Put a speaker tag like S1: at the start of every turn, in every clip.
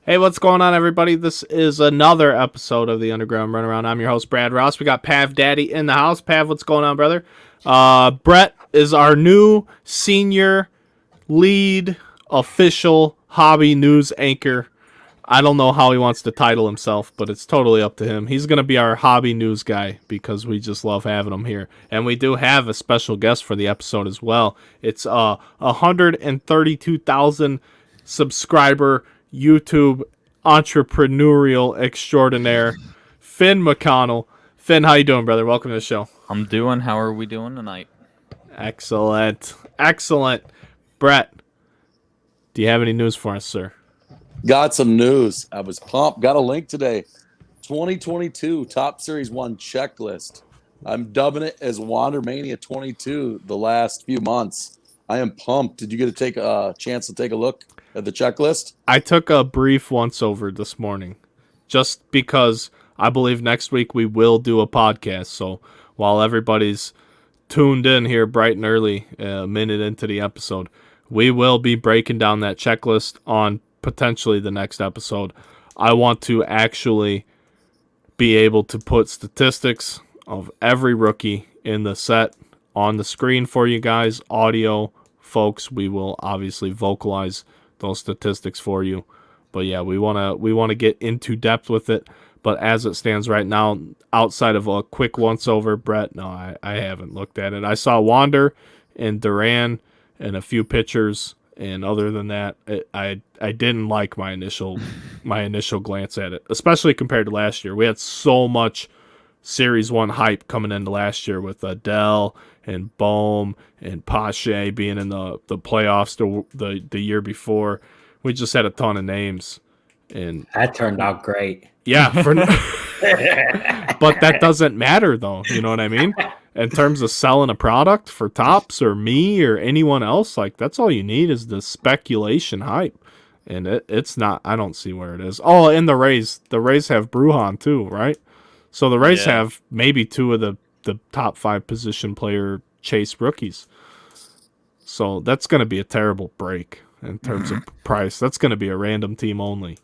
S1: Hey, what's going on, everybody? This is another episode of the Underground Runaround. I'm your host, Brad Ross. We got Pav Daddy in the house. Pav, what's going on, brother? Brett is our new senior lead official hobby news anchor. I don't know how he wants to title himself, but it's totally up to him. He's going to be our hobby news guy because we just love having him here. And we do have a special guest for the episode as well. It's 132,000 subscriber YouTube entrepreneurial extraordinaire, Finn McConnell. Finn, how you doing, brother? Welcome to the show.
S2: I'm doing. How are we doing tonight?
S1: Excellent. Brett, do you have any news for us, sir?
S3: Got some news. I was pumped. Got a link today. 2022 Top Series 1 checklist. I'm dubbing it as Wander Mania 22 the last few months. I am pumped. Did you get to take a chance to take a look at the checklist?
S1: I took a brief once over this morning just because I believe next week we will do a podcast. So while everybody's tuned in here bright and early, a minute into the episode, we will be breaking down that checklist on potentially the next episode. I want to actually be able to put statistics of every rookie in the set on the screen for you guys. Audio folks, we will obviously vocalize those statistics for you. But yeah, we want to get into depth with it. But as it stands right now, outside of a quick once over, Brett, no, I haven't looked at it. I saw Wander and Duran and a few pictures. And other than that, I didn't like my initial glance at it, especially compared to last year. We had so much Series 1 hype coming into last year with Adele and Bowman and Pache being in the playoffs the year before. We just had a ton of names. And
S4: that turned out great.
S1: Yeah. But that doesn't matter, though. You know what I mean? In terms of selling a product for Topps or me or anyone else, like that's all you need is the speculation hype. And it's not, I don't see where it is. Oh, and the Rays have Brujan too, right? So the Rays have maybe two of the top 5 position player chase rookies. So that's going to be a terrible break in terms of price. That's going to be a random team only.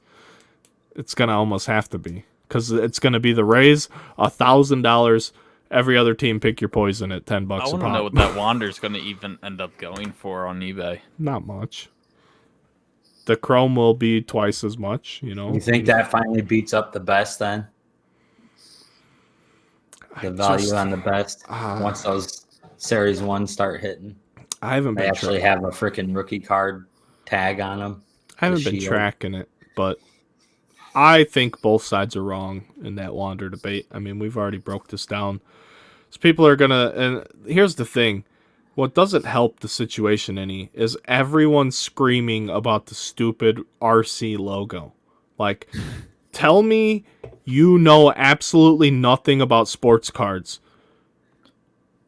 S1: It's going to almost have to be because it's going to be the Rays, $1,000. Every other team, pick your poison at $10 a pop.
S2: I want to know what that Wander's going to even end up going for on eBay.
S1: Not much. The Chrome will be twice as much, you know.
S4: You think that finally beats up the best then? The value on the best once those Series 1 start hitting.
S1: I haven't been
S4: actually have a freaking rookie card tag on them.
S1: I haven't been tracking it, but I think both sides are wrong in that Wander debate. I mean, we've already broke this down. So people are going to, and here's the thing. What doesn't help the situation any is everyone screaming about the stupid RC logo. Like, tell me you know absolutely nothing about sports cards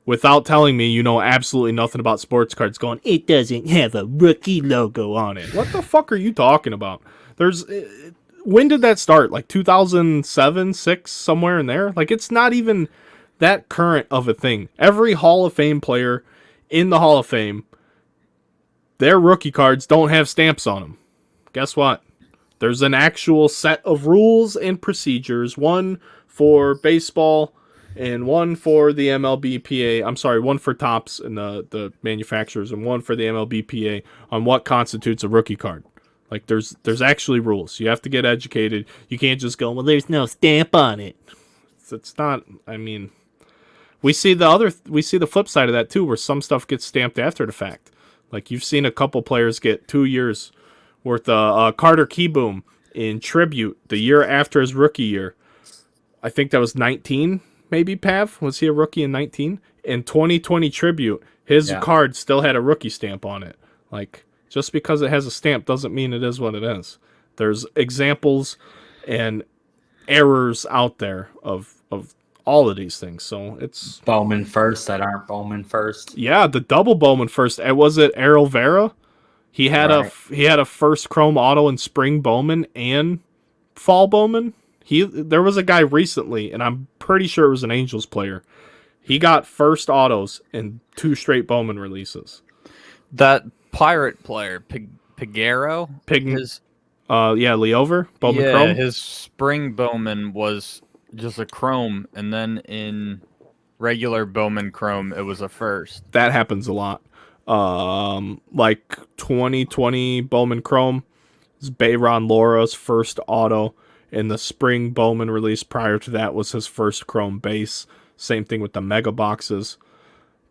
S1: without telling me you know absolutely nothing about sports cards going, it doesn't have a rookie logo on it. What the fuck are you talking about? When did that start? Like 2007, 6, somewhere in there? Like, it's not even that current of a thing. Every Hall of Fame player in the Hall of Fame, their rookie cards don't have stamps on them. Guess what? There's an actual set of rules and procedures, one for baseball and one for the MLBPA. I'm sorry, one for Topps and the manufacturers and one for the MLBPA on what constitutes a rookie card. Like, there's actually rules. You have to get educated. You can't just go, well, there's no stamp on it. It's not, I mean, we see the flip side of that too, where some stuff gets stamped after the fact. Like, you've seen a couple players get 2 years worth of Carter Keyboom in tribute the year after his rookie year. I think that was 19, maybe, Pav? Was he a rookie in 19? In 2020 tribute, his card still had a rookie stamp on it. Like, just because it has a stamp doesn't mean it is what it is. There's examples and errors out there of all of these things. So it's
S4: Bowman first that aren't Bowman first.
S1: Yeah, the double Bowman first. Was it Errol Vera? He had a first Chrome Auto in Spring Bowman and Fall Bowman. There was a guy recently, and I'm pretty sure it was an Angels player. He got first autos in 2 straight Bowman releases.
S2: That Pirate player, Piguero,
S1: Yeah, Leover, Bowman
S2: yeah,
S1: Chrome.
S2: his spring Bowman was just a chrome, and then in regular Bowman Chrome, it was a first.
S1: That happens a lot. Like 2020 Bowman Chrome is Bayron Laura's first auto, and the spring Bowman release prior to that was his first Chrome base. Same thing with the mega boxes,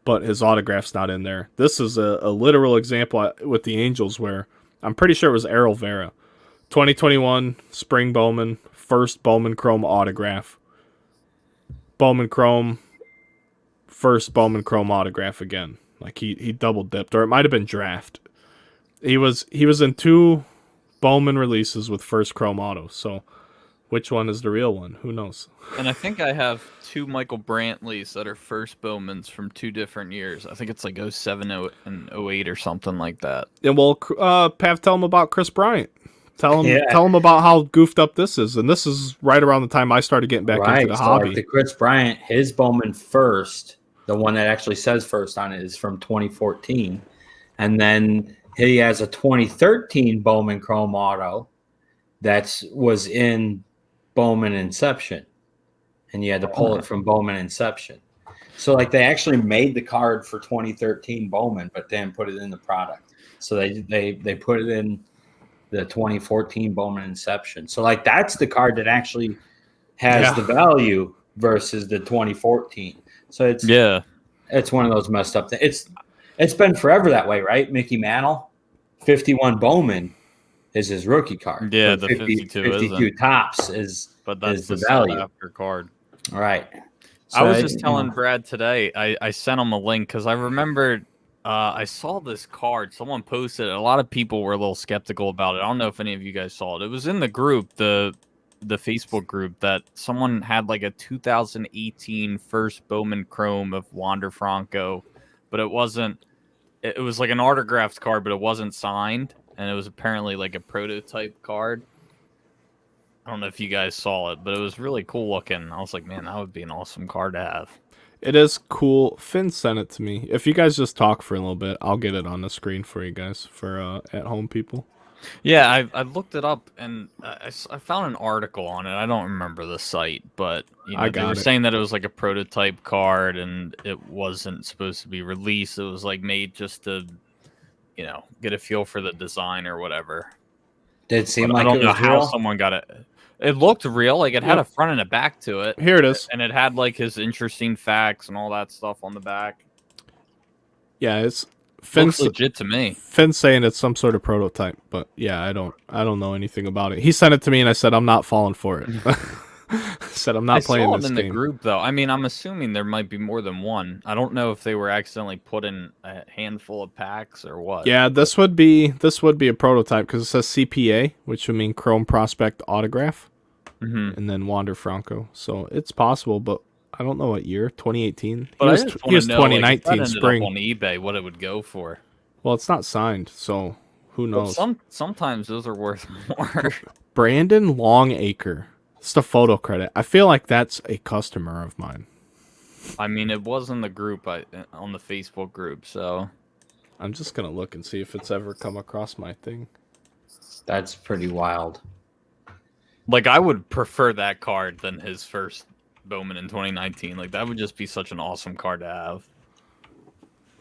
S1: but his autograph's not in there. This is a literal example with the Angels where I'm pretty sure it was Errol Vera. 2021 spring Bowman, first Bowman Chrome autograph. Bowman Chrome, first Bowman Chrome autograph again. Like he double dipped, or it might have been draft. He was in 2 Bowman releases with first Chrome auto. So which one is the real one? Who knows?
S2: And I think I have 2 Michael Brantleys that are first Bowmans from 2 different years. I think it's like 07 and 08 or something like that.
S1: And we'll Pav, tell him about Chris Bryant. Tell him
S4: Yeah.
S1: tell him about how goofed up this is. And this is right around the time I started getting back into the hobby.
S4: Like the Chris Bryant, his Bowman first, the one that actually says first on it, is from 2014. And then he has a 2013 Bowman Chrome auto that was in Bowman Inception. And you had to pull it from Bowman Inception. So like they actually made the card for 2013 Bowman, but then put it in the product. So they put it in the 2014 Bowman Inception. So like that's the card that actually has the value versus the 2014. So it's one of those messed up things. It's been forever that way, right? Mickey Mantle, 51 Bowman is his rookie card.
S2: Yeah,
S4: but
S2: the 52
S4: tops is the value
S2: after card.
S4: All right. So
S2: I was just telling Brad today, I sent him a link because I remembered I saw this card. Someone posted it. A lot of people were a little skeptical about it. I don't know if any of you guys saw it. It was in the group, the Facebook group, that someone had like a 2018 first Bowman Chrome of Wander Franco, but it wasn't. It was like an autographed card, but it wasn't signed, and it was apparently like a prototype card. I don't know if you guys saw it, but it was really cool looking. I was like, man, that would be an awesome card to have.
S1: It is cool. Finn sent it to me. If you guys just talk for a little bit, I'll get it on the screen for you guys, for at-home people.
S2: Yeah, I looked it up, and I found an article on it. I don't remember the site, but they were saying that it was like a prototype card, and it wasn't supposed to be released. It was like made just to, get a feel for the design or whatever.
S4: Did it seem
S2: I
S4: like
S2: don't
S4: it
S2: know
S4: was
S2: how
S4: real?
S2: someone got it. It looked real. Like it had a front and a back to it.
S1: Here it is.
S2: And it had like his interesting facts and all that stuff on the back.
S1: Yeah, it's
S2: Looks legit to me.
S1: Finn's saying it's some sort of prototype, but yeah, I don't know anything about it. He sent it to me and I said I'm not falling for it. I said I'm not playing this
S2: in
S1: game.
S2: The group though. I mean, I'm assuming there might be more than one. I don't know if they were accidentally put in a handful of packs or what.
S1: Yeah, this would be a prototype because it says CPA, which would mean Chrome Prospect Autograph, and then Wander Franco. So it's possible, but I don't know what year. 2018.
S2: But
S1: he was 2019
S2: like, if that ended
S1: spring
S2: up on eBay, what it would go for.
S1: Well, it's not signed, so who knows?
S2: Well, sometimes those are worth more.
S1: Brandon Longacre. It's the photo credit. I feel like that's a customer of mine.
S2: I mean, it was in the group, on the Facebook group, so
S1: I'm just gonna look and see if it's ever come across my thing.
S4: That's pretty wild.
S2: Like, I would prefer that card than his first Bowman in 2019. Like, that would just be such an awesome card to have.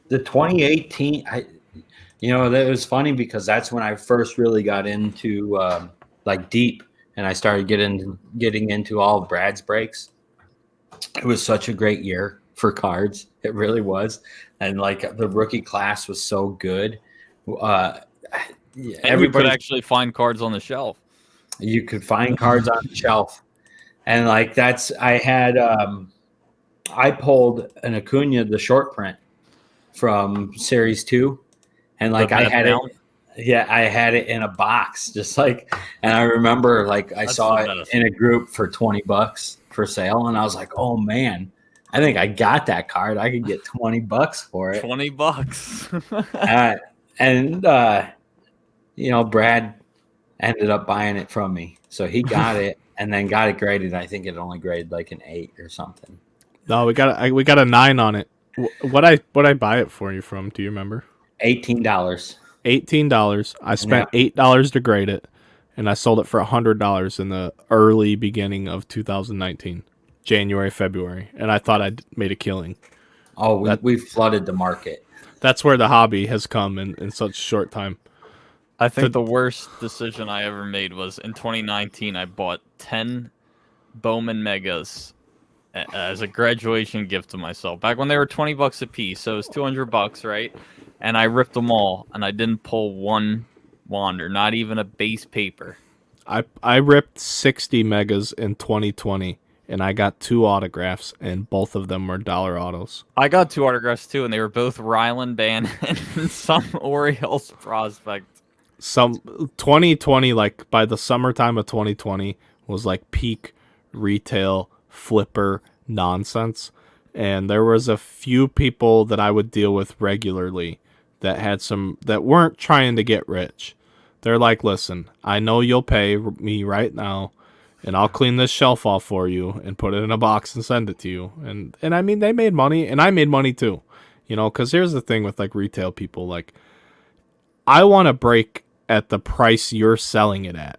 S4: The 2018, that was funny because that's when I first really got into deep, and I started getting into all of Brad's breaks. It was such a great year for cards. It really was. And like the rookie class was so good.
S2: Everybody could actually find cards on the shelf.
S4: You could find cards on the shelf. And like I pulled an Acuna, the short print from Series 2. And like I had it. Yeah, I had it in a box, and I remember I saw it in a group for $20 for sale, and I was like, "Oh man, I think I got that card. I could get $20 for it."
S2: $20.
S4: Brad ended up buying it from me, so he got it and then got it graded. I think it only graded like an 8 or something.
S1: No, we got a 9 on it. What I buy it for you from? Do you remember?
S4: $18.
S1: $18. I spent $8 to grade it, and I sold it for $100 in the early beginning of 2019, January, February, and I thought I'd made a killing.
S4: Oh, we flooded the market.
S1: That's where the hobby has come in such a short time.
S2: I think the worst decision I ever made was in 2019. I bought 10 Bowman Megas as a graduation gift to myself. Back when they were $20 a piece, so it was $200, right? And I ripped them all, and I didn't pull one Wander, not even a base paper.
S1: I ripped 60 megas in 2020, and I got 2 autographs, and both of them were dollar autos.
S2: I got 2 autographs too, and they were both Ryland Bannon and some Orioles prospect.
S1: Some 2020, like by the summertime of 2020, was like peak retail flipper nonsense, and there was a few people that I would deal with regularly that had some that weren't trying to get rich. They're like, listen, I know you'll pay me right now, and I'll clean this shelf off for you and put it in a box and send it to you. And I mean, they made money, and I made money too, you know, because here's the thing with like retail people, like, I want to break at the price you're selling it at.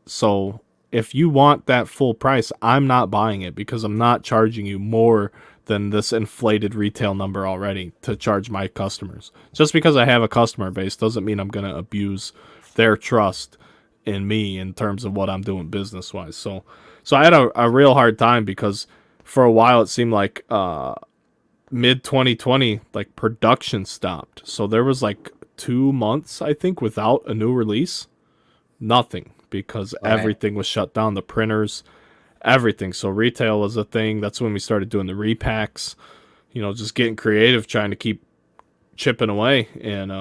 S1: So if you want that full price, I'm not buying it because I'm not charging you more than this inflated retail number already to charge my customers. Just because I have a customer base doesn't mean I'm going to abuse their trust in me in terms of what I'm doing business wise. So I had a real hard time because for a while it seemed like mid 2020, like production stopped. So there was like 2 months, I think, without a new release. Nothing, because everything was shut down. The printers, everything. So retail was a thing. That's when we started doing the repacks, you know, just getting creative, trying to keep chipping away. And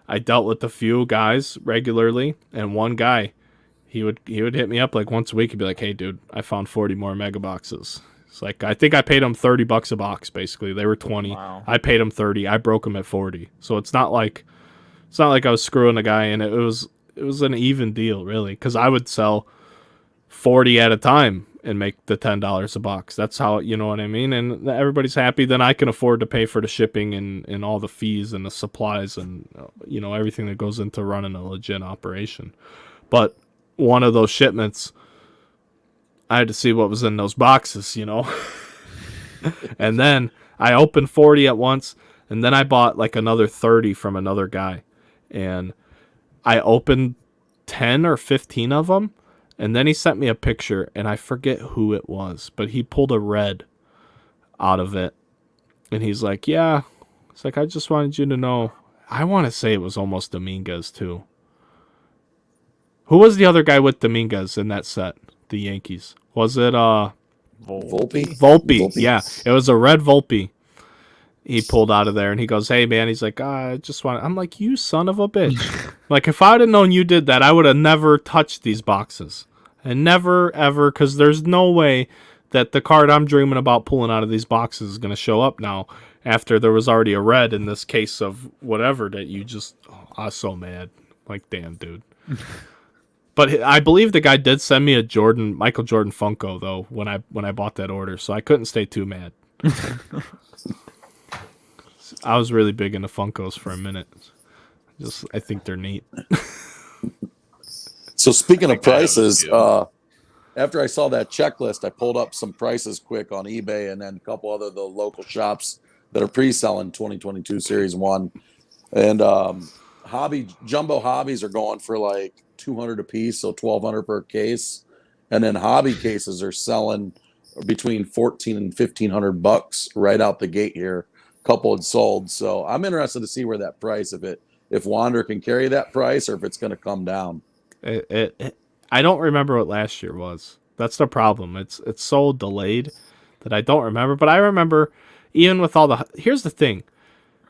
S1: I dealt with a few guys regularly, and one guy, he would hit me up like once a week. He'd be like, hey dude, I found 40 more mega boxes. It's like, I think I paid him $30 a box. Basically, they were 20.
S2: Wow.
S1: I paid him 30. I broke him at 40. So it's not like I was screwing a guy, and it was an even deal, really, because I would sell 40 at a time and make the $10 a box. That's how, you know what I mean? And everybody's happy. Then I can afford to pay for the shipping and all the fees and the supplies and, you know, everything that goes into running a legit operation. But one of those shipments, I had to see what was in those boxes, you know? And then I opened 40 at once, and then I bought like another 30 from another guy. And I opened 10 or 15 of them, and then he sent me a picture, and I forget who it was, but he pulled a red out of it. And he's like, yeah. It's like, I just wanted you to know. I want to say it was almost Dominguez, too. Who was the other guy with Dominguez in that set? The Yankees. Was it
S3: Volpe?
S1: Volpe? Yeah, it was a red Volpe. He pulled out of there, and he goes, hey, man. He's like, I just want... I'm like, you son of a bitch. Like, if I would have known you did that, I would have never touched these boxes. And never, ever, because there's no way that the card I'm dreaming about pulling out of these boxes is going to show up now after there was already a red in this case of whatever that you just... Oh, I was so mad. Like, damn, dude. But I believe the guy did send me a Michael Jordan Funko, though, when I bought that order, so I couldn't stay too mad. I was really big into Funkos for a minute. I think they're neat.
S3: So speaking of prices, after I saw that checklist, I pulled up some prices quick on eBay and then a couple other the local shops that are pre-selling 2022 Series 1. And jumbo hobbies are going for like $200 a piece, so $1,200 per case. And then hobby cases are selling between $1,400 and $1,500 right out the gate here. Couple had sold, so I'm interested to see where that price, if Wander can carry that price or if it's going to come down.
S1: I don't remember what last year was. That's the problem. It's so delayed that I don't remember. But I remember, even with all here's the thing,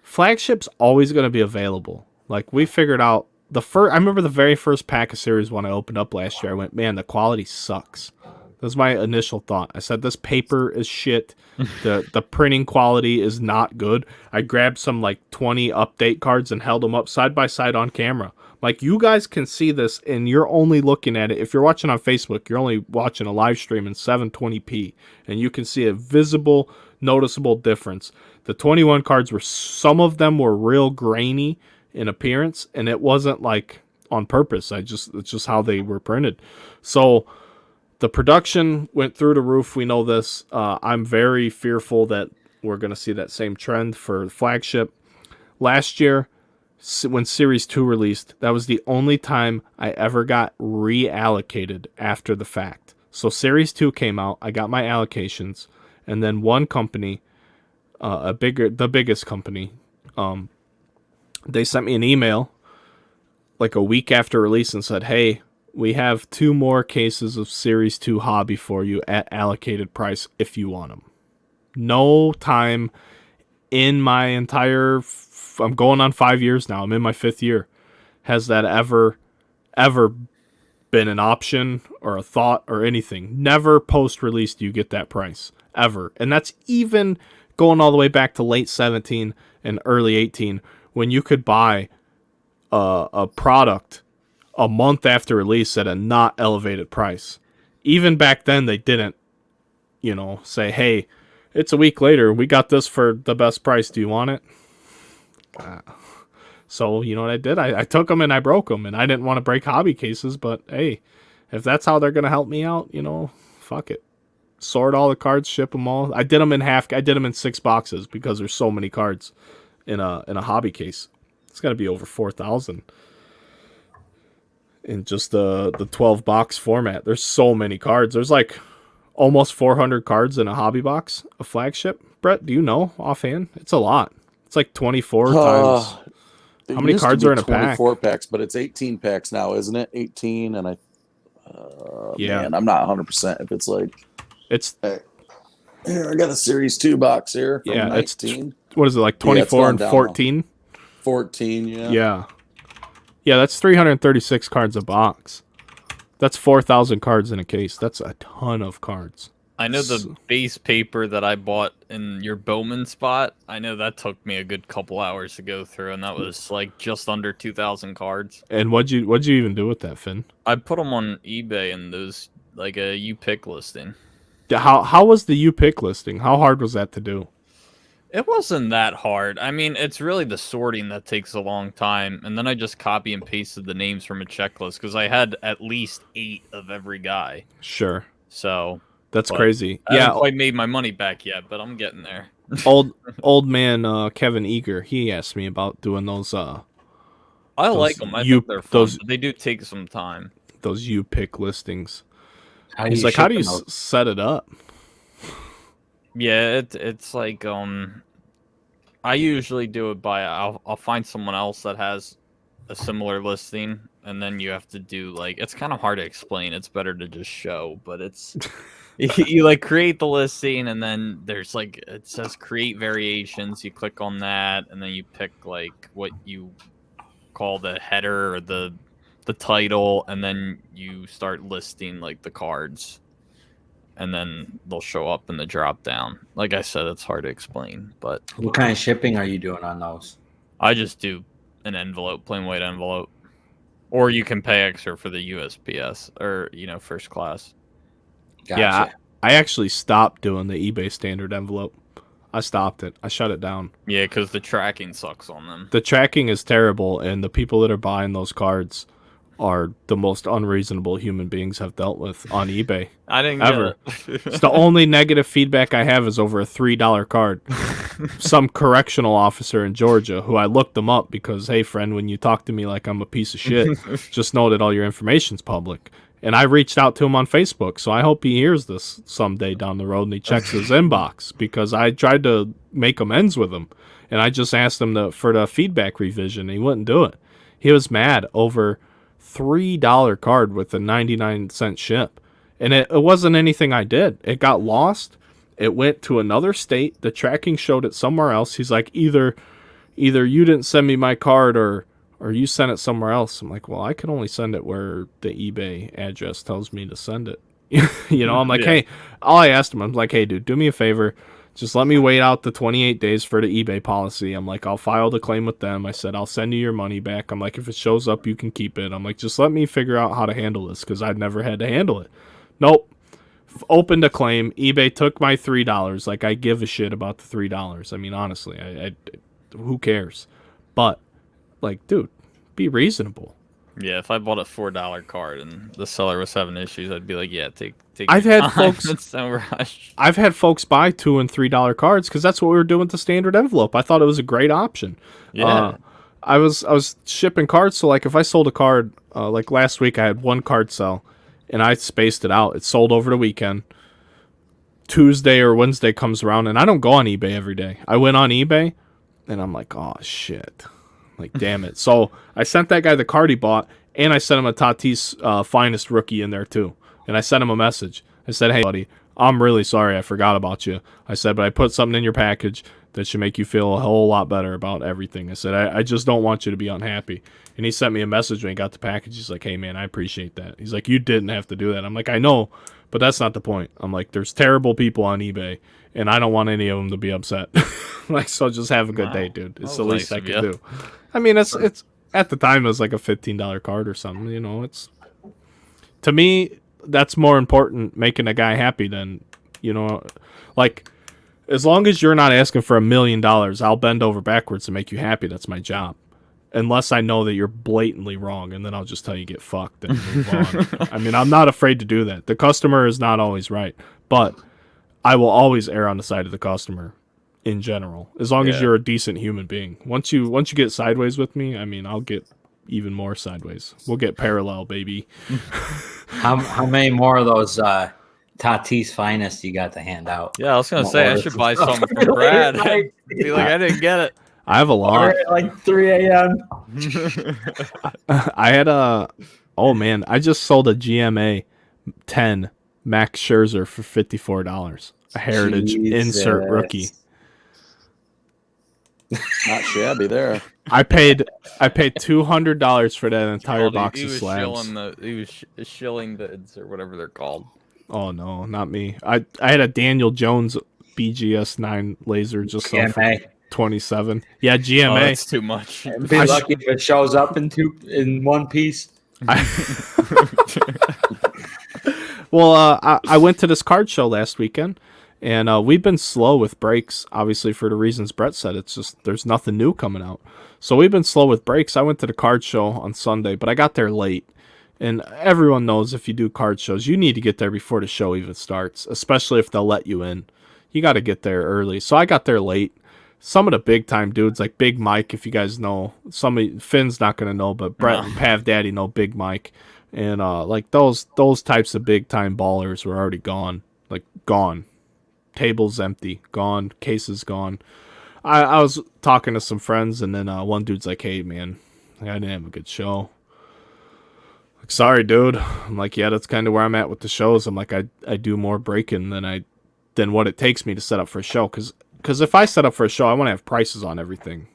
S1: flagship's always going to be available. Like, we figured out I remember the very first pack of Series 1 I opened up last year. I went, man, the quality sucks. That was my initial thought. I said, this paper is shit. The printing quality is not good. I grabbed some like 20 update cards and held them up side by side on camera. Like, you guys can see this, and you're only looking at it. If you're watching on Facebook, you're only watching a live stream in 720p, and you can see a visible, noticeable difference. The 21 cards some of them were real grainy in appearance, and it wasn't like on purpose. It's just how they were printed. So the production went through the roof. We know this. I'm very fearful that we're going to see that same trend for flagship. Last year, when Series 2 released, that was the only time I ever got reallocated after the fact. So Series 2 came out, I got my allocations, and then one company, the biggest company, they sent me an email like a week after release and said, hey, we have 2 more cases of Series 2 Hobby for you at allocated price if you want them. No time in my entire, I'm going on 5 years now, I'm in my 5th year, has that ever been an option or a thought or anything. Never post-release do you get that price, ever. And that's even going all the way back to late 17 and early 18, when you could buy a product a month after release at a not elevated price. Even back then, they didn't, say, hey, it's a week later, we got this for the best price, do you want it? So, you know what I did? I took them and I broke them, and I didn't want to break hobby cases, but hey, if that's how they're going to help me out, fuck it. Sort all the cards, ship them all. I did them in half. I did them in 6 boxes because there's so many cards in a hobby case. It's got to be over 4,000 in just the 12 box format. There's so many cards. There's like almost 400 cards in a hobby box, a flagship. Brett, do you know offhand? It's a lot. It's like 24 times. How many cards are in a pack?
S3: 24 packs, but it's 18 packs now, isn't it? 18, and
S1: yeah.
S3: Man, I'm not 100% if it's like.
S1: It's
S3: here. I got a Series 2 box here. From
S1: yeah,
S3: 19.
S1: What is it, like 24 and 14?
S3: 14, yeah.
S1: Yeah, that's 336 cards a box. That's 4,000 cards in a case. That's a ton of cards.
S2: I know the base paper that I bought in your Bowman spot, I know that took me a good couple hours to go through, and that was like just under 2,000 cards.
S1: And what'd you even do with that, Finn?
S2: I put them on eBay and those, like a U-Pick listing.
S1: How was the U-Pick listing? How hard was that to do?
S2: It wasn't that hard. I mean, it's really the sorting that takes a long time. And then I just copy and pasted the names from a checklist because I had at least 8 of every guy.
S1: Sure.
S2: So
S1: that's crazy.
S2: I haven't quite made my money back yet, but I'm getting there.
S1: old man Kevin Eager, he asked me about doing those. I
S2: like them. I think they're fun, but they do take some time.
S1: Those U-Pick listings. He's like, how do you set it up?
S2: Yeah, it's like I usually do it by I'll find someone else that has a similar listing, and then you have to do like, it's kind of hard to explain. It's better to just show, but it's you like create the listing, and then there's like, it says create variations. You click on that, and then you pick like what you call the header or the title, and then you start listing like the cards. And then they'll show up in the drop down. Like I said, it's hard to explain, but
S4: what kind of shipping are you doing on those?
S2: I just do an envelope, plain white envelope, or you can pay extra for the USPS or first class.
S4: Gotcha.
S1: Yeah, I actually stopped doing the eBay standard envelope. I stopped it. I shut it down.
S2: Yeah, because the tracking sucks on them.
S1: The tracking is terrible, and the people that are buying those cards are the most unreasonable human beings I've dealt with on eBay.
S2: I didn't
S1: ever.
S2: Get it.
S1: It's the only negative feedback I have is over a $3 card. Some correctional officer in Georgia who I looked them up because, hey, friend, when you talk to me like I'm a piece of shit, just know that all your information's public. And I reached out to him on Facebook, so I hope he hears this someday down the road and he checks his inbox because I tried to make amends with him. And I just asked him for the feedback revision. And he wouldn't do it. He was mad over $3 card with a 99-cent ship, and it wasn't anything I did. It got lost. It went to another state. The tracking showed it somewhere else. He's like, either you didn't send me my card or you sent it somewhere else. I'm like, well, I can only send it where the eBay address tells me to send it. I'm like, hey, all I asked him, I'm like, hey, dude, do me a favor. Just let me wait out the 28 days for the eBay policy. I'm like, I'll file the claim with them. I said, I'll send you your money back. I'm like, if it shows up, you can keep it. I'm like, just let me figure out how to handle this because I've never had to handle it. Nope. Opened a claim. eBay took my $3. Like, I give a shit about the $3. I mean, honestly, who cares? But, like, dude, be reasonable.
S2: Yeah, if I bought a $4 card and the seller was having issues, I'd be like, yeah, take.
S1: I've
S2: your
S1: had
S2: time.
S1: folks-
S2: It's no rush.
S1: I've had folks buy $2 and $3 cards because that's what we were doing with the standard envelope. I thought it was a great option.
S2: Yeah.
S1: I was shipping cards, so like if I sold a card, like last week I had one card sell, and I spaced it out. It sold over the weekend. Tuesday or Wednesday comes around, and I don't go on eBay every day. I went on eBay, and I'm like, oh shit, like damn it. So I sent that guy the card he bought, and I sent him a Tatis finest rookie in there too. And I sent him a message. I said, hey buddy, I'm really sorry I forgot about you. I said, but I put something in your package that should make you feel a whole lot better about everything. I said, I just don't want you to be unhappy. And he sent me a message when he got the package. He's like, hey man, I appreciate that. He's like, you didn't have to do that. I'm like, I know, but that's not the point. I'm like, there's terrible people on eBay, and I don't want any of them to be upset. Like, so just have a good day, dude. It's
S2: That
S1: the
S2: was
S1: least
S2: nice
S1: I
S2: of
S1: could
S2: you.
S1: do. I mean, it's at the time it was like a $15 card or something. You know, it's to me that's more important, making a guy happy than, you know, like as long as you're not asking for $1 million, I'll bend over backwards to make you happy. That's my job. Unless I know that you're blatantly wrong, and then I'll just tell you get fucked and move on. I mean, I'm not afraid to do that. The customer is not always right, but I will always err on the side of the customer in general, as long as
S2: Yeah.
S1: you're a decent human being. Once you get sideways with me, I mean, I'll get even more sideways. We'll get parallel, baby.
S4: How many more of those Tatis finest you got to hand out?
S2: Yeah, I was gonna
S4: I'll
S2: say I
S4: order
S2: should
S4: some
S2: buy
S4: stuff
S2: some
S4: really
S2: from Brad.
S4: late.
S2: Be like, I didn't get it.
S1: I have a lot.
S4: Order at like 3 a.m.
S1: I had a. Oh man, I just sold a GMA 10 Max Scherzer for $54. A Heritage insert
S4: Jesus.
S1: rookie.
S3: Not shabby there.
S1: I paid $200 for that entire box
S2: he
S1: of
S2: was
S1: slabs.
S2: shilling bids or whatever they're called.
S1: Oh no, not me. I had a Daniel Jones BGS 9 laser just sold for
S4: GMA.
S1: 27. Yeah,
S2: Oh,
S1: GMA.
S2: that's too much.
S4: Be
S1: I
S4: lucky if it shows up in one piece.
S1: Well, I went to this card show last weekend, and we've been slow with breaks, obviously for the reasons Brett said. It's just there's nothing new coming out. So we've been slow with breaks. I went to the card show on Sunday, but I got there late. And everyone knows if you do card shows, you need to get there before the show even starts, especially if they'll let you in. You got to get there early. So I got there late. Some of the big time dudes, like Big Mike, if you guys know, Finn's not going to know, but Brett and Pav Daddy know Big Mike. And like those types of big time ballers were already gone. Like gone. Tables empty. Gone. Cases gone. I was talking to some friends, and then one dude's like, hey, man, I didn't have a good show. Like, sorry, dude. I'm like, yeah, that's kind of where I'm at with the shows. I'm like, I do more breaking than what it takes me to set up for a show. Because if I set up for a show, I want to have prices on everything.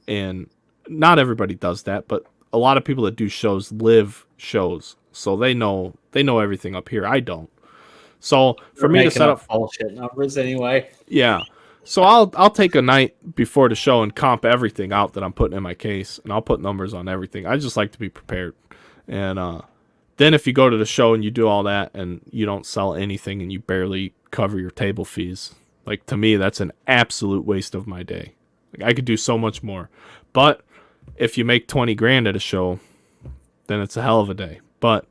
S1: And not everybody does that, but a lot of people that do shows live shows. So they know everything up here. I don't. So for me to set up
S4: bullshit numbers anyway.
S1: yeah. So I'll take a night before the show and comp everything out that I'm putting in my case, and I'll put numbers on everything. I just like to be prepared. And then if you go to the show and you do all that and you don't sell anything and you barely cover your table fees, like to me that's an absolute waste of my day. Like I could do so much more. But if you make 20 grand at a show, then it's a hell of a day. But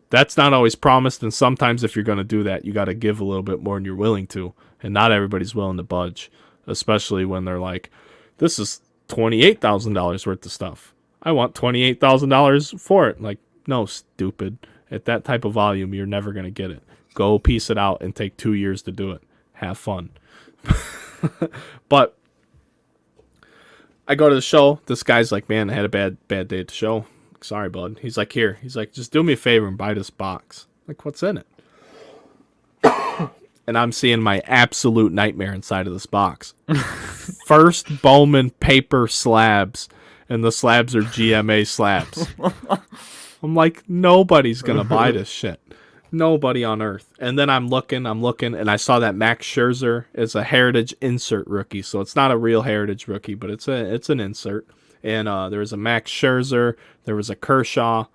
S1: that's not always promised, and sometimes if you're going to do that, you got to give a little bit more than you're willing to, and not everybody's willing to budge, especially when they're like, this is $28,000 worth of stuff. I want $28,000 for it. Like, no, stupid. At that type of volume, you're never going to get it. Go piece it out and take 2 years to do it. Have fun. But I go to the show. This guy's like, man, I had a bad day at the show. Sorry, bud. He's like, here. He's like, just do me a favor and buy this box. Like, what's in it? And I'm seeing my absolute nightmare inside of this box. First Bowman paper slabs, and the slabs are GMA slabs. I'm like, nobody's going to buy this shit. Nobody on earth. And then I'm looking, and I saw that Max Scherzer is a Heritage insert rookie. So it's not a real Heritage rookie, but it's an insert. And there was a Max Scherzer. There was a Kershaw.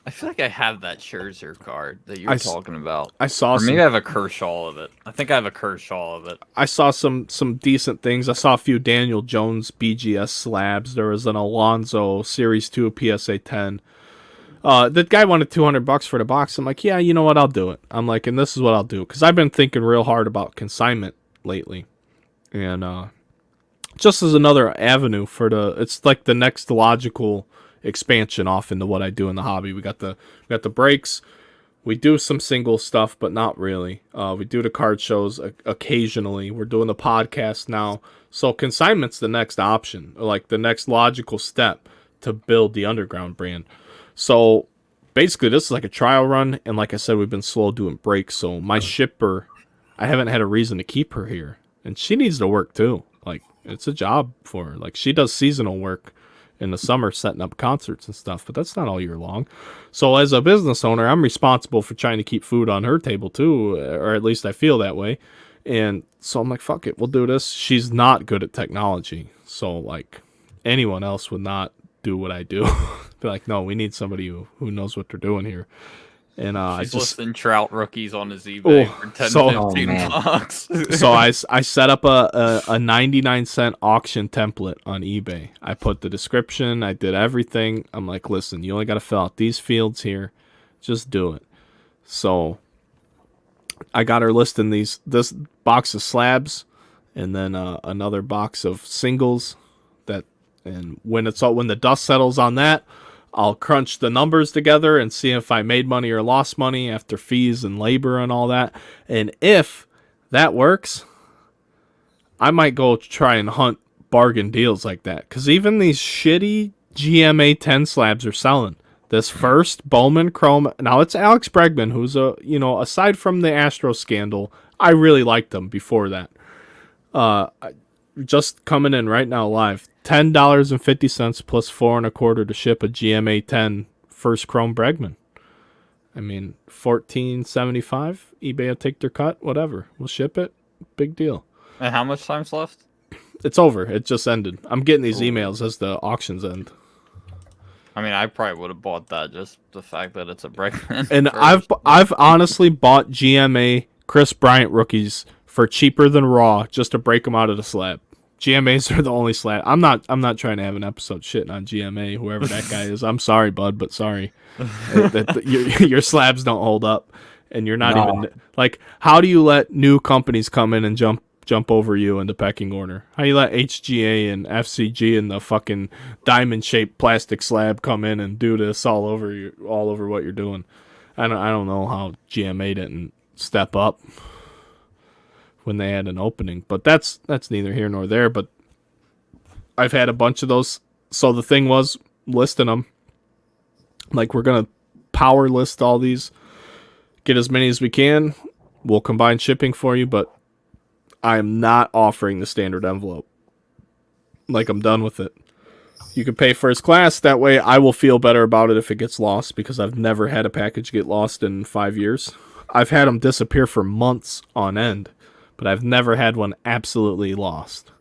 S2: I feel like I have that Scherzer card that you
S1: I
S2: were
S1: s-
S2: talking about.
S1: I saw
S2: Or maybe
S1: some.
S2: I have a Kershaw of it. I think I have a Kershaw of it.
S1: I saw some decent things. I saw a few Daniel Jones BGS slabs. There was an Alonso Series 2 PSA 10. The guy wanted $200 for the box. I'm like, yeah, you know what? I'll do it. I'm like, and this is what I'll do because I've been thinking real hard about consignment lately, and just as another avenue for it's like the next logical expansion off into what I do in the hobby. We got the breaks. We do some single stuff, but not really. We do the card shows occasionally. We're doing the podcast now. So consignment's the next option, or like the next logical step to build the underground brand. So basically, this is like a trial run. And like I said, we've been slow doing breaks. So my shipper, I haven't had a reason to keep her here. And she needs to work too. Like, it's a job for her. Like, she does seasonal work in the summer setting up concerts and stuff, but that's not all year long. So as a business owner, I'm responsible for trying to keep food on her table too, or at least I feel that way. And so I'm like, fuck it, we'll do this. She's not good at technology. So like anyone else would not do what I do. Be like, no, we need somebody who knows what they're doing here. And I
S2: He's
S1: just
S2: listing trout rookies on his eBay for 10,
S1: so-
S2: 15
S4: man.
S2: bucks.
S1: so I set up a 99-cent auction template on eBay. I put the description. I did everything. I'm like, listen, you only got to fill out these fields here. Just do it. So I got her listing this box of slabs and then another box of singles. And when the dust settles on that, I'll crunch the numbers together and see if I made money or lost money after fees and labor and all that. And if that works, I might go try and hunt bargain deals like that. Because even these shitty GMA 10 slabs are selling. This first Bowman Chrome. Now, it's Alex Bregman, who's aside from the Astro scandal, I really liked him before that. Just coming in right now live. $10.50 plus $4.25 to ship a GMA 10 first Chrome Bregman. I mean, $14.75. eBay will take their cut. Whatever, we'll ship it. Big deal.
S2: And how much time's left?
S1: It's over. It just ended. I'm getting these emails as the auctions end.
S2: I mean, I probably would have bought that just the fact that it's a Bregman.
S1: And
S2: first.
S1: I've honestly bought GMA Chris Bryant rookies for cheaper than raw just to break them out of the slab. GMAs are the only slab. I'm not trying to have an episode shitting on GMA, whoever that guy is. I'm sorry, bud, but sorry. Your slabs don't hold up, and you're not even like. How do you let new companies come in and jump over you in the pecking order? How do you let HGA and FCG and the fucking diamond shaped plastic slab come in and do this all over what you're doing? I don't know how GMA didn't step up when they had an opening, but that's neither here nor there. But I've had a bunch of those. So the thing was listing them. Like, we're gonna power list all these, get as many as we can. We'll combine shipping for you, but I am not offering the standard envelope. Like, I'm done with it. You can pay first class. That way I will feel better about it if it gets lost, because I've never had a package get lost in 5 years. I've had them disappear for months on end, but I've never had one absolutely lost.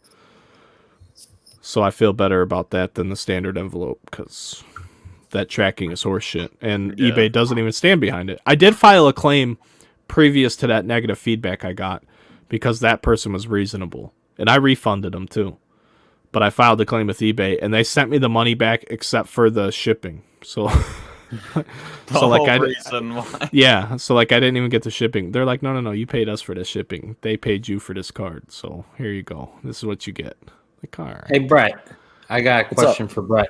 S1: So I feel better about that than the standard envelope, because that tracking is horseshit, and
S2: Yeah.
S1: eBay doesn't even stand behind it. I did file a claim previous to that negative feedback I got, because that person was reasonable, and I refunded them too. But I filed a claim with eBay, and they sent me the money back except for the shipping. So, so like I didn't even get the shipping. They're like, no, you paid us for this shipping. They paid you for this card. So here you go. This is what you get. Like, all right.
S4: Hey, Brett, I got a question for Brett.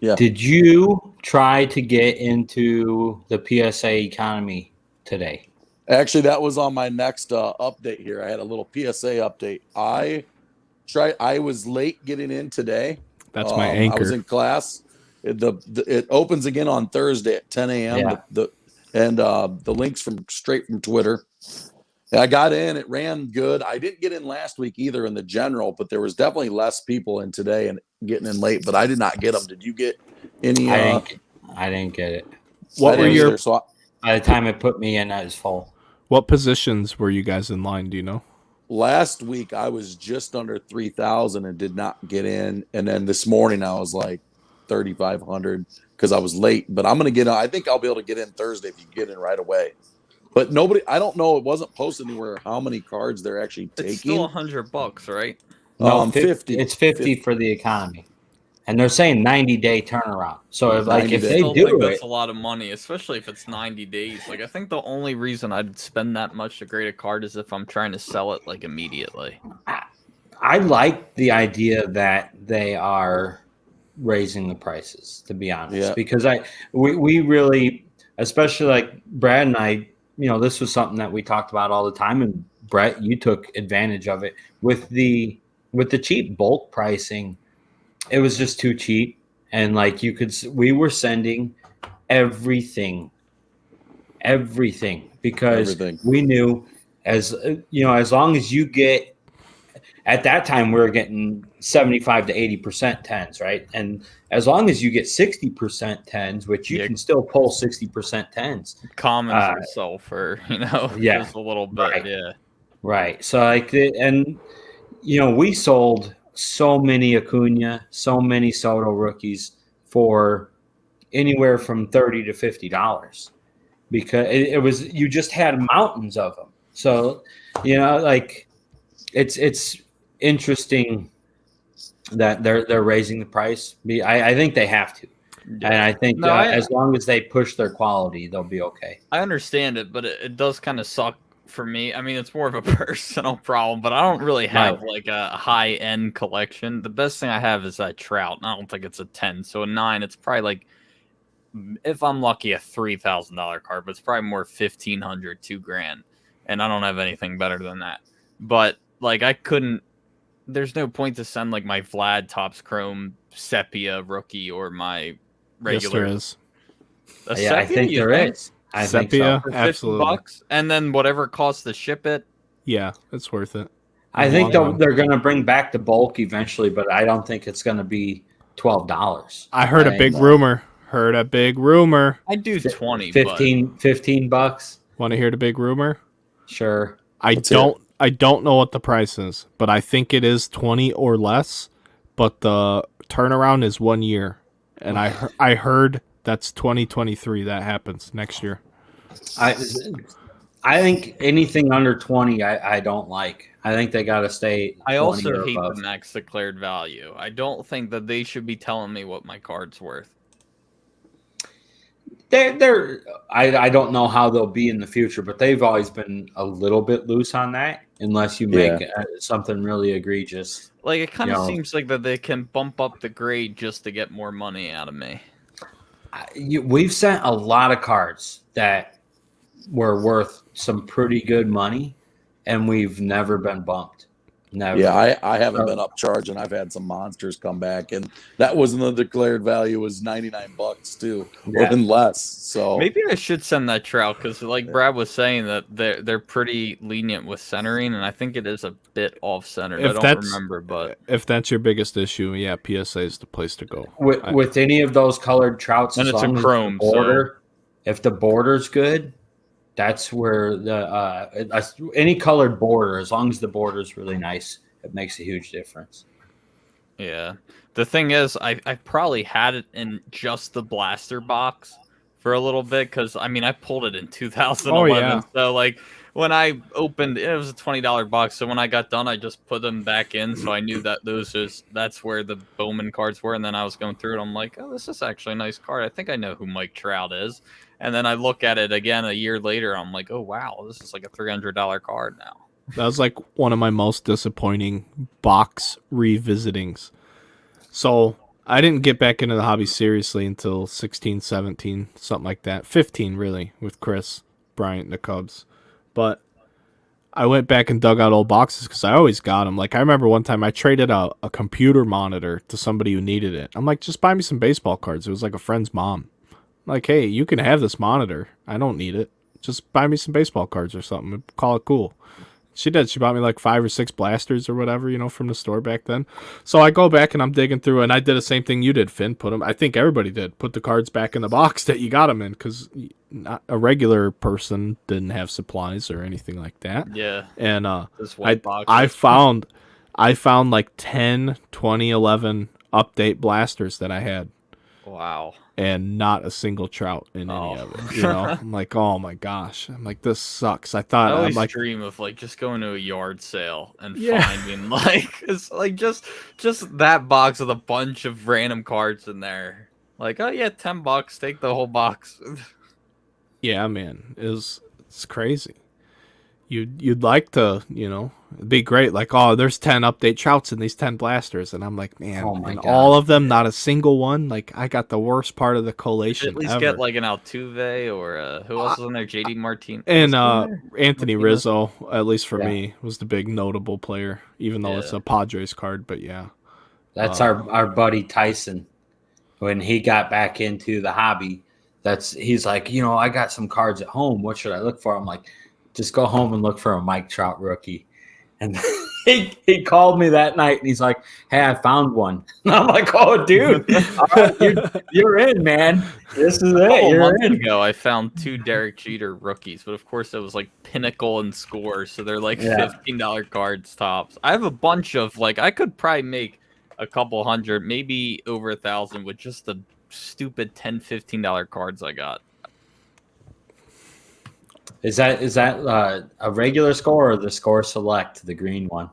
S3: Yeah.
S4: Did you try to get into the PSA economy today?
S3: Actually, that was on my next update here. I had a little PSA update. I was late getting in today.
S1: That's my anchor.
S3: I was in class. It opens again on Thursday at 10 a.m.
S4: Yeah.
S3: The links straight from Twitter. I got in. It ran good. I didn't get in last week either in the general, but there was definitely less people in today and getting in late. But I did not get them. Did you get any?
S4: I didn't get it.
S1: What were your?
S4: By the time it put me in, I was full.
S1: What positions were you guys in line? Do you know?
S3: Last week I was just under 3,000 and did not get in, and then this morning I was like 3,500. because I was late. But I'm gonna get. I think I'll be able to get in Thursday if you get in right away. But nobody. I don't know. It wasn't posted anywhere how many cards they're actually taking.
S2: It's still $100, right?
S4: No,
S3: 50.
S4: It's 50 for the economy, and they're saying 90-day turnaround. So if, like,
S3: 90
S4: if
S3: days.
S4: they
S2: I
S4: do
S2: think
S4: it,
S2: that's a lot of money, especially if it's 90 days. Like, I think the only reason I'd spend that much to grade a card is if I'm trying to sell it like immediately.
S4: I like the idea that they are raising the prices, to be honest,
S3: Yeah.
S4: because we really, especially like Brad and I, this was something that we talked about all the time, and Brett, you took advantage of it with the cheap bulk pricing. It was just too cheap, and like we were sending everything because
S3: Everything.
S4: we knew as long as you get. At that time, we were getting 75 to 80% tens, right? And as long as you get 60% tens, which you can still pull 60% tens.
S2: Commons will sell for, just a little bit.
S4: Right.
S2: Yeah.
S4: Right. So we sold so many Acuna, so many Soto rookies for anywhere from $30 to $50 because it was, you just had mountains of them. So, it's interesting that they're raising the price. I think they have to, and I think as long as they push their quality, they'll be okay.
S2: I understand it, but it does kind of suck for me. I mean, it's more of a personal problem, but I don't really have like a high end collection. The best thing I have is that Trout, and I don't think it's a 10. So a 9, it's probably like, if I'm lucky, a $3,000 card, but it's probably more $1,500, $2,000, and I don't have anything better than that. But like, I couldn't. There's no point to send like my Vlad Topps Chrome Sepia rookie or my regular.
S1: Yes, there is.
S4: I think there is. I think so.
S1: Sepia, absolutely.
S2: $50, and then whatever it costs to ship it.
S1: Yeah, it's worth it.
S4: I think they're going to bring back the bulk eventually, but I don't think it's going to be $12.
S1: I heard a big rumor.
S2: I do 20,
S4: $15.
S1: Want to hear the big rumor?
S4: Sure.
S1: I don't know what the price is, but I think it is 20 or less. But the turnaround is 1 year, and I heard that's 2023. That happens next year.
S4: I think anything under 20, I don't like. I think they got to stay.
S2: I also hate the max declared value. I don't think that they should be telling me what my card's worth.
S4: I don't know how they'll be in the future, but they've always been a little bit loose on that, unless you make something really egregious.
S2: Like, it kind of seems like that they can bump up the grade just to get more money out of me.
S4: We've sent a lot of cards that were worth some pretty good money, and we've never been bumped. Never.
S3: Yeah, I haven't been upcharged, and I've had some monsters come back, and that wasn't the declared value. It was $99 too, or less. So
S2: maybe I should send that Trout because, like Brad was saying, that they're pretty lenient with centering, and I think it is a bit off centered. I don't remember, but
S1: if that's your biggest issue, yeah, PSA is the place to go.
S4: With any of those colored Trouts,
S2: and it's a chrome
S4: border. So. If the border's good, that's where any colored border, as long as the border is really nice, it makes a huge difference.
S2: Yeah. The thing is, I probably had it in just the blaster box for a little bit because, I mean, I pulled it in 2011.
S1: Oh, yeah.
S2: So, like, when I opened it was a $20 box. So when I got done, I just put them back in. So I knew that that's where the Bowman cards were. And then I was going through it. I'm like, oh, this is actually a nice card. I think I know who Mike Trout is. And then I look at it again a year later. I'm like, oh, wow, this is like a $300 card now.
S1: That was like one of my most disappointing box revisitings. So I didn't get back into the hobby seriously until 16, 17, something like that. 15, really, with Chris Bryant and the Cubs. But I went back and dug out old boxes because I always got them. Like, I remember one time I traded a computer monitor to somebody who needed it. I'm like, just buy me some baseball cards. It was like a friend's mom. Like, hey, you can have this monitor. I don't need it. Just buy me some baseball cards or something. Call it cool. She did. She bought me like 5 or 6 blasters or whatever, from the store back then. So I go back and I'm digging through, and I did the same thing you did, Finn. I think everybody did. Put the cards back in the box that you got them in, because a regular person didn't have supplies or anything like that.
S2: Yeah.
S1: And
S2: box.
S1: I found like 10, 20, 11 update blasters that I had.
S2: Wow.
S1: and not a single trout in any
S2: Oh.
S1: of it. You know, I'm like, oh my gosh, I'm like, this sucks. I thought,
S2: I
S1: I'm
S2: always
S1: like,
S2: dream of like just going to a yard sale and
S1: Yeah.
S2: finding like it's like just that box with a bunch of random cards in there. Like, oh yeah, $10, take the whole box.
S1: yeah, man, it's crazy. You'd like to, you know, it'd be great. Like, oh, there's 10 update trouts in these 10 blasters, and I'm like, man,
S4: Oh my
S1: and
S4: God.
S1: all of them, not a single one. Like, I got the worst part of the
S2: At
S1: collation
S2: least
S1: ever.
S2: get like an Altuve or who else was in there? JD Martin
S1: And
S2: was in there?
S1: Anthony
S2: Martinez?
S1: Rizzo, at least for
S4: Yeah.
S1: me, was the big notable player, even though it's
S2: Yeah.
S1: a Padres card. But yeah,
S4: That's our buddy Tyson. When he got back into the hobby, he's like, you know, I got some cards at home. What should I look for? I'm like, just go home and look for a Mike Trout rookie. And he called me that night and he's like, hey, I found one. And I'm like, oh, dude, all right, you're in, man. This is
S2: A
S4: it.
S2: couple
S4: You're
S2: months
S4: in.
S2: ago, I found 2 Derek Jeter rookies, but of course it was like Pinnacle and Score, so they're like
S4: Yeah.
S2: $15 cards tops. I have a bunch of like I could probably make a couple hundred, maybe over 1,000 with just the stupid $10, $15 cards I got.
S4: Is that a regular score or the score select, the green one?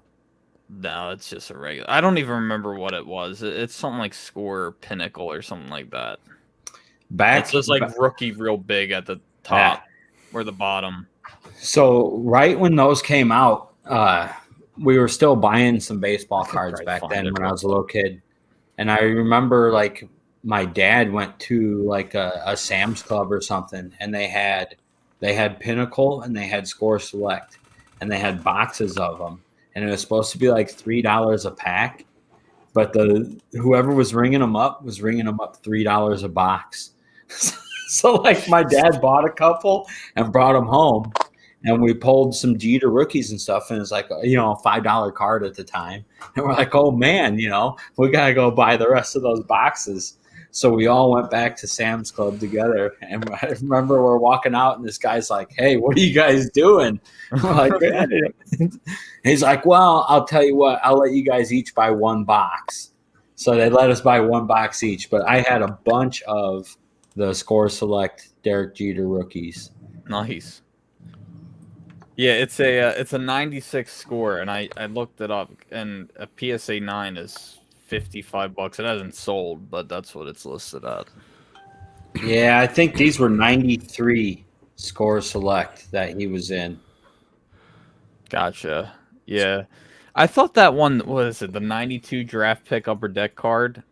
S2: No, it's just a regular. I don't even remember what it was. It's something like Score or Pinnacle or something like that.
S4: Back
S2: It's just like rookie real big at the top or the bottom.
S4: So right when those came out, we were still buying some baseball cards
S2: probably
S4: back
S2: find
S4: then
S2: it
S4: when I
S2: real
S4: was a little kid. And I remember like my dad went to like a Sam's Club or something, and they had Pinnacle and they had Score Select, and they had boxes of them, and it was supposed to be like $3 a pack, but whoever was ringing them up was ringing them up $3 a box. So like my dad bought a couple and brought them home, and we pulled some Jeter rookies and stuff, and it's like, you know, a $5 card at the time, and we're like, oh man, you know, we gotta go buy the rest of those boxes. So we all went back to Sam's Club together, and I remember we're walking out, and this guy's like, hey, what are you guys doing? We're like, man. He's like, well, I'll tell you what, I'll let you guys each buy one box. So they let us buy one box each, but I had a bunch of the Score Select Derek Jeter rookies.
S2: Nice. Yeah, it's a 96 score, and I looked it up, and a PSA 9 is $55. It hasn't sold, but that's what it's listed at.
S4: Yeah, I think these were 93 Score Select that he was in.
S2: Gotcha. Yeah. I thought that one, what is it, the 92 draft pick upper deck card?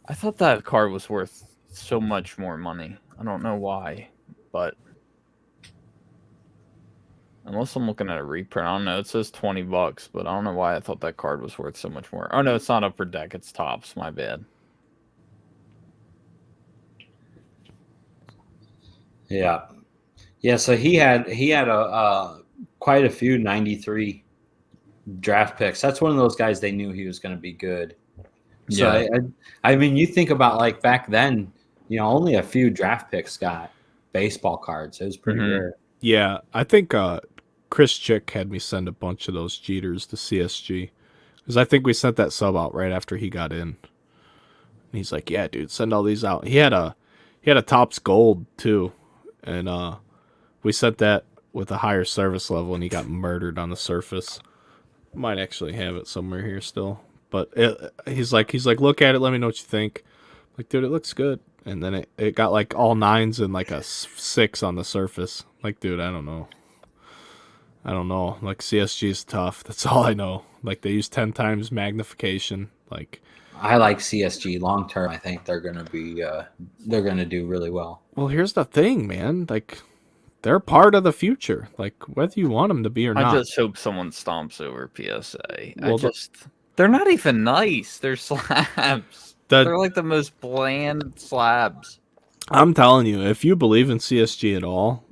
S2: I thought that card was worth so much more money. I don't know why, but unless I'm looking at a reprint, I don't know. It says $20, but I don't know why I thought that card was worth so much more. Oh no, it's not upper deck, it's tops. My bad.
S4: Yeah. Yeah, so he had a quite a few 93 draft picks. That's one of those guys they knew he was going to be good. So
S2: Yeah.
S4: I mean, you think about like back then, you know, only a few draft picks got baseball cards. It was pretty rare.
S1: yeah, I think Chris Chick had me send a bunch of those Jeters to CSG, because I think we sent that sub out right after he got in. And he's like, yeah, dude, send all these out. He had a Topps Gold too, and we sent that with a higher service level, and he got murdered on the surface. Might actually have it somewhere here still, but he's like, look at it, let me know what you think. I'm like, dude, it looks good. And then it got like all 9s and like a 6 on the surface. Like, dude, I don't know. Like, CSG is tough. That's all I know. Like, they use 10 times magnification. Like,
S4: I like CSG long term. I think they're going to be they're going to do really well.
S1: well, here's the thing, man. Like, they're part of the future. Like, whether you want them to be or
S2: I
S1: not.
S2: just hope someone stomps over PSA.
S1: Well,
S2: They're not even nice. They're slabs.
S1: The-
S2: They're like the most bland slabs.
S1: I'm telling you, if you believe in CSG at all,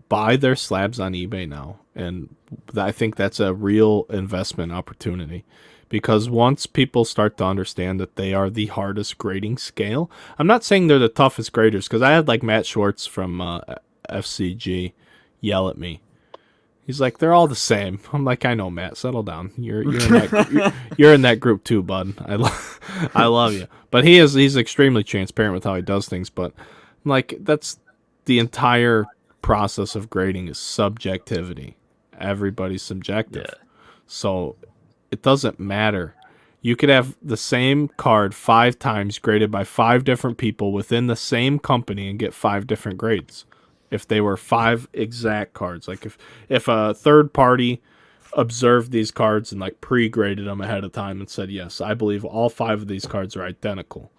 S1: buy their slabs on eBay now. And I think that's a real investment opportunity. Because once people start to understand that they are the hardest grading scale, I'm not saying they're the toughest graders, because I had like Matt Schwartz from FCG yell at me. He's like, they're all the same. I'm like, I know, Matt. Settle down. You're in that you're in that group too, bud. I love you. But he's extremely transparent with how he does things. But I'm like, that's the entire process of grading is subjectivity. Everybody's subjective.
S2: Yeah.
S1: So it doesn't matter. You could have the same card 5 times graded by 5 different people within the same company and get 5 different grades. If they were 5 exact cards, like if a third party observed these cards and like pre-graded them ahead of time and said, yes, I believe all 5 of these cards are identical,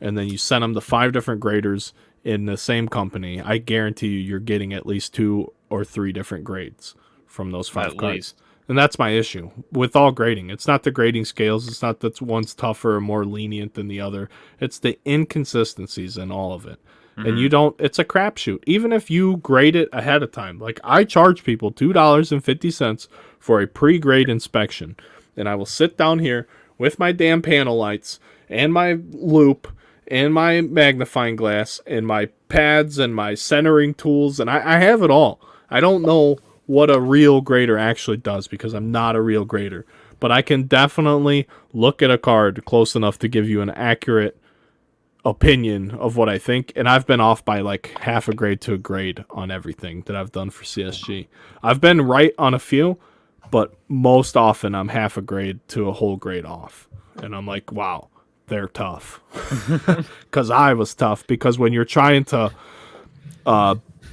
S1: and then you sent them to 5 different graders in the same company, I guarantee you're getting at least 2 or 3 different grades from those 5
S2: At
S1: cards.
S2: least.
S1: And that's my issue with all grading. It's not the grading scales. It's not that one's tougher or more lenient than the other. It's the inconsistencies in all of it. And you don't, it's a crapshoot. Even if you grade it ahead of time, like I charge people $2.50 for a pre-grade inspection. And I will sit down here with my damn panel lights and my loop and my magnifying glass and my pads and my centering tools. And I have it all. I don't know what a real grader actually does because I'm not a real grader. But I can definitely look at a card close enough to give you an accurate opinion of what I think, and I've been off by like half a grade to a grade on everything that I've done for CSG. I've been right on a few, but most often I'm half a grade to a whole grade off, and I'm like, wow, they're tough. Because I was tough, because when you're trying to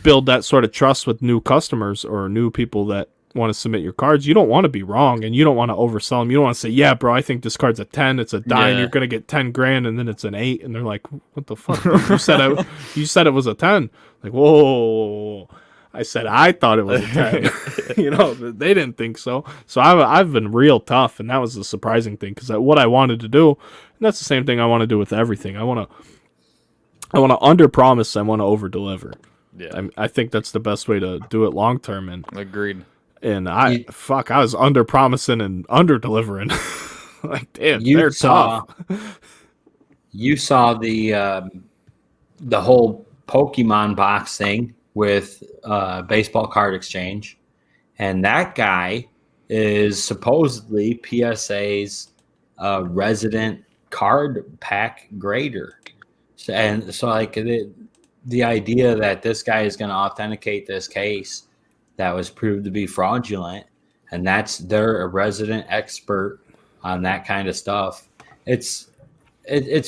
S1: build that sort of trust with new customers or new people that want to submit your cards, you don't want to be wrong, and you don't want to oversell them. You don't want to say, yeah, bro, I think this card's a 10, it's a dime, you're going to get 10 grand, and then it's an 8, and they're like, what the fuck? You said it was a 10. Like, whoa. I said I thought it was a 10. They didn't think so. So I've been real tough, and that was the surprising thing, because what I wanted to do, and that's the same thing I want to do with everything. I want to under-promise, I want to over-deliver.
S2: Yeah.
S1: I think that's the best way to do it long-term. And
S2: Agreed.
S1: And I was under promising and under delivering. Like, damn, they're tough.
S4: You saw the whole Pokemon box thing with Baseball Card Exchange, and that guy is supposedly PSA's resident card pack grader. So like the idea that this guy is going to authenticate this case that was proved to be fraudulent, and they're a resident expert on that kind of stuff. It's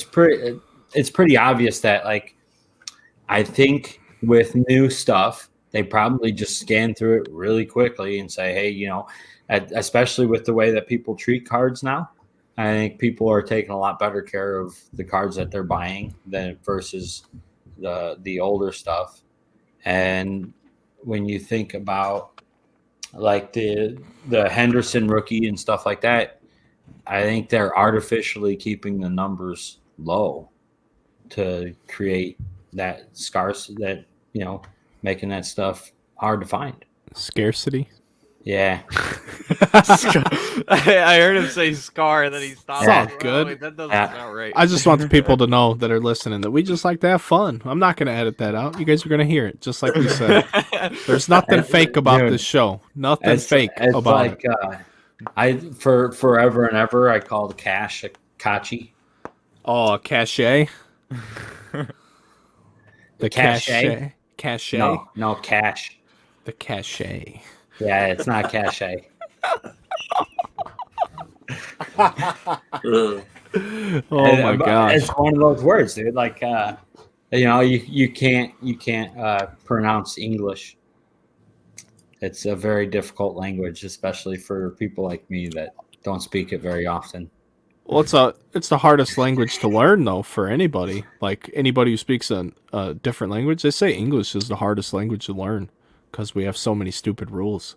S4: pretty obvious that, like, I think with new stuff, they probably just scan through it really quickly and say, hey, especially with the way that people treat cards now, I think people are taking a lot better care of the cards that they're buying than versus the older stuff. And when you think about like the Henderson rookie and stuff like that, I think they're artificially keeping the numbers low to create that scarce, that, making that stuff hard to find.
S1: Scarcity.
S4: Yeah.
S2: I heard him say scar, and then he stopped.
S1: It's all good.
S2: Wait, that doesn't sound right.
S1: I just want the people to know that are listening that we just like to have fun. I'm not going to edit that out. You guys are going to hear it, just like we said. There's nothing fake about this show. Nothing fake about it.
S4: For forever and ever, I called cash a kachi.
S1: Oh, cachet. The
S4: cachet.
S1: Cachet.
S4: No, cash.
S1: The cachet.
S4: Yeah, it's not cachet.
S1: Oh my gosh!
S4: It's one of those words, dude. Like, you can't pronounce English. It's a very difficult language, especially for people like me that don't speak it very often.
S1: Well, it's the hardest language to learn, though, for anybody. Like anybody who speaks a different language, they say English is the hardest language to learn because we have so many stupid rules.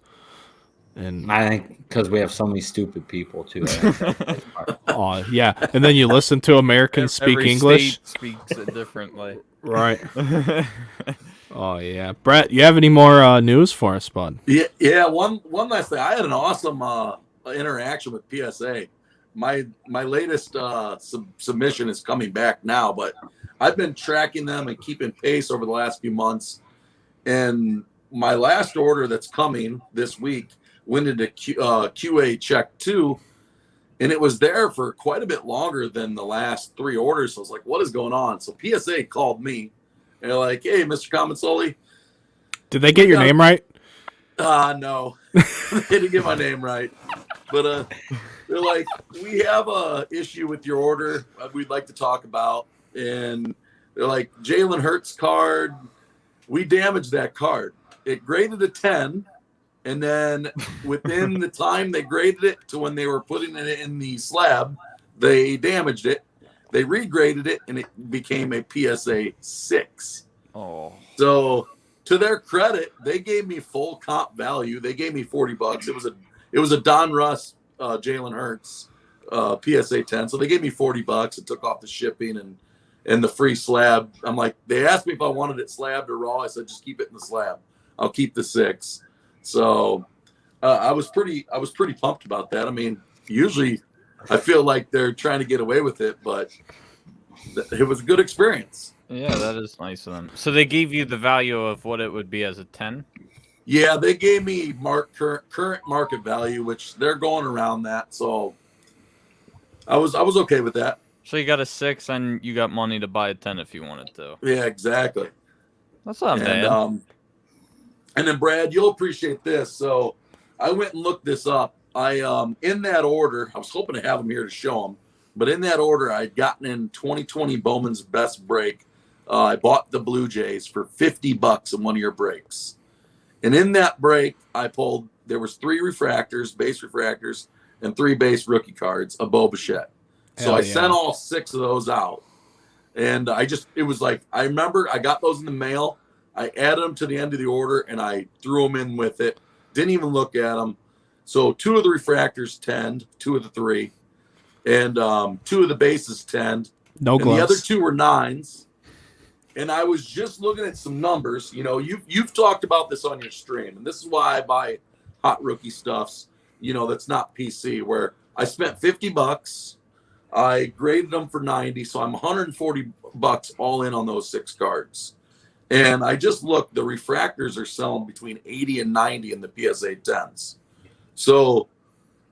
S1: And
S4: I think because we have so many stupid people too.
S1: Oh yeah, and then you listen to Americans speak
S2: Every
S1: English.
S2: state speaks it differently.
S1: Right. Oh yeah, Brett, you have any more news for us, bud?
S3: Yeah. One last thing. I had an awesome interaction with PSA. My latest submission is coming back now, but I've been tracking them and keeping pace over the last few months, and my last order that's coming this week went into QA check 2, and it was there for quite a bit longer than the last 3 orders. So I was like, what is going on? So PSA called me, and they're like, hey, Mr. Comensoli.
S1: Did they get your name right?
S3: No. They didn't get my name right. But they're like, we have a issue with your order we'd like to talk about. And they're like, Jalen Hurts card, we damaged that card. It graded a 10. And then within the time they graded it to when they were putting it in the slab, they damaged it. They regraded it, and it became a PSA 6.
S2: Oh.
S3: So to their credit, they gave me full comp value. They gave me $40. It was a Don Russ, Jalen Hurts PSA 10. So they gave me $40 and took off the shipping and the free slab. I'm like, they asked me if I wanted it slabbed or raw. I said, just keep it in the slab. I'll keep the 6. So I was pretty pumped about that. I mean, usually I feel like they're trying to get away with it, but it was a good experience.
S2: Yeah, that is nice of them. So they gave you the value of what it would be as a 10?
S3: Yeah, they gave me current market value, which they're going around that. So I was okay with that.
S2: So you got a 6 and you got money to buy a 10 if you wanted to.
S3: Yeah, exactly.
S2: That's not bad.
S3: And then Brad, you'll appreciate this. So I went and looked this up. I in that order, I was hoping to have them here to show them, but in that order, I'd gotten in 2020 Bowman's best break. I bought the Blue Jays for $50 in one of your breaks. And in that break, there was 3 refractors, base refractors, and 3 base rookie cards, a Bo Bichette. So I sent all 6 of those out. And it was like, I remember I got those in the mail. I added them to the end of the order, and I threw them in with it. Didn't even look at them. So 2 of the refractors 10'd, 2 of the 3. And 2 of the bases 10'd.
S1: No gloves.
S3: And the other 2 were 9s. And I was just looking at some numbers. You know, you've talked about this on your stream, and this is why I buy hot rookie stuffs. You know, that's not PC. Where I spent $50, I graded them for 90, so I'm $140 all in on those 6 cards. And I just looked. The refractors are selling between 80 and 90 in the PSA 10s. So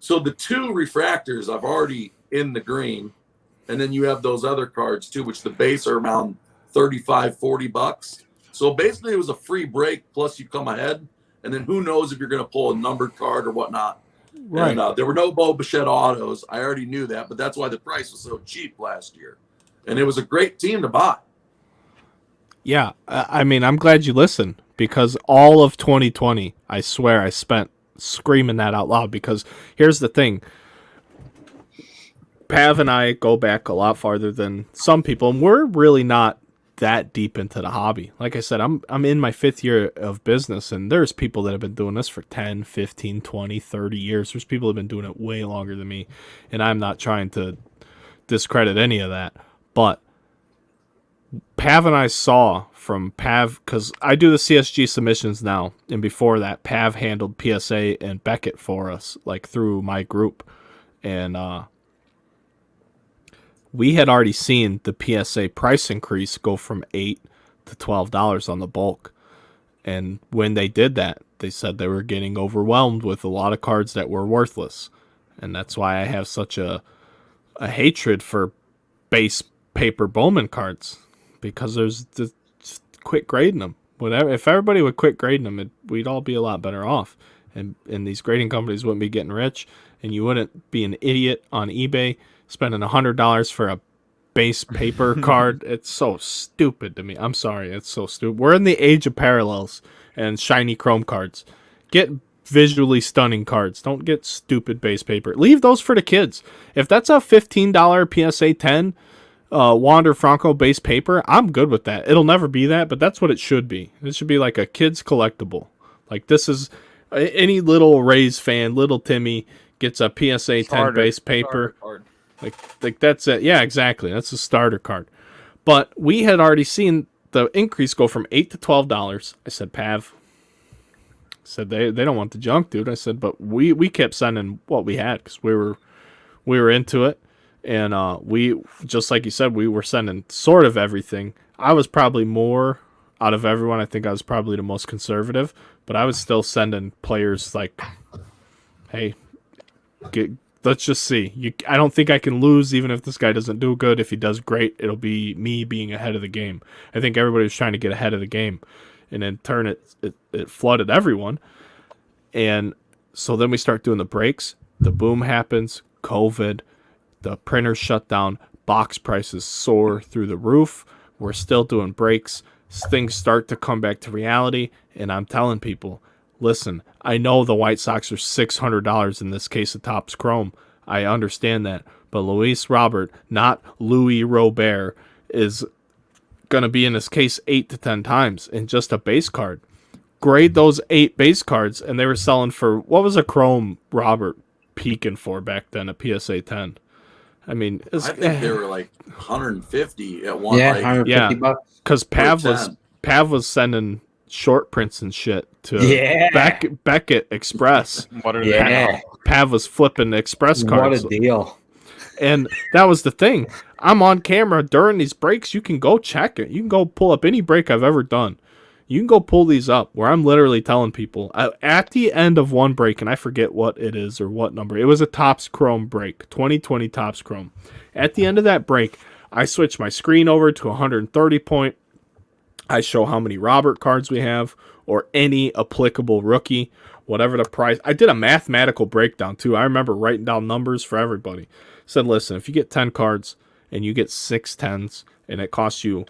S3: the 2 refractors I've already in the green, and then you have those other cards too, which the base are around $35-$40. So basically it was a free break, plus you come ahead, and then who knows if you're going to pull a numbered card or whatnot.
S1: Right.
S3: And there were no Bo Bichette autos. I already knew that, but that's why the price was so cheap last year. And it was a great team to buy.
S1: Yeah, I mean, I'm glad you listened, because all of 2020, I swear I spent screaming that out loud, because here's the thing. Pav and I go back a lot farther than some people, and we're really not that deep into the hobby. Like I said, I'm in my 5th year of business, and there's people that have been doing this for 10, 15, 20, 30 years. There's people that have been doing it way longer than me, and I'm not trying to discredit any of that. But Pav and I saw from Pav, because I do the CSG submissions now, and before that, Pav handled PSA and Beckett for us, like through my group. And we had already seen the PSA price increase go from $8 to $12 on the bulk. And when they did that, they said they were getting overwhelmed with a lot of cards that were worthless. And that's why I have such a hatred for base paper Bowman cards, because there's just quit grading them. Whatever, if everybody would quit grading them, we'd all be a lot better off. And these grading companies wouldn't be getting rich, and you wouldn't be an idiot on eBay spending $100 for a base paper card. It's so stupid to me. I'm sorry, it's so stupid. We're in the age of parallels and shiny chrome cards. Get visually stunning cards. Don't get stupid base paper. Leave those for the kids. If that's a $15 PSA 10 Wander Franco base paper, I'm good with that. It'll never be that, but that's what it should be. It should be like a kid's collectible. Like, this is any little Rays fan, little Timmy gets a PSA 10 base paper. Like that's it. Yeah, exactly. That's a starter card. But we had already seen the increase go from $8 to $12. I said, Pav, said they don't want the junk, dude. I said, but we kept sending what we had, because we were into it. And we, just like you said, we were sending sort of everything. I was probably more out of everyone. I think I was probably the most conservative, but I was still sending players like, hey, let's just see. I don't think I can lose even if this guy doesn't do good. If he does great, it'll be me being ahead of the game. I think everybody was trying to get ahead of the game, and in turn, it flooded everyone. And so then we start doing the breaks. The boom happens, COVID, the printers shut down, box prices soar through the roof. We're still doing breaks. Things start to come back to reality, and I'm telling people, listen, I know the White Sox are $600 in this case of Topps Chrome. I understand that. But Luis Robert, not Louis Robert, is going to be in this case 8 to 10 times in just a base card. Grade those 8 base cards, and they were selling for, what was a Chrome Robert peaking for back then, a PSA 10? I mean,
S3: I think they were like 150 at one.
S4: Yeah,
S3: like,
S4: 150 bucks.
S1: because Pav was sending short prints and shit to Beckett Express.
S2: What are
S4: Yeah.
S1: Pav was flipping Express cards.
S4: What a deal.
S1: And that was the thing. I'm on camera during these breaks. You can go check it. You can go pull up any break I've ever done. You can go pull these up where I'm literally telling people at the end of one break, and I forget what it is or what number. It was a Topps Chrome break, 2020 Topps Chrome. At the end of that break, I switch my screen over to 130 point. I show how many Robert cards we have or any applicable rookie, whatever the price. I did a mathematical breakdown too. I remember writing down numbers for everybody. Said, listen, if you get 10 cards and you get 6 10s and it costs you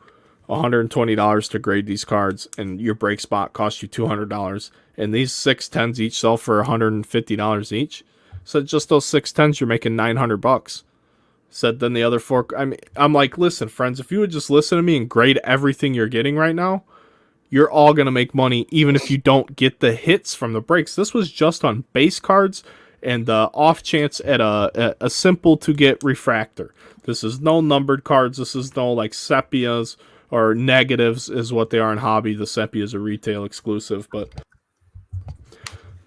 S1: $120 to grade these cards and your break spot costs you $200 and these 6 10s each sell for $150 each. So just those 6 10s, you're making $900. Said then the other 4, I'm like, listen, friends, if you would just listen to me and grade everything you're getting right now, you're all going to make money even if you don't get the hits from the breaks. This was just on base cards and the off chance at a simple to get refractor. This is no numbered cards. This is no like sepias or negatives is what they are in hobby. The sepia is a retail exclusive, but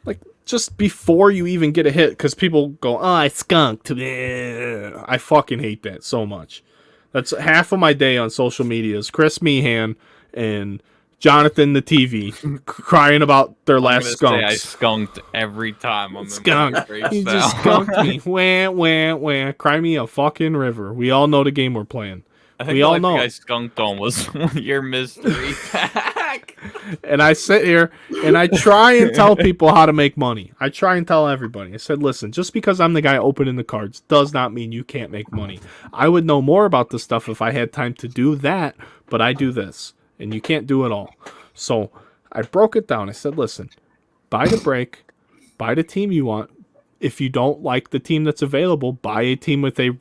S1: like just before you even get a hit, because people go, oh, I skunked. I fucking hate that so much. That's half of my day on social media is Chris Meehan and Jonathan the TV crying about their last skunks.
S2: I skunked every time. I'm
S1: skunked. You just skunked me. Wah, wah, wah. Cry me a fucking river. We all know the game we're playing.
S2: I think
S1: we
S2: the
S1: all
S2: only
S1: know.
S2: thing I skunked on was your mystery pack.
S1: And I sit here and I try and tell people how to make money. I try and tell everybody. I said, listen, just because I'm the guy opening the cards does not mean you can't make money. I would know more about this stuff if I had time to do that, but I do this. And you can't do it all. So I broke it down. I said, listen, buy the break, buy the team you want. If you don't like the team that's available, buy a team with a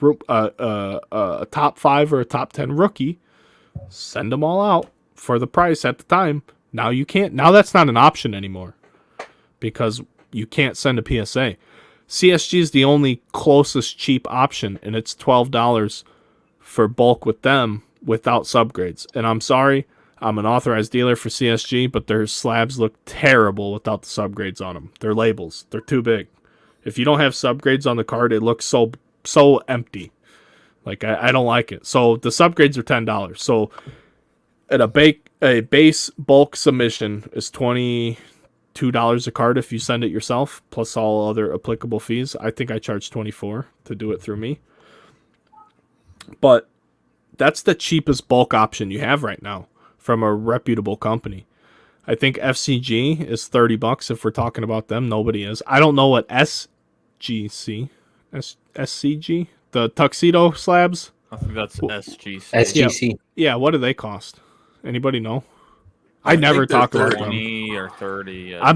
S1: top 5 or a top 10 rookie. Send them all out for the price at the time. Now you can't. Now that's not an option anymore because you can't send a PSA. CSG is the only closest cheap option, and it's $12 for bulk with them without subgrades. And I'm sorry, I'm an authorized dealer for CSG, but their slabs look terrible without the subgrades on them. Their labels, they're too big. If you don't have subgrades on the card, it looks so empty. Like I don't like it. So the subgrades are $10. So at a base bulk submission is $22 a card if you send it yourself, plus all other applicable fees. I think I charge $24 to do it through me. But that's the cheapest bulk option you have right now from a reputable company. I think FCG is $30 if we're talking about them. Nobody is. I don't know what SCG, the tuxedo slabs.
S2: I think that's SGC.
S4: SGC.
S1: Yeah, what do they cost? Anybody know? I never talk about them.
S2: 20 or 30. Yeah,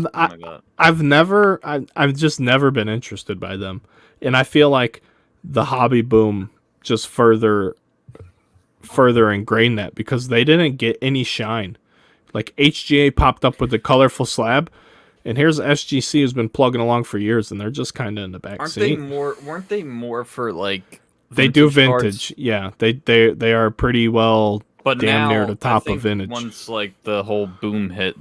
S1: I've just never been interested by them, and I feel like the hobby boom just further ingrained that because they didn't get any shine. Like HGA popped up with the colorful slab, and here's SGC who's been plugging along for years, and they're just kind of in the back seat.
S2: Weren't they more for like?
S1: They do
S2: vintage
S1: vintage, yeah. They are pretty well,
S2: but
S1: damn
S2: now,
S1: near the top
S2: I think
S1: of vintage.
S2: Once like the whole boom hit,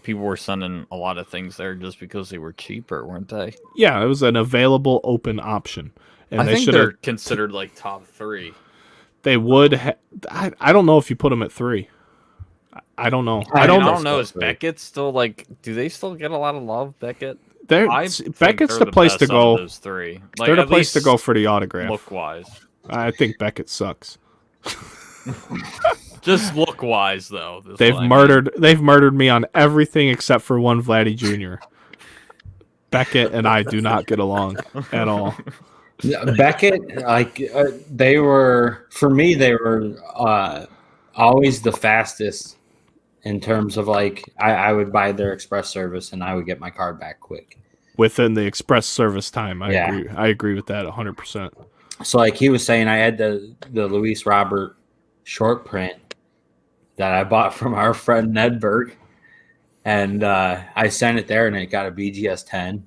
S2: people were sending a lot of things there just because they were cheaper, weren't they?
S1: Yeah, it was an available open option, and
S2: I
S1: they
S2: think they're considered like top 3.
S1: They would. I don't know if you put them at 3. I don't know.
S2: I
S1: don't
S2: don't
S1: know.
S2: know. Is Beckett still like? Do they still get a lot of love, Beckett?
S1: Beckett's
S2: they're
S1: the place
S2: best
S1: to
S2: out
S1: go.
S2: of those three. Like,
S1: They're the
S2: at
S1: place to
S2: least
S1: go for the autograph.
S2: look wise.
S1: I think Beckett sucks.
S2: Just look wise though.
S1: They've murdered me on everything except for one Vladdy Jr. Beckett and I do not get along at all.
S4: Beckett, like they were for me, they were always the fastest in terms of like I would buy their express service and I would get my card back quick
S1: within the express service time. I agree with that 100%.
S4: So like he was saying, I had the Luis Robert short print that I bought from our friend Nedberg, and I sent it there and it got a BGS 10.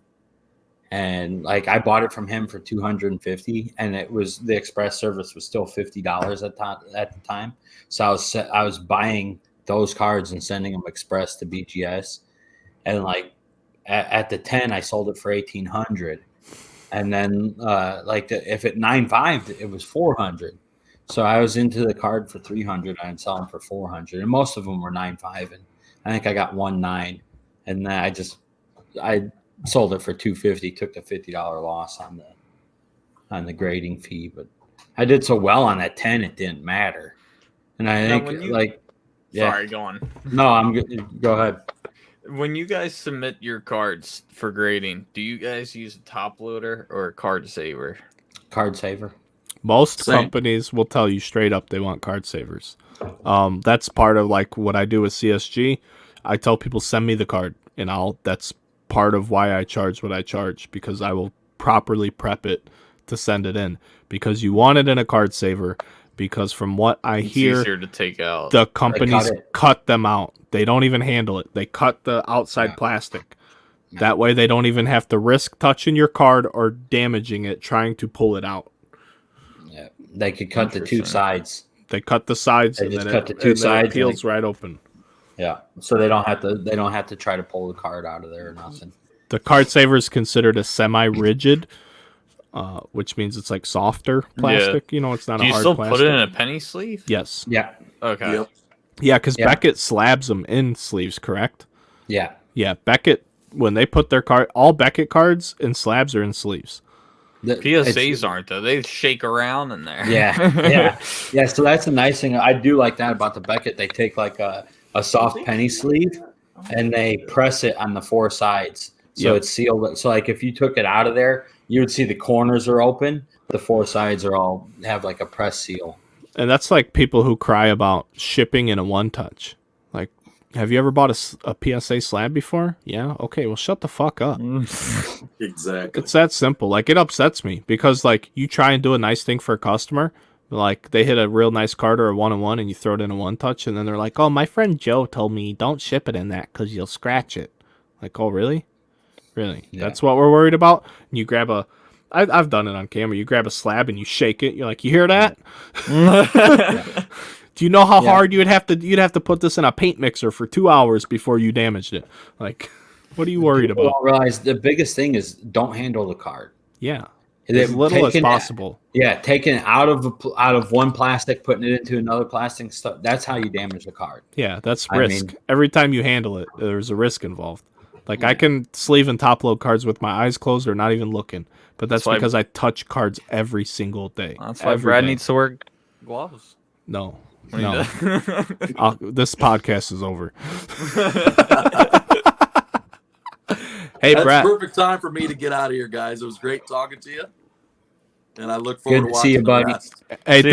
S4: And like I bought it from him for $250, and it was the express service was still $50 at the time. So I was buying those cards and sending them express to BGS, and like at the 10, I sold it for $1,800, and then if it 9.5, it was $400. So I was into the card for $300. I'd sell them for $400, and most of them were 9.5, and I think I got 1.9, and then I sold it for $250, took the $50 loss on the grading fee, but I did so well on that 10 it didn't matter. And I think
S2: Sorry, go on.
S4: No, I'm good. Go ahead.
S2: When you guys submit your cards for grading, do you guys use a top loader or a card saver?
S4: Card saver.
S1: Most companies will tell you straight up they want card savers. That's part of like what I do with CSG. I tell people send me the card, and that's part of why I charge what I charge, because I will properly prep it to send it in, because you want it in a card saver, because from what I hear,
S2: easier to take out.
S1: The companies cut them out. They don't even handle it. They cut the outside plastic. That way they don't even have to risk touching your card or damaging it trying to pull it out.
S4: Yeah, they could cut the two sides.
S1: They cut the sides,
S4: they
S1: and
S4: just
S1: then
S4: cut the two sides,
S1: it peels right open.
S4: Yeah, so they don't have to try to pull the card out of there or nothing.
S1: The card saver is considered a semi-rigid, which means it's like softer plastic.
S2: Yeah.
S1: You know, it's not
S2: Do
S1: a
S2: you
S1: hard
S2: still
S1: plastic.
S2: put it in a penny sleeve?
S1: Yes.
S4: Yeah.
S2: Okay.
S3: Yep.
S1: Yeah, because Beckett slabs them in sleeves, correct?
S4: Yeah.
S1: Yeah, Beckett, when they put their card, all Beckett cards and slabs are in sleeves.
S2: PSAs aren't, though. They shake around in there.
S4: Yeah. So that's a nice thing. I do like that about the Beckett. They take like a soft penny sleeve and they press it on the four sides. So it's sealed. So like if you took it out of there, you would see the corners are open. The four sides are all have like a press seal.
S1: And that's like people who cry about shipping in a one-touch. Like, have you ever bought a PSA slab before? Yeah? Okay, well, shut the fuck up.
S3: Exactly.
S1: It's that simple. Like, it upsets me because, like, you try and do a nice thing for a customer. Like, they hit a real nice card or a one-on-one and you throw it in a one-touch, and then they're like, oh, my friend Joe told me don't ship it in that because you'll scratch it. Like, oh, really? Really? Yeah. That's what we're worried about? And you grab a... I've done it on camera. You grab a slab and you shake it. You're like, you hear that? Do you know how hard you'd have to put this in a paint mixer for 2 hours before you damaged it? Like, what are you worried about?
S4: Don't realize the biggest thing is don't handle the card.
S1: Yeah, as little as possible.
S4: Yeah, taking it out of one plastic, putting it into another plastic stuff. That's how you damage the card.
S1: Yeah, that's risk. Every time you handle it, there's a risk involved. Like I can sleeve and top load cards with my eyes closed or not even looking. But that's because I touch cards every single day.
S2: That's why Brad needs to wear gloves.
S1: No. This podcast is over. Hey,
S3: That's
S1: Brad.
S3: Perfect time for me to get out of here, guys. It was great talking to you, and I look forward to watching
S4: see you, buddy.
S3: the rest.
S1: Hey,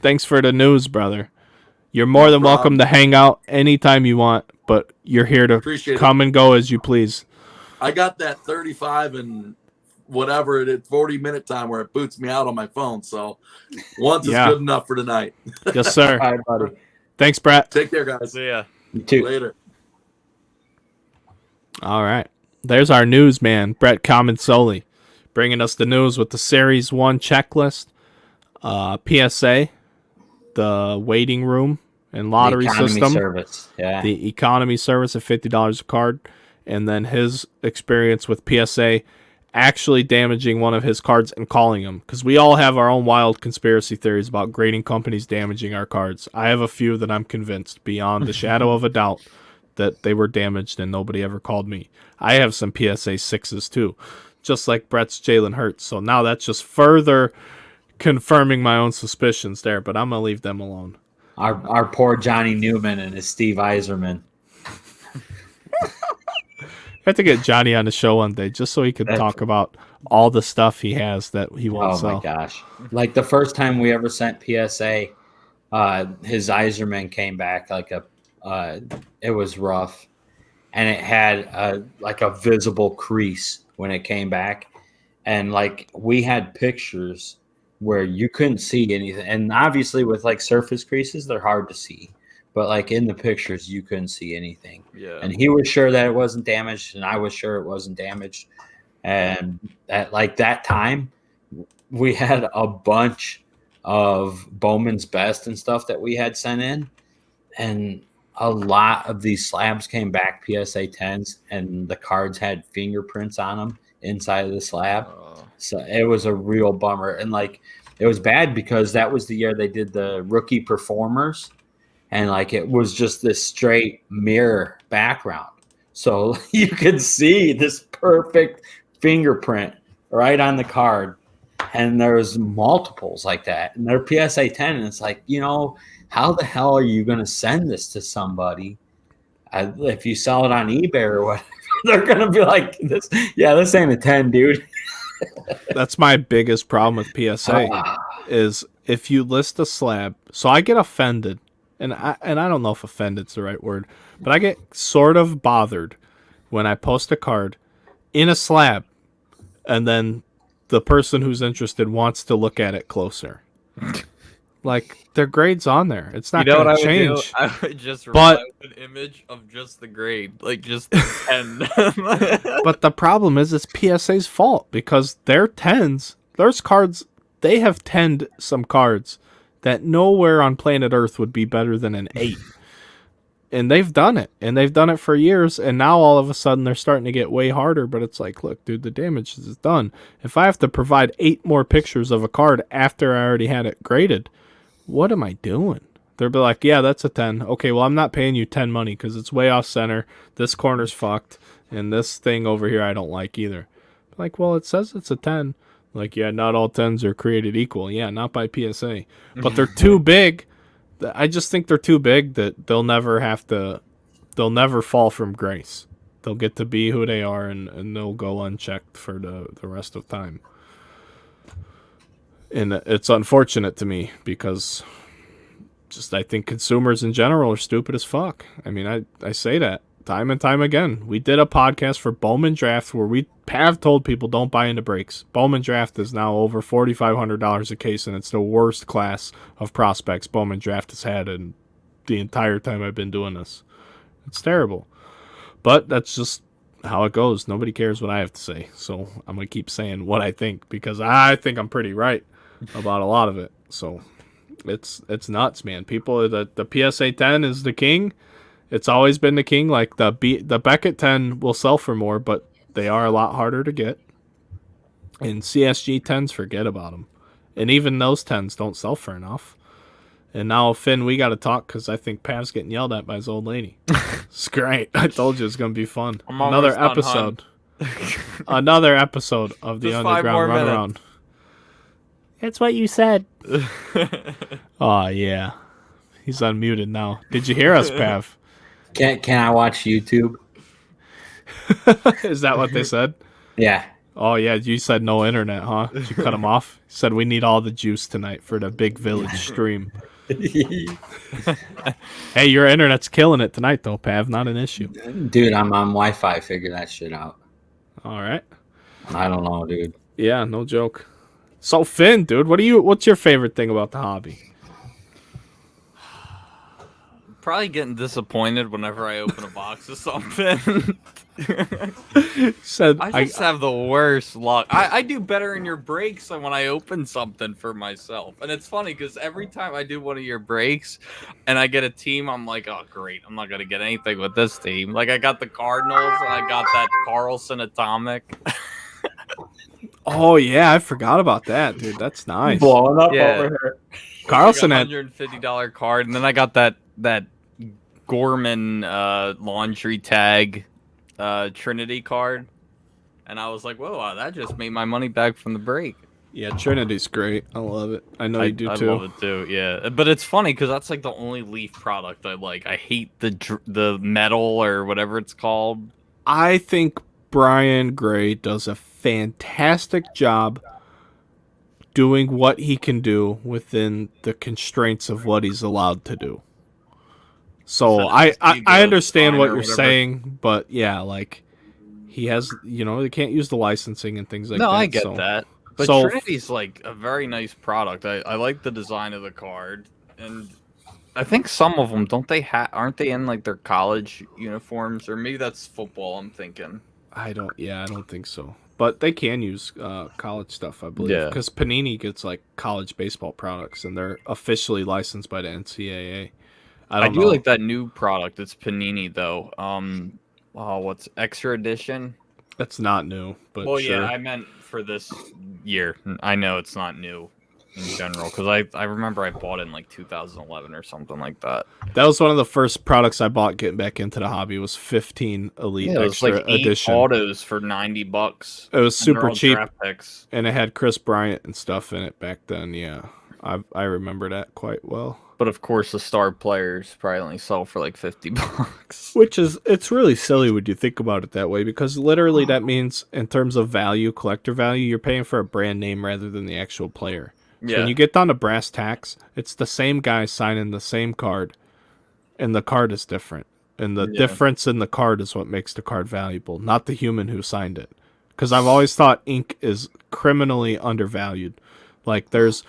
S1: thanks for the news, brother. You're more than welcome to hang out anytime you want, but you're here to come and go as you please.
S3: I got that 35 and whatever it is, 40-minute time where it boots me out on my phone. So once is good enough for tonight.
S1: Yes, sir.
S4: All right, buddy.
S1: Thanks, Brett.
S3: Take care, guys.
S2: See ya.
S4: You too.
S3: Later.
S1: All right. There's our news man, Brett Comensoli, bringing us the news with the Series 1 checklist, PSA, the waiting room and lottery system,
S4: service. Yeah.
S1: the economy service at $50 a card, and then his experience with PSA actually damaging one of his cards and calling him, because we all have our own wild conspiracy theories about grading companies damaging our cards. I have a few that I'm convinced beyond the shadow of a doubt that they were damaged and nobody ever called me. I have some PSA 6s too, just like Brett's Jalen Hurts. So now that's just further confirming my own suspicions there, but I'm going to leave them alone.
S4: Our poor Johnny Newman and his Steve Eiserman.
S1: I have to get Johnny on the show one day just so he could talk about all the stuff he has that he won't sell.
S4: Oh my gosh. Like the first time we ever sent PSA, his Eiserman came back it was rough. And it had like a visible crease when it came back. And like we had pictures where you couldn't see anything. And obviously with like surface creases, they're hard to see. But like in the pictures, you couldn't see anything.
S2: Yeah.
S4: And he was sure that it wasn't damaged, and I was sure it wasn't damaged. And at like that time, we had a bunch of Bowman's Best and stuff that we had sent in, and a lot of these slabs came back PSA 10s, and the cards had fingerprints on them inside of the slab. So it was a real bummer. And like it was bad because that was the year they did the rookie performers. And like it was just this straight mirror background. So you could see this perfect fingerprint right on the card. And there's multiples like that. And they're PSA 10. And it's like, how the hell are you going to send this to somebody? If you sell it on eBay or whatever, they're going to be like, this ain't a 10, dude.
S1: That's my biggest problem with PSA is if you list a slab. So I get offended. And I don't know if offended's the right word, but I get sort of bothered when I post a card in a slab and then the person who's interested wants to look at it closer. Like, their grade's on there. It's not going to change.
S2: I would just write an image of just the grade, like just the 10.
S1: But the problem is it's PSA's fault because their 10s, there's cards, they have 10'd some cards that nowhere on planet Earth would be better than an 8. And they've done it. And they've done it for years. And now all of a sudden they're starting to get way harder. But it's like, look, dude, the damage is done. If I have to provide 8 more pictures of a card after I already had it graded, what am I doing? They'll be like, yeah, that's a 10. Okay, well, I'm not paying you 10 money because it's way off center. This corner's fucked. And this thing over here I don't like either. Like, well, it says it's a 10. Like, yeah, not all 10s are created equal. Yeah, not by PSA. But they're too big. I just think they're too big that they'll never fall from grace. They'll get to be who they are, and they'll go unchecked for the rest of time. And it's unfortunate to me because I think consumers in general are stupid as fuck. I mean, I say that time and time again. We did a podcast for Bowman Draft where we have told people don't buy into breaks. Bowman Draft is now over $4,500 a case, and it's the worst class of prospects Bowman Draft has had in the entire time I've been doing this. It's terrible. But that's just how it goes. Nobody cares what I have to say. So I'm going to keep saying what I think because I think I'm pretty right about a lot of it. So it's nuts, man. People, the PSA 10 is the king. It's always been the king. Like the Beckett 10 will sell for more, but they are a lot harder to get. And CSG 10s, forget about them. And even those 10s don't sell for enough. And now, Finn, we got to talk because I think Pav's getting yelled at by his old lady. It's great. I told you it's going to be fun. Another episode. Another episode of the
S2: Just
S1: Underground Runaround. That's what you said. Oh, yeah. He's unmuted now. Did you hear us, Pav?
S4: Can I watch YouTube?
S1: Is that what they said?
S4: Yeah.
S1: Oh, yeah. You said no internet, huh? Did you cut him off? You said we need all the juice tonight for the Big Village stream. Hey, your internet's killing it tonight, though, Pav. Not an issue.
S4: Dude, I'm on Wi-Fi. Figure that shit out.
S1: All right.
S4: I don't know, dude.
S1: Yeah, no joke. So, Finn, dude, what's your favorite thing about the hobby?
S2: Probably getting disappointed whenever I open a box of something. I just have the worst luck. I do better in your breaks than when I open something for myself. And it's funny because every time I do one of your breaks and I get a team, I'm like, oh, great. I'm not going to get anything with this team. Like, I got the Cardinals and I got that Carlson Atomic.
S1: Oh yeah, I forgot about that, dude. That's nice.
S4: Blowing up
S2: Yeah.
S4: over here.
S1: Carlson
S2: like
S1: had
S2: $150 card, and then I got that Gorman laundry tag Trinity card, and I was like, whoa, wow, that just made my money back from the break.
S1: yeah, Trinity's great. I love it. I know you do
S2: I
S1: too.
S2: love it too. Yeah, but it's funny because that's like the only Leaf product I like. I hate the metal or whatever it's called.
S1: I think Brian Gray does a fantastic job doing what he can do within the constraints of what he's allowed to do. So I understand what you're saying, but yeah, like he has, they can't use the licensing and things like that.
S2: No, I get
S1: so.
S2: that. But
S1: So-
S2: Trinity's like a very nice product. I like the design of the card, and I think some of them aren't they in like their college uniforms, or maybe that's football. I'm thinking.
S1: I don't think so. But they can use college stuff, I believe,
S2: Yeah.
S1: because Panini gets like college baseball products, and they're officially licensed by the NCAA. I
S2: do
S1: know.
S2: like that new product. It's Panini though. What's Extra Edition?
S1: That's not new, but
S2: Well,
S1: sure.
S2: yeah, I meant for this year. I know it's not new in general because I remember I bought it in like 2011 or something like that.
S1: That was one of the first products I bought getting back into the hobby. Was 15 Elite
S2: Yeah, it was
S1: Extra
S2: like 8
S1: Edition.
S2: autos for $90.
S1: It was
S2: And they're
S1: super
S2: all
S1: cheap,
S2: draft picks.
S1: and it had Chris Bryant and stuff in it back then. Yeah, I remember that quite well.
S2: But of course, the star players probably only sell for like $50.
S1: Which is, it's really silly when you think about it that way, because literally that means in terms of value, collector value, you're paying for a brand name rather than the actual player. So
S2: Yeah.
S1: when you get down to brass tacks, it's the same guy signing the same card, and the card is different. And the difference in the card is what makes the card valuable, not the human who signed it. Because I've always thought ink is criminally undervalued. Like there's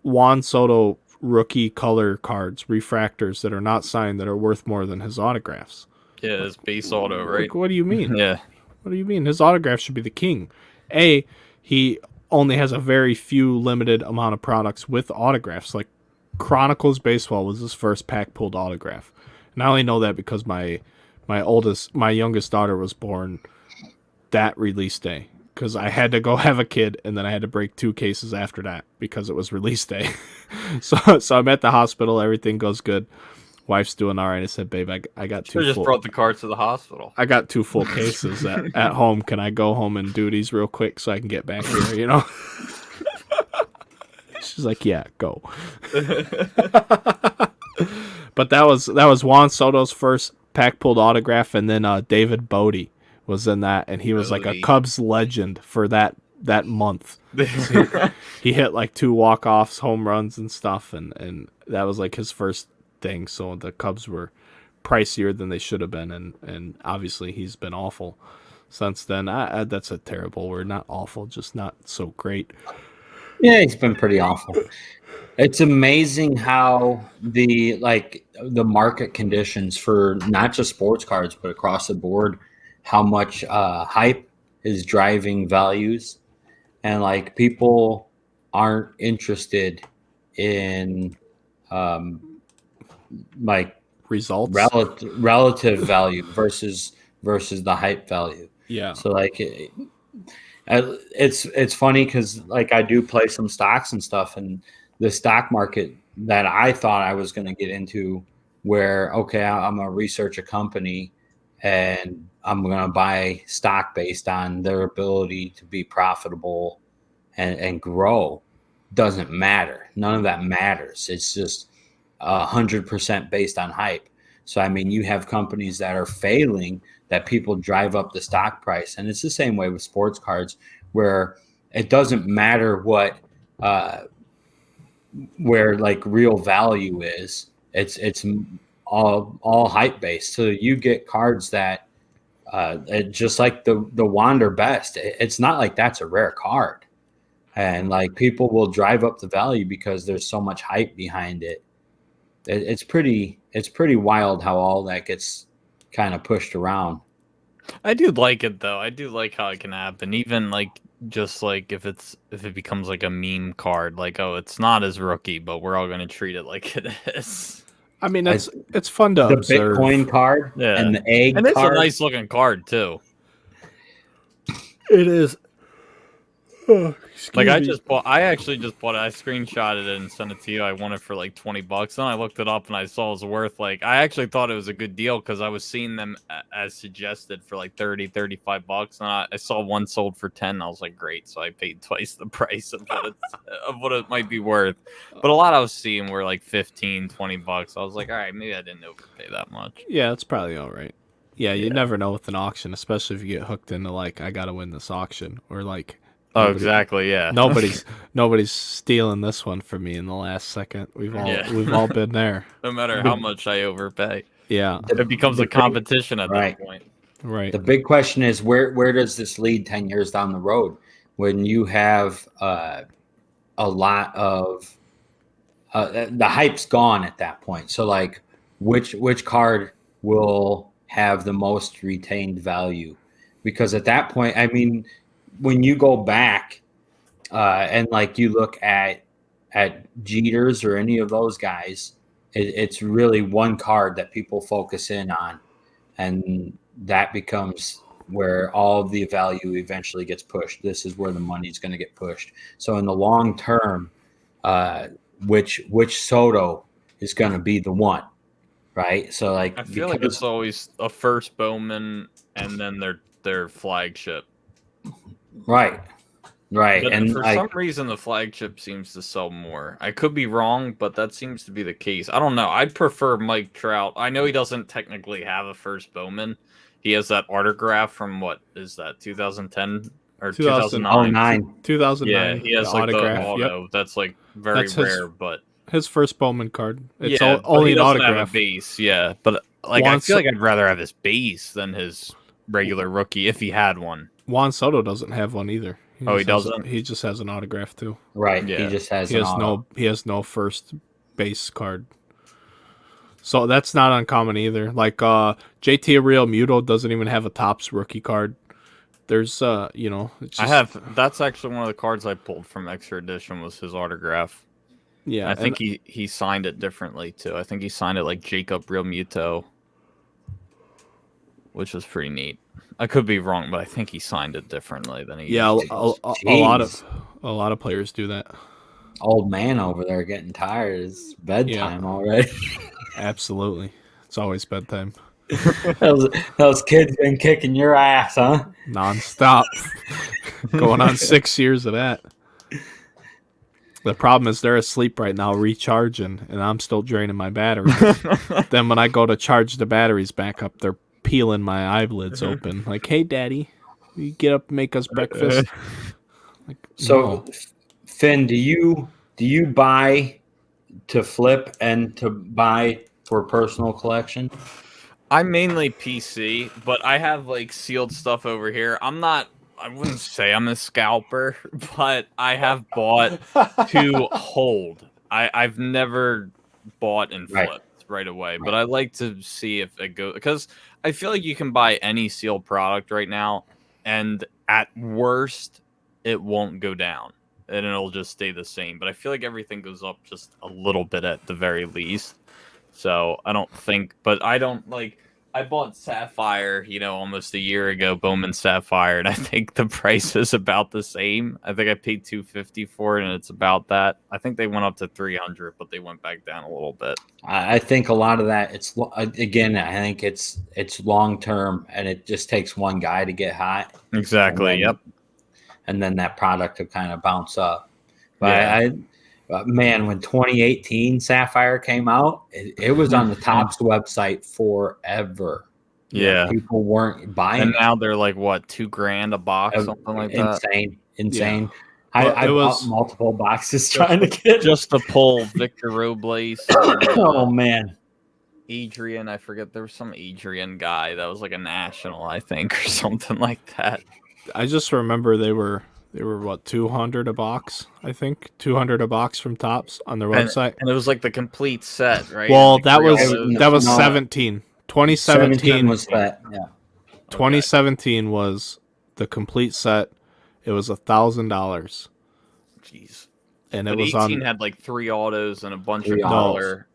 S1: Juan Soto rookie color cards, refractors that are not signed that are worth more than his autographs.
S2: Yeah, it's base auto, right?
S1: Like, what do you mean?
S2: Yeah.
S1: What do you mean? His autograph should be the king. He only has a very few limited amount of products with autographs. Like Chronicles Baseball was his first pack pulled autograph. And I only know that because my youngest daughter was born that release day. Because I had to go have a kid, and then I had to break 2 cases after that because it was release day. so I'm at the hospital. Everything goes good. Wife's doing all right. I said, babe, I got 2
S2: Should have just
S1: full.
S2: brought the car to the hospital.
S1: I got 2 full cases at home. Can I go home and do these real quick so I can get back here? She's like, yeah, go. But that was Juan Soto's first pack pulled autograph, and then David Bodie was in that, and he was like a Cubs legend for that month. He hit like 2 walk-offs, home runs and stuff, and that was like his first thing. So the Cubs were pricier than they should have been, and obviously he's been awful since then. That's a terrible word, not awful, just not so great.
S4: Yeah, he's been pretty awful. It's amazing how the market conditions for not just sports cards but across the board, how much hype is driving values, and like people aren't interested in like
S1: Results,
S4: relative value versus the hype value.
S1: yeah.
S4: So like it's funny because like I do play some stocks and stuff, and the stock market that I thought I was going to get into, where okay, I'm going to research a company and I'm going to buy stock based on their ability to be profitable and grow, doesn't matter. None of that matters. It's just 100% based on hype. So, I mean, you have companies that are failing that people drive up the stock price. And it's the same way with sports cards, where it doesn't matter what, where like real value is. It's all hype based. So you get cards that, just like the Wander Best, it's not like that's a rare card. And like people will drive up the value because there's so much hype behind it. It's pretty wild how all that gets kind of pushed around.
S2: I do like it though. I do like how it can happen. Even like just like if it becomes like a meme card, like, oh, it's not as rookie, but we're all gonna treat it like it is.
S1: I mean, it's fun to
S4: The
S1: observe.
S4: Bitcoin card
S2: Yeah.
S4: and the egg
S2: And it's
S4: card.
S2: a nice looking card too.
S1: It is.
S2: Like I actually just bought it. I screenshotted it and sent it to you. I won it for like $20. Then I looked it up and I saw it was worth like I actually thought it was a good deal because I was seeing them as suggested for like $30-$35, and I saw one sold for 10. I was like, great. So I paid twice the price of what it might be worth. But a lot I was seeing were like $15-$20. I was like, all right, maybe I didn't overpay that much.
S1: Yeah, that's probably all right. Yeah, you never know with an auction, especially if you get hooked into like I gotta win this auction or like.
S2: Oh, exactly. Yeah.
S1: Nobody's stealing this one from me in the last second. We've all been there.
S2: No matter how much I overpay.
S1: Yeah.
S2: It becomes a competition at that point.
S1: Right.
S4: The big question is where does this lead 10 years down the road when you have a lot of the hype's gone at that point. So like which card will have the most retained value? Because at that point, I mean, when you go back and like you look at Jeters or any of those guys, it's really one card that people focus in on, and that becomes where all the value eventually gets pushed. This is where the money's going to get pushed. So in the long term, which Soto is going to be the one, right? So like
S2: I feel like it's always a first Bowman and then their flagship.
S4: Right.
S2: But
S4: And
S2: for some reason, the flagship seems to sell more. I could be wrong, but that seems to be the case. I don't know. I'd prefer Mike Trout. I know he doesn't technically have a first Bowman. He has that autograph from what is that 2010 or 2009?
S1: 2009.
S2: Yeah, he has like
S1: autograph.
S2: the auto.
S1: Yep.
S2: That's like very rare, but
S1: his first Bowman card. It's
S2: yeah,
S1: only
S2: he
S1: an
S2: doesn't
S1: autograph.
S2: have a base. Yeah, but like I feel like I'd rather have his base than his regular rookie if he had one.
S1: Juan Soto doesn't have one either.
S2: He doesn't.
S1: He just has an autograph too.
S4: Right.
S2: Yeah.
S4: He just has.
S1: He has no first base card. So that's not uncommon either. Like JT Real Muto doesn't even have a Topps rookie card. There's it's just,
S2: I have. That's actually one of the cards I pulled from Extra Edition was his autograph.
S1: Yeah,
S2: I think he signed it differently too. I think he signed it like Jacob Real Muto, which was pretty neat. I could be wrong, but I think he signed it differently than he.
S1: Yeah,
S2: used to.
S1: a lot of players do that.
S4: Old man over there getting tired. It's bedtime already.
S1: Absolutely, it's always bedtime.
S4: those kids been kicking your ass, huh?
S1: Nonstop, going on 6 years of that. The problem is they're asleep right now, recharging, and I'm still draining my battery. Then when I go to charge the batteries back up, they're peeling my eyelids open. Like, hey, Daddy, you get up and make us breakfast. Like,
S4: so,
S1: no.
S4: Finn, do you buy to flip and to buy for personal collection?
S2: I'm mainly PC, but I have like sealed stuff over here. I wouldn't say I'm a scalper, but I have bought to hold. I've never bought and flipped right away, but I like to see if it goes, because I feel like you can buy any sealed product right now, and at worst, it won't go down, and it'll just stay the same. But I feel like everything goes up just a little bit at the very least. So I don't think, but I don't like. I bought Sapphire, almost a year ago, Bowman Sapphire, and I think the price is about the same. I think I paid $250 for it, and it's about that. I think they went up to $300, but they went back down a little bit.
S4: I think a lot of that, it's again, I think it's long term, and it just takes one guy to get hot.
S2: Exactly.
S4: And then that product will kind of bounce up. But man, when 2018 Sapphire came out, it was on the Topps website forever.
S2: Yeah.
S4: People weren't buying
S2: and now they're like, what, $2,000 a box, something like that?
S4: Insane.
S1: Yeah.
S4: I bought multiple boxes trying to get
S2: just to pull Victor Robles.
S4: Oh, man.
S2: Adrian, I forget, there was some Adrian guy that was like a national, I think, or something like that.
S1: I just remember they were what, $200 a box? I think $200 a box from Topps on their website,
S2: and it was like the complete set, right?
S1: Well,
S2: like
S1: that was 17. 2017
S4: was that. Yeah,
S1: 2017 was the complete set. It was $1,000.
S2: Jeez,
S1: and
S2: but
S1: it was
S2: 18
S1: on.
S2: had like 3 autos and a bunch
S4: Three
S2: of color.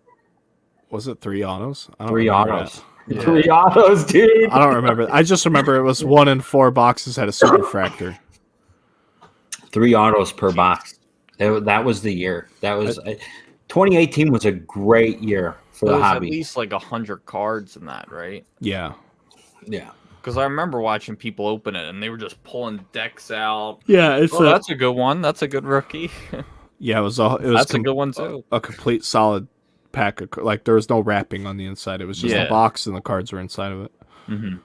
S1: Was it 3 autos? I don't
S4: 3
S1: remember
S4: autos.
S1: that.
S2: Yeah.
S4: 3 autos, dude.
S1: I don't remember. I just remember it was 1 in 4 boxes had a super fractor.
S4: 3 autos per box. That was the year. That was 2018 was a great year for
S2: There
S4: the
S2: was
S4: hobby.
S2: at least like 100 cards in that, right?
S1: Yeah.
S4: Yeah.
S2: Because I remember watching people open it, and they were just pulling decks out.
S1: Yeah, it's
S2: That's a good one. That's a good rookie.
S1: yeah, it was
S2: That's a good one too.
S1: a complete solid pack of like there was no wrapping on the inside. It was just a box and the cards were inside of it.
S2: Mm-hmm.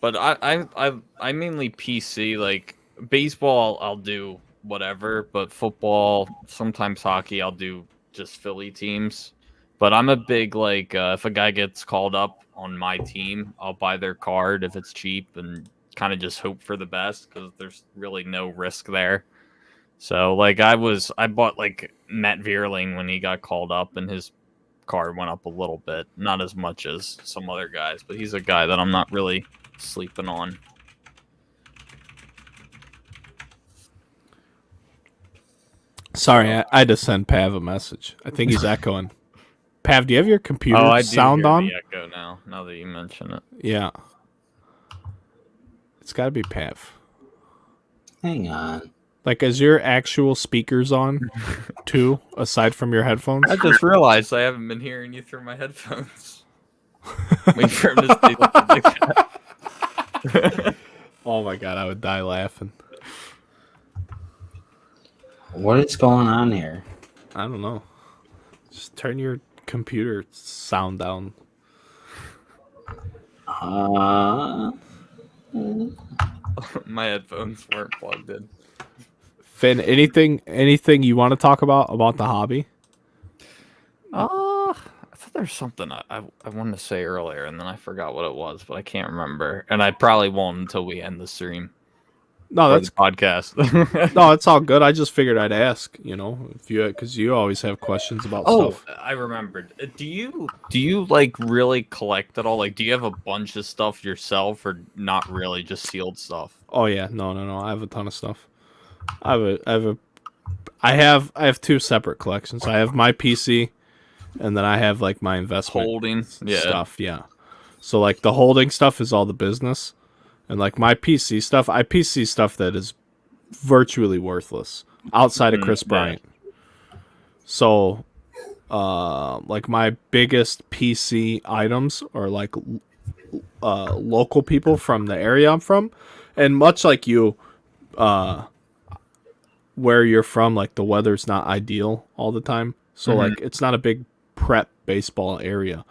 S2: But I mainly PC. Like baseball, I'll do whatever. But football, sometimes hockey, I'll do just Philly teams. But I'm a big like if a guy gets called up on my team, I'll buy their card if it's cheap and kind of just hope for the best because there's really no risk there. So like I bought like Matt Vierling when he got called up and his card went up a little bit, not as much as some other guys, but he's a guy that I'm not really sleeping on.
S1: Sorry, I had to send Pav a message. I think he's echoing. Pav, do you have your computer sound on?
S2: The echo now that you mention it.
S1: Yeah. It's got to be Pav.
S4: Hang on.
S1: Like, is your actual speakers on, too, aside from your headphones?
S2: I just realized I haven't been hearing you through my headphones. Wait for him to say something like that.
S1: Oh my god, I would die laughing.
S4: What is going on here?
S1: I don't know. Just turn your computer sound down.
S2: My headphones weren't plugged in.
S1: Finn, anything you want to talk about the hobby?
S2: I thought there was something I wanted to say earlier, and then I forgot what it was, but I can't remember, and I probably won't until we end the stream.
S1: No, that's
S2: the podcast.
S1: no, it's all good. I just figured I'd ask, if you because you always have questions about stuff.
S2: I remembered. Do you like really collect it all? Like, do you have a bunch of stuff yourself, or not really, just sealed stuff?
S1: Oh yeah, no. I have a ton of stuff. I have two separate collections. I have my PC, and then I have like my investment
S2: Holding
S1: stuff. Yeah. So like the holding stuff is all the business, and like my PC stuff, I PC stuff that is virtually worthless outside of Chris Bryant. So, like my biggest PC items are like local people from the area I'm from, and much like you, where you're from, like the weather's not ideal all the time. So like it's not a big prep baseball area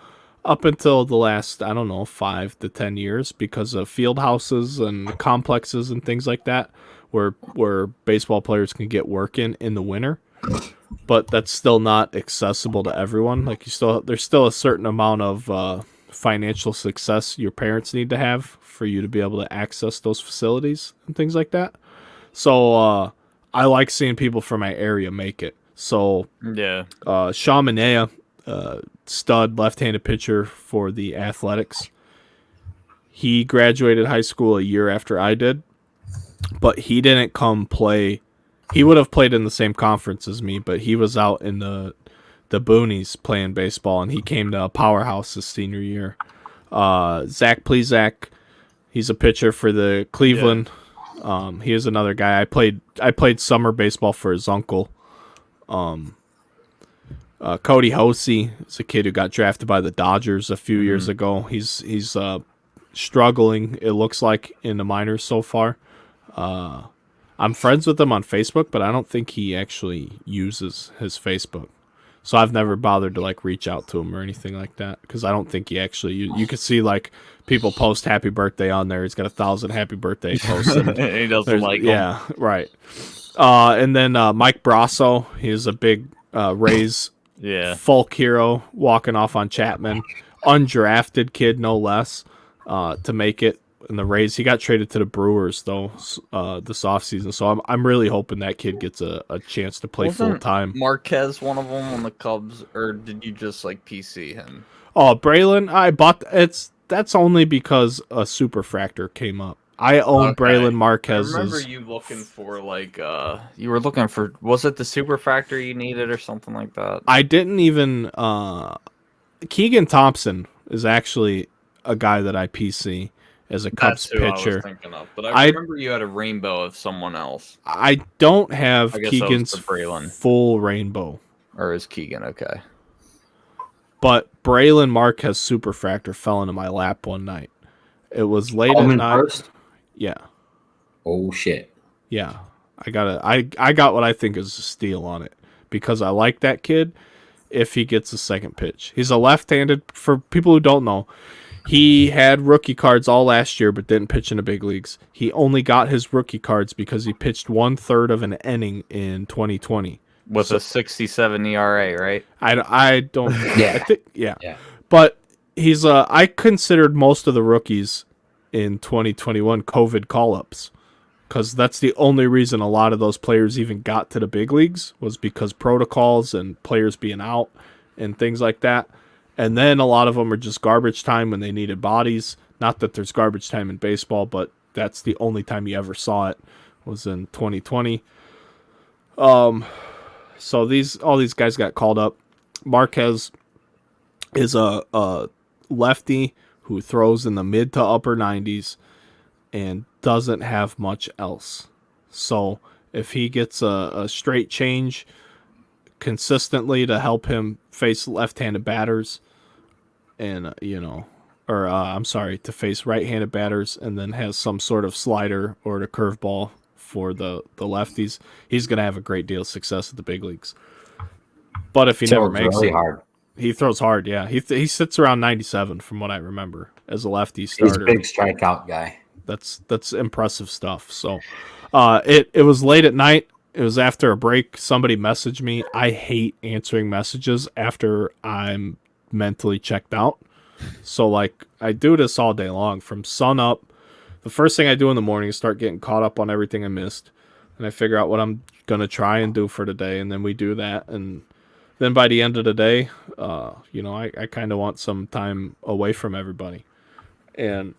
S1: up until the last, I don't know, 5 to 10 years because of field houses and complexes and things like that where baseball players can get work in the winter. But that's still not accessible to everyone. Like there's still a certain amount of financial success your parents need to have for you to be able to access those facilities and things like that. So I like seeing people from my area make it. So Sean Manea, stud left-handed pitcher for the Athletics. He graduated high school a year after I did, but he didn't come play. He would have played in the same conference as me, but he was out in the boonies playing baseball, and he came to a powerhouse his senior year. Zach Pleezak, he's a pitcher for the Cleveland. He is another guy. I played summer baseball for his uncle. Cody Hosey is a kid who got drafted by the Dodgers a few years ago. He's struggling, it looks like, in the minors so far. I'm friends with him on Facebook, but I don't think he actually uses his Facebook. So I've never bothered to like reach out to him or anything like that because I don't think he actually. You could see like people post happy birthday on there. He's got 1,000 happy birthday posts. And
S2: he doesn't like them.
S1: Yeah, right. And then Mike Brasso, he's a big Rays folk hero walking off on Chapman, undrafted kid no less, to make it in the Rays. He got traded to the Brewers though this offseason, so I'm really hoping that kid gets a chance to play full time.
S2: Marquez one of them on the Cubs, or did you just like PC him?
S1: Oh, Braylon, I bought that's only because a superfractor came up. I own Braylon Marquez.
S2: I remember you looking for like you were looking for, was it the superfractor you needed or something like that?
S1: I didn't even Keegan Thompson is actually a guy that I PC, as a Cubs
S2: That's who I
S1: pitcher.
S2: was thinking of. But I remember you had a rainbow of someone else.
S1: I don't have
S2: I guess that was
S1: Keegan's
S2: for Braylon.
S1: full rainbow.
S2: Or is Keegan okay?
S1: But Braylon Marquez Superfractor fell into my lap one night. It was late
S4: Bowman
S1: at night.
S4: first?
S1: Yeah.
S4: Oh shit.
S1: Yeah. I got what I think is a steal on it because I like that kid if he gets a second pitch. He's a left-handed, for people who don't know, he had rookie cards all last year but didn't pitch in the big leagues. He only got his rookie cards because he pitched 1/3 of an inning in 2020.
S2: With a 67 ERA, right?
S1: I don't
S4: Yeah.
S1: yeah.
S4: Yeah.
S1: But he's I considered most of the rookies in 2021 COVID call-ups because that's the only reason a lot of those players even got to the big leagues was because protocols and players being out and things like that. And then a lot of them are just garbage time when they needed bodies. Not that there's garbage time in baseball, but that's the only time you ever saw it was in 2020. So all these guys got called up. Marquez is a lefty who throws in the mid to upper 90s and doesn't have much else. So if he gets a straight change consistently to help him face left-handed batters and, to face right-handed batters and then has some sort of slider or the curveball for the lefties, he's going to have a great deal of success at the big leagues. But if he never makes
S4: really
S1: it,
S4: hard.
S1: he throws hard, yeah. He sits around 97 from what I remember as a lefty
S4: He's
S1: starter.
S4: a big strikeout guy.
S1: That's impressive stuff. So it was late at night. It was after a break. Somebody messaged me. I hate answering messages after I'm mentally checked out. So like I do this all day long from sun up. The first thing I do in the morning is start getting caught up on everything I missed. And I figure out what I'm going to try and do for today. And then we do that. And then by the end of the day, I kind of want some time away from everybody. And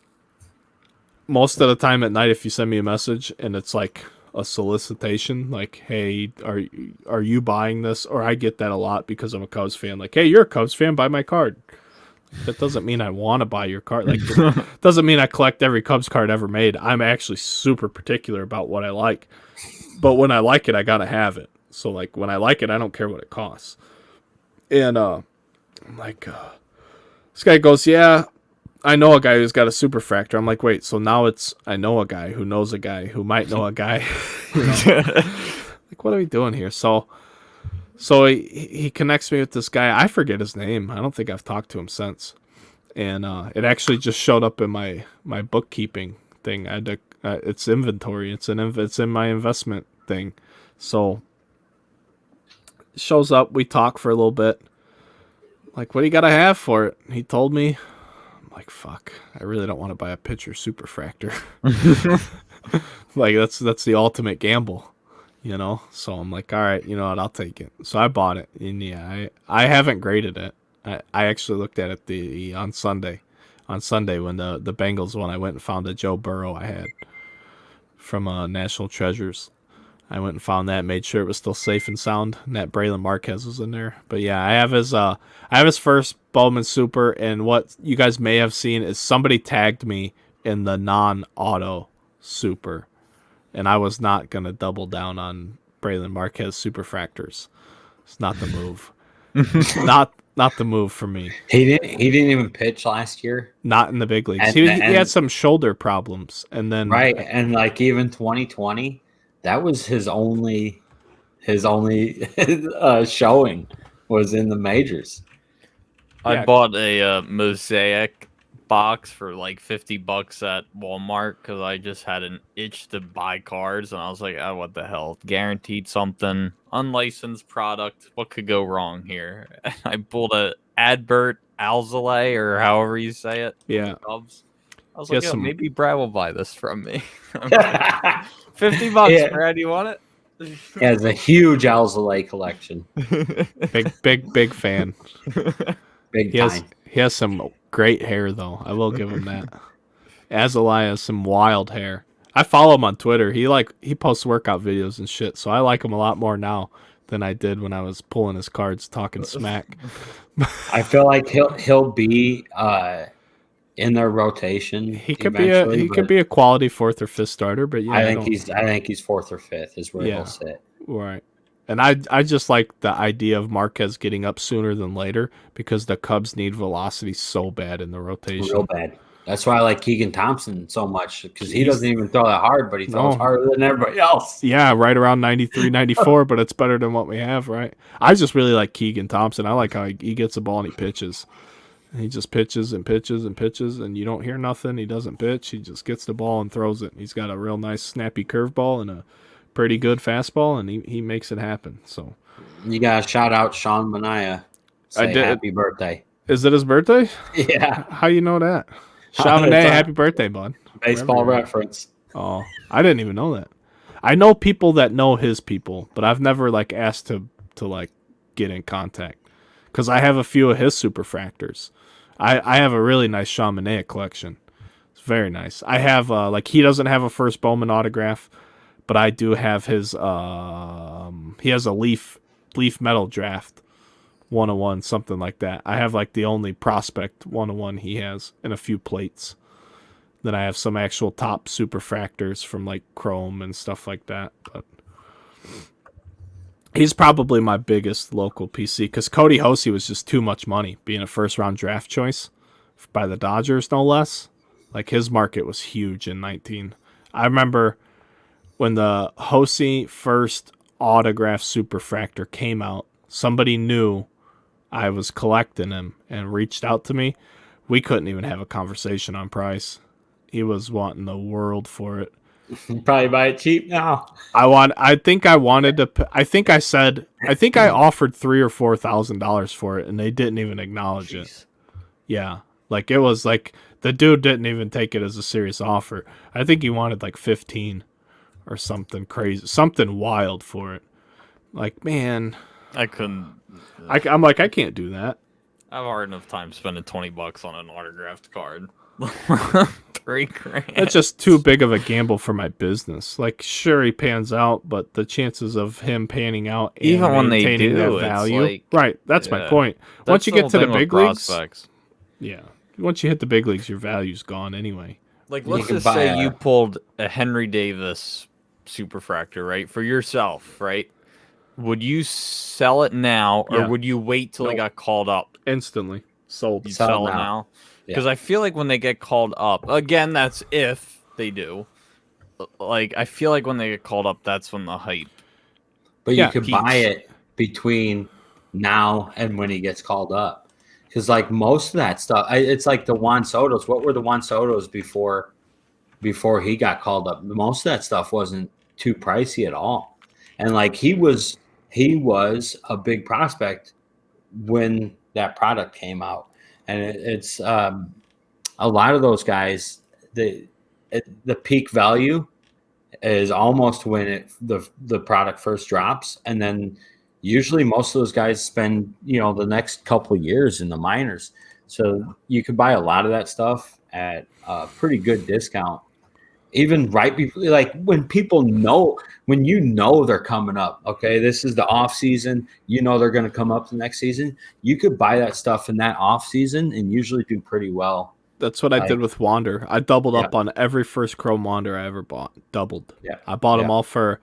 S1: most of the time at night, if you send me a message and it's like a solicitation, like, hey, are you buying this? Or I get that a lot because I'm a Cubs fan. Like, hey, you're a Cubs fan, buy my card. That doesn't mean I want to buy your card. Like, doesn't mean I collect every Cubs card ever made. I'm actually super particular about what I like. But when I like it, I got to have it. So, like, when I like it, I don't care what it costs. And I'm like, this guy goes, yeah, I know a guy who's got a superfractor. I'm like, wait, so now it's I know a guy who knows a guy who might know a guy. Like, what are we doing here? So he connects me with this guy. I forget his name. I don't think I've talked to him since. And it actually just showed up in my bookkeeping thing. I had to, it's inventory. It's in my investment thing. So it shows up. We talk for a little bit. Like, what do you got to have for it? He told me. I'm like, fuck. I really don't want to buy a pitcher superfractor. Like, that's the ultimate gamble. So I'm like, all right, you know what, I'll take it. So I bought it, and yeah, I haven't graded it. I actually looked at it on Sunday when the Bengals won. I went and found a Joe Burrow I had from National Treasures. I went and found that, made sure it was still safe and sound, and that Braylon Marquez was in there. But yeah, I have his first Bowman Super, and what you guys may have seen is somebody tagged me in the non-auto Super. And I was not going to double down on Braylon Marquez superfractors. It's not the move. not the move for me.
S4: He didn't even pitch last year.
S1: Not in the big leagues. He had some shoulder problems, and then
S4: right, and like even 2020, that was his only showing was in the majors.
S2: I bought a mosaic box for like $50 at Walmart because I just had an itch to buy cards, and I was like, oh, what the hell? Guaranteed something. Unlicensed product. What could go wrong here? And I pulled a Adbert Alzolay, or however you say it.
S1: Yeah.
S2: Cubs. I was like, maybe Brad will buy this from me. $50,
S4: Yeah.
S2: Brad, you want it?
S4: He has a huge Alzolay collection.
S1: Big fan.
S4: Big time.
S1: He has some great hair, though. I will give him that. Azalea has some wild hair. I follow him on Twitter. He posts workout videos and shit, so I like him a lot more now than I did when I was pulling his cards, talking smack.
S4: I feel like he'll be in their rotation.
S1: He could be a quality fourth or fifth starter, but yeah,
S4: I think he's fourth or fifth is where he'll sit.
S1: Right. And I just like the idea of Marquez getting up sooner than later because the Cubs need velocity so bad in the rotation.
S4: Real bad. That's why I like Keegan Thompson so much because he doesn't even throw that hard, but he throws harder than everybody else.
S1: Yeah, right around 93, 94, but it's better than what we have, right? I just really like Keegan Thompson. I like how he gets the ball and he pitches. He just pitches and pitches and pitches, and you don't hear nothing. He doesn't pitch. He just gets the ball and throws it. He's got a real nice snappy curveball and a pretty good fastball, and he makes it happen. So
S4: you got to shout out Sean Mania. Say happy birthday.
S1: Is it his birthday?
S4: Yeah.
S1: How you know that? Sean Mania, happy birthday, bud.
S4: Baseball reference.
S1: Oh, I didn't even know that. I know people that know his people, but I've never like asked to like get in contact because I have a few of his superfractors. I have a really nice Sean Mania collection. It's very nice. I have like he doesn't have a first Bowman autograph, but I do have his. He has a leaf metal draft 101, something like that. I have like the only prospect 101 he has, and a few plates. Then I have some actual top superfractors from like Chrome and stuff like that. But he's probably my biggest local PC because Cody Hosey was just too much money, being a first round draft choice by the Dodgers, no less. Like his market was huge in 19. I remember when the Hosey first autograph superfractor came out, somebody knew I was collecting him and reached out to me. We couldn't even have a conversation on price. He was wanting the world for it.
S4: Probably buy it cheap now.
S1: I think I offered $3,000 or $4,000 for it, and they didn't even acknowledge it. Yeah, like it was like the dude didn't even take it as a serious offer. I think he wanted like 15 or something crazy, something wild for it. like, man,
S2: I couldn't.
S1: I'm like, I can't do that.
S2: I have a hard enough time spending $20 on an autographed card. $3,000.
S1: It's just too big of a gamble for my business. Like, sure, he pans out, but the chances of him panning out and
S2: even when they
S1: maintaining
S2: do,
S1: that value,
S2: it's like,
S1: right? That's my point. Once you get to the big leagues, yeah. Once you hit the big leagues, your value's gone anyway.
S2: Like, let's just say you pulled a Henry Davis superfractor, right, for yourself, right? Would you sell it now, or would you wait till it got called up?
S1: Instantly sold.
S2: You sell it now? Because I feel like when they get called up, again, that's if they do. Like, I feel like when they get called up, that's when the hype.
S4: But you could buy it between now and when he gets called up. Because, like, most of that stuff, it's like the Juan Sotos. What were the Juan Sotos before he got called up? Most of that stuff wasn't too pricey at all. And, like, he was a big prospect when that product came out. And it's a lot of those guys, the peak value is almost when the product first drops. And then usually most of those guys spend, the next couple of years in the minors. So you could buy a lot of that stuff at a pretty good discount. Even right before, like when people know, when they're coming up, okay, this is the off season, they're going to come up the next season. You could buy that stuff in that off season and usually do pretty well.
S1: That's what I did with Wander. I doubled up on every first Chrome Wander I ever bought. Doubled. Yeah. I bought them all for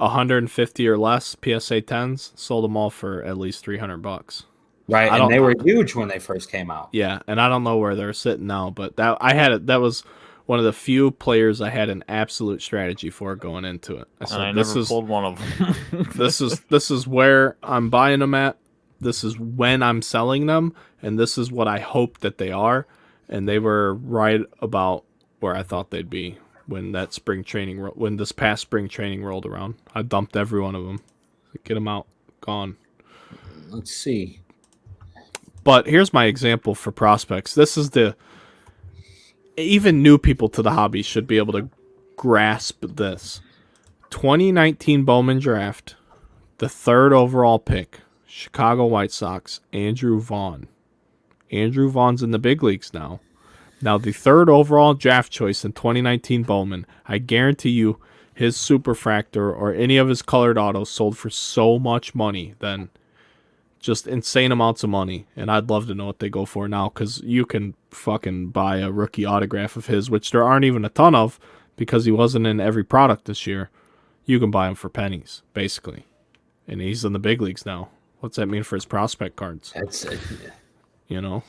S1: $150 or less PSA 10s. Sold them all for at least $300.
S4: Right, and they were huge when they first came out.
S1: Yeah, and I don't know where they're sitting now, but that was one of the few players I had an absolute strategy for going into it. I said,
S2: never pulled one of them.
S1: this is where I'm buying them at. This is when I'm selling them, and this is what I hope that they are. And they were right about where I thought they'd be when this past spring training rolled around. I dumped every one of them. Get them out, gone.
S4: Let's see.
S1: But here's my example for prospects. This is even new people to the hobby should be able to grasp this. 2019 Bowman draft, the 3rd overall pick, Chicago White Sox, Andrew Vaughn. Andrew Vaughn's in the big leagues now. Now, the 3rd overall draft choice in 2019 Bowman, I guarantee you his superfractor or any of his colored autos sold for so much money then just insane amounts of money, and I'd love to know what they go for now, because you can fucking buy a rookie autograph of his, which there aren't even a ton of because he wasn't in every product this year. You can buy him for pennies, basically, and he's in the big leagues now. What's that mean for his prospect cards?
S4: That's
S1: You know,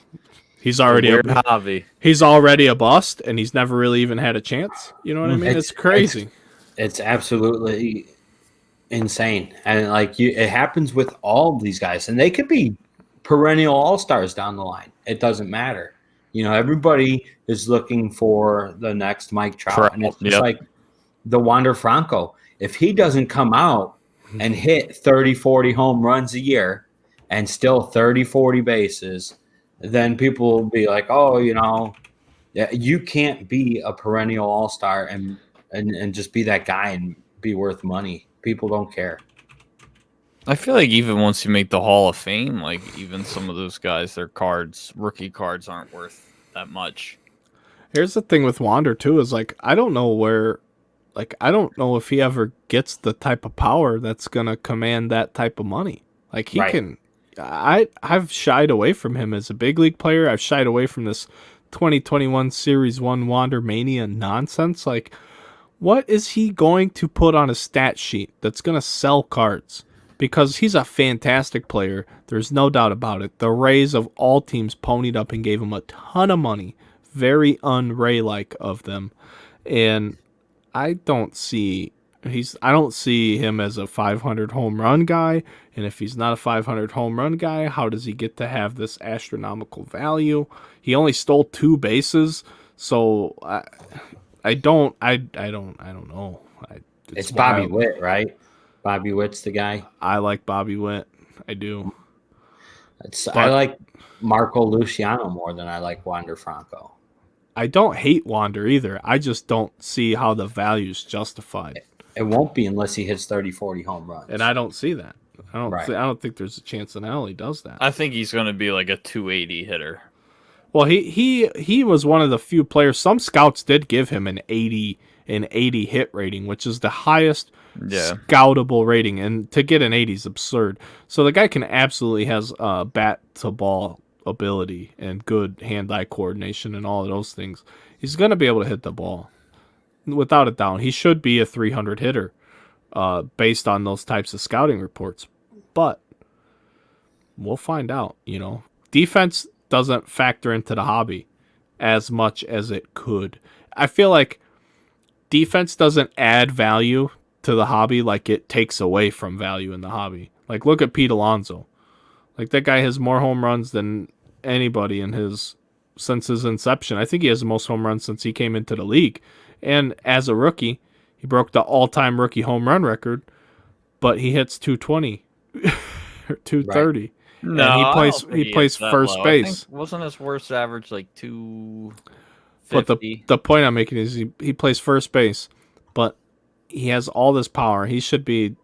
S1: he's already
S2: Weird hobby.
S1: he's already a bust, and he's never really even had a chance. You know what I mean? It's crazy.
S4: It's absolutely insane, and like it happens with all of these guys, and they could be perennial all-stars down the line. It doesn't matter. You know, everybody is looking for the next Mike Trout, and it's just like the Wander Franco. If he doesn't come out and hit 30, 40 home runs a year and still 30, 40 bases, then people will be like, oh, you know, you can't be a perennial all-star and just be that guy and be worth money. People don't care.
S2: I feel like even once you make the Hall of Fame, like even some of those guys, their cards, rookie cards, aren't worth that much.
S1: Here's the thing with Wander too, is like I don't know if he ever gets the type of power that's gonna command that type of money. Like he can. I've shied away from him as a big league player. I've shied away from this 2021 Series 1 Wander Mania nonsense. Like, what is he going to put on a stat sheet that's gonna sell cards? Because he's a fantastic player. There's no doubt about it. The Rays of all teams ponied up and gave him a ton of money. Very un-Ray-like of them. And I don't see him as a 500 home run guy. And if he's not a 500 home run guy, how does he get to have this astronomical value? He only stole 2 bases, so I don't know.
S4: It's Bobby Witt, right? Bobby Witt's the guy.
S1: I like Bobby Witt. I do.
S4: I like Marco Luciano more than I like Wander Franco.
S1: I don't hate Wander either. I just don't see how the value's justified.
S4: It won't be unless he hits 30, 40 home runs.
S1: And I don't see that. I don't think there's a chance in hell he does that.
S2: I think he's going to be like a 280 hitter.
S1: Well, he was one of the few players. Some scouts did give him an 80 hit rating, which is the highest scoutable rating, and to get an 80 is absurd. So the guy can absolutely has bat to ball ability and good hand-eye coordination and all of those things. He's going to be able to hit the ball without a doubt. He should be a 300 hitter based on those types of scouting reports, but we'll find out. You know, defense doesn't factor into the hobby as much as it could. I feel like defense doesn't add value to the hobby like it takes away from value in the hobby. Like, look at Pete Alonso. Like, that guy has more home runs than anybody since his inception. I think he has the most home runs since he came into the league. And as a rookie, he broke the all-time rookie home run record, but he hits 220 or 230. Right.
S2: No,
S1: and he plays first base.
S2: Wasn't his worst average like 250?
S1: But the point I'm making is he plays first base, but he has all this power. He should be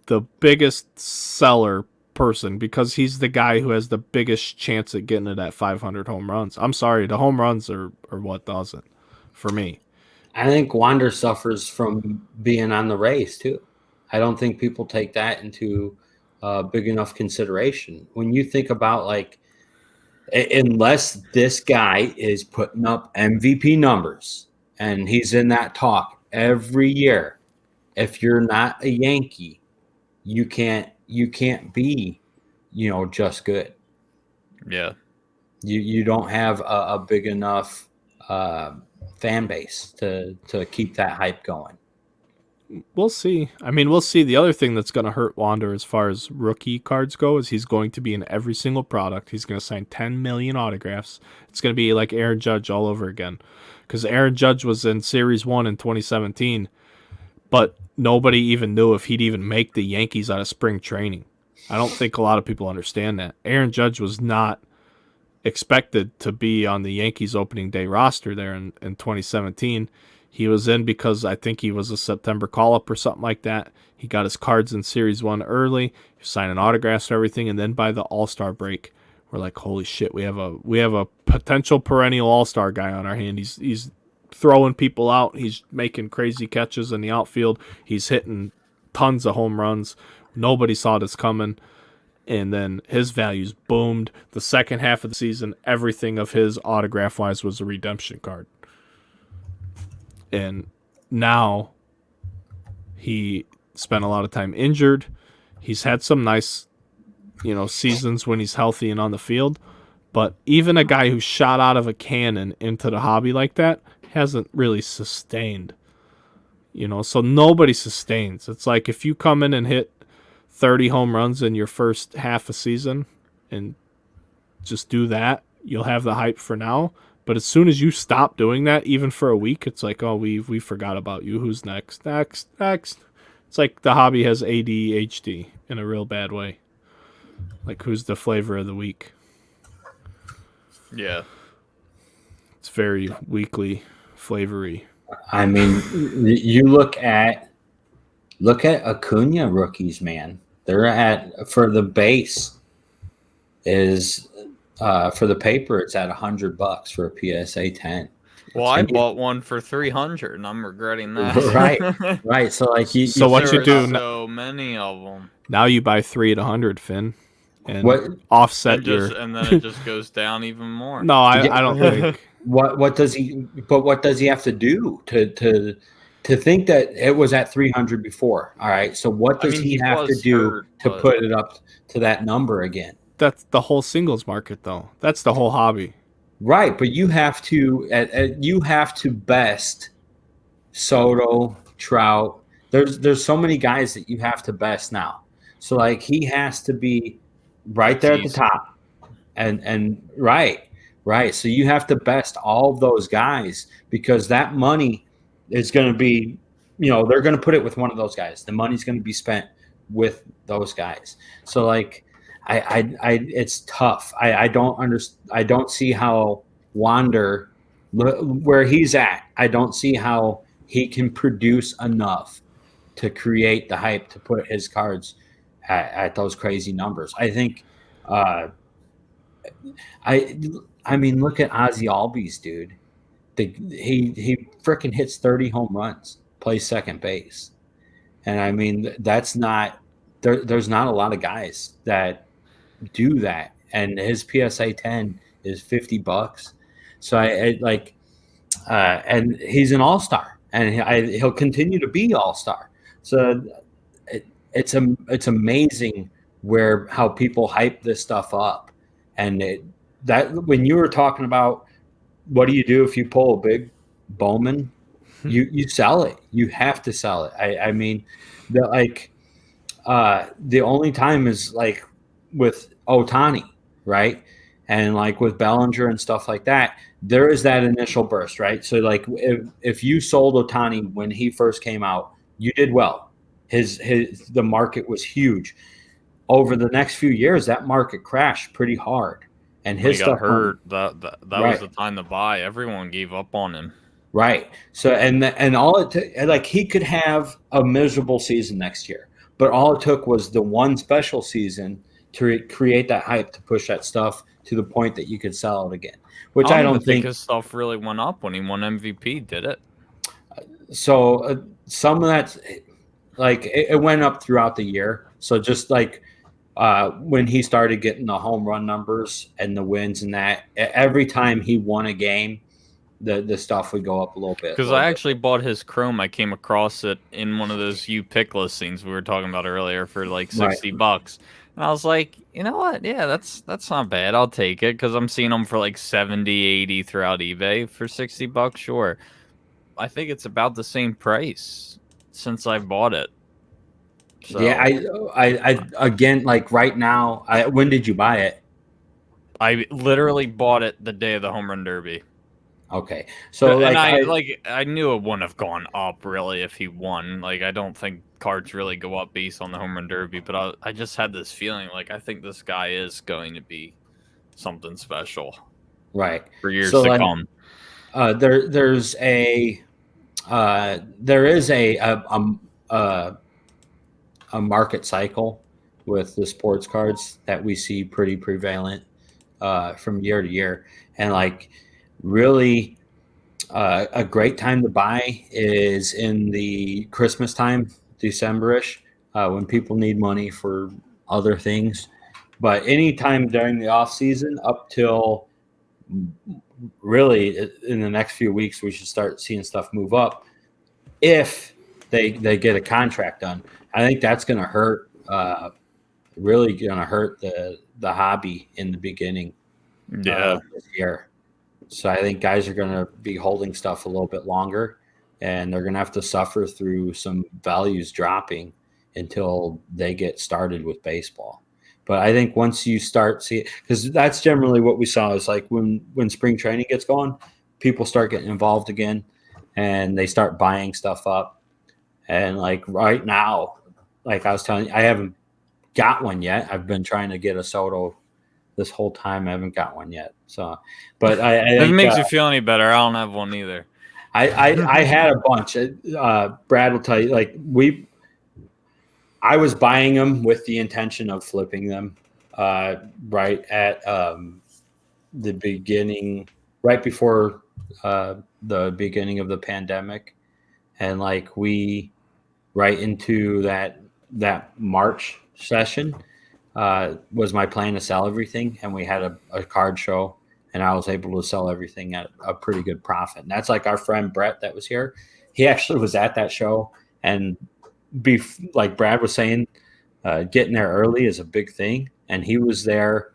S1: the biggest seller person because he's the guy who has the biggest chance at getting to that 500 home runs. I'm sorry, the home runs are what does it for me.
S4: I think Wander suffers from being on the Rays too. I don't think people take that into big enough consideration. When you think about, like, unless this guy is putting up MVP numbers and he's in that talk every year, if you're not a Yankee, you can't be, just good.
S2: Yeah.
S4: You don't have a big enough fan base to keep that hype going.
S1: We'll see. I mean, we'll see. The other thing that's going to hurt Wander as far as rookie cards go is he's going to be in every single product. He's going to sign 10 million autographs. It's going to be like Aaron Judge all over again. Because Aaron Judge was in Series 1 in 2017, but nobody even knew if he'd even make the Yankees out of spring training. I don't think a lot of people understand that. Aaron Judge was not expected to be on the Yankees opening day roster there in 2017. He was in because I think he was a September call-up or something like that. He got his cards in Series 1 early. He was signing autographs and everything, and then by the All-Star break, we're like, holy shit, we have a potential perennial All-Star guy on our hand. He's throwing people out. He's making crazy catches in the outfield. He's hitting tons of home runs. Nobody saw this coming. And then his values boomed. The second half of the season, everything of his autograph-wise was a redemption card. And now he spent a lot of time injured. He's had some nice, seasons when he's healthy and on the field. But even a guy who shot out of a cannon into the hobby like that hasn't really sustained. So nobody sustains. It's like if you come in and hit 30 home runs in your first half a season and just do that, you'll have the hype for now. But as soon as you stop doing that, even for a week, it's like, oh, we forgot about you. Who's next? Next. It's like the hobby has ADHD in a real bad way. Like, who's the flavor of the week?
S2: Yeah.
S1: It's very weekly flavory.
S4: I mean, you look at Acuna rookies, man. They're at, for the base is for the paper, it's at $100 for a PSA 10.
S2: Well, I bought one for 300, and I'm regretting that.
S4: Right. So like,
S1: So what you do?
S2: So many of them.
S1: Now you buy 3 at 100, Finn, and
S4: what
S1: offset
S2: and then it just goes down even more.
S1: No, I don't think.
S4: What does he? But what does he have to do to think that it was at 300 before? All right. So what does he have to do to put it up to that number again?
S1: That's the whole singles market, though. That's the whole hobby.
S4: Right, but you have to best Soto, Trout. There's so many guys that you have to best now. So like he has to be right there at the top, and right. So you have to best all of those guys because that money is going to be, they're going to put it with one of those guys. The money's going to be spent with those guys. So like. It's tough. I don't see how Wander, where he's at, I don't see how he can produce enough to create the hype to put his cards at those crazy numbers. I think, I mean, look at Ozzy Albies, dude. He freaking hits 30 home runs, plays second base, and I mean that's not there's not a lot of guys that do that, and his PSA 10 is $50. So I like, and he's an all-star, and he'll continue to be all-star. So it's amazing how people hype this stuff up, and that when you were talking about what do you do if you pull a big Bowman, you sell it. You have to sell it. I mean, the only time is like with Ohtani, right? And like with Bellinger and stuff like that, there is that initial burst, right? So like if you sold Ohtani when he first came out, you did well. The market was huge. Over the next few years, that market crashed pretty hard. And his stuff
S2: got hurt. That was the time to buy. Everyone gave up on him.
S4: Right. So and all it took, like he could have a miserable season next year, but all it took was the one special season to create that hype to push that stuff to the point that you could sell it again. Which I don't think
S2: his stuff really went up when he won MVP, did it?
S4: So some of that, like it went up throughout the year. So just like when he started getting the home run numbers and the wins and that, every time he won a game, the stuff would go up a little bit.
S2: Because I actually bought his Chrome. I came across it in one of those pick listings we were talking about earlier for like $60. And I was like, you know what? Yeah, that's not bad. I'll take it because I'm seeing them for like 70, 80 throughout eBay for $60. Sure. I think it's about the same price since I bought it. So,
S4: yeah, I again, like right now, when did you buy it?
S2: I literally bought it the day of the Home Run Derby.
S4: Okay, so
S2: and I knew it wouldn't have gone up really if he won. Like I don't think cards really go up based on the Home Run Derby, but I just had this feeling like I think this guy is going to be something special,
S4: right,
S2: for years to come.
S4: There is a market cycle with the sports cards that we see pretty prevalent from year to year, and like. Really, a great time to buy is in the Christmas time, December-ish, when people need money for other things. But anytime during the off season, up till really in the next few weeks, we should start seeing stuff move up if they get a contract done. I think that's going to hurt. Really going to hurt the hobby in the beginning of this year. So I think guys are going to be holding stuff a little bit longer, and they're going to have to suffer through some values dropping until they get started with baseball. But I think once you start seeing, because that's generally what we saw is like when spring training gets going, people start getting involved again, and they start buying stuff up. And like right now, like I was telling you, I haven't got one yet. I've been trying to get a Soto this whole time. I haven't got one yet. So, but I
S2: if it
S4: think,
S2: makes you feel any better, I don't have one either.
S4: I had a bunch. Brad will tell you, like I was buying them with the intention of flipping them right at the beginning, right before the beginning of the pandemic, and like we right into that March session was my plan to sell everything, and we had a card show, and I was able to sell everything at a pretty good profit. And that's like our friend Brett that was here. He actually was at that show, and like Brad was saying, getting there early is a big thing. And he was there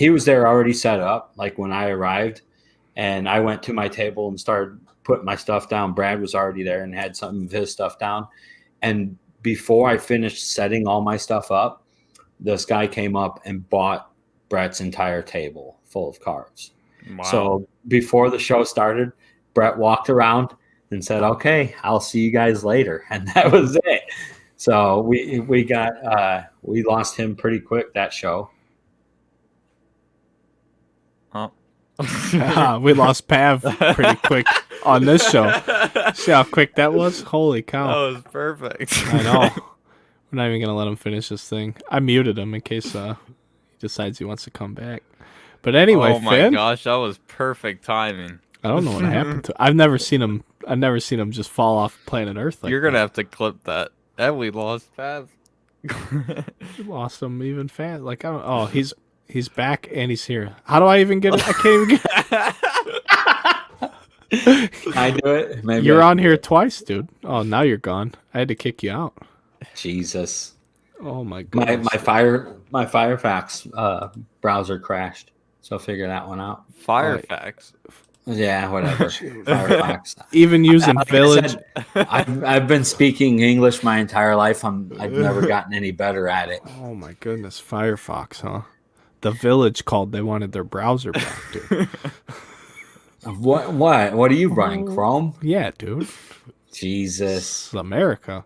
S4: already set up, like when I arrived, and I went to my table and started putting my stuff down. Brad was already there and had some of his stuff down. And before I finished setting all my stuff up, this guy came up and bought Brett's entire table full of cards. Wow. So before the show started, Brett walked around and said, "Okay, I'll see you guys later." And that was it. So we lost him pretty quick that show.
S2: Oh.
S1: We lost Pav pretty quick on this show. See how quick that was? Holy cow.
S2: That was perfect.
S1: I know. We're not even going to let him finish this thing. I muted him in case he decides he wants to come back. But anyway,
S2: oh my
S1: Finn,
S2: gosh, that was perfect timing.
S1: I don't know what happened to him. I've never seen him just fall off planet Earth like
S2: You're going to have to clip that. And we lost Pav.
S1: We lost him even fast. Like, I don't. Oh, he's back and he's here. How do I even get it? I can't even get
S4: Can I do it? Maybe
S1: You're on here twice, dude. Oh, now you're gone. I had to kick you out.
S4: Jesus.
S1: Oh my god.
S4: My Firefox browser crashed, so figure that one out.
S2: Firefox.
S4: Yeah, whatever. Firefox.
S1: Even using Village.
S4: I've been speaking English my entire life. I've never gotten any better at it.
S1: Oh my goodness, Firefox, huh? The Village called. They wanted their browser back, dude.
S4: What are you running? Chrome?
S1: Yeah, dude.
S4: Jesus.
S1: It's America.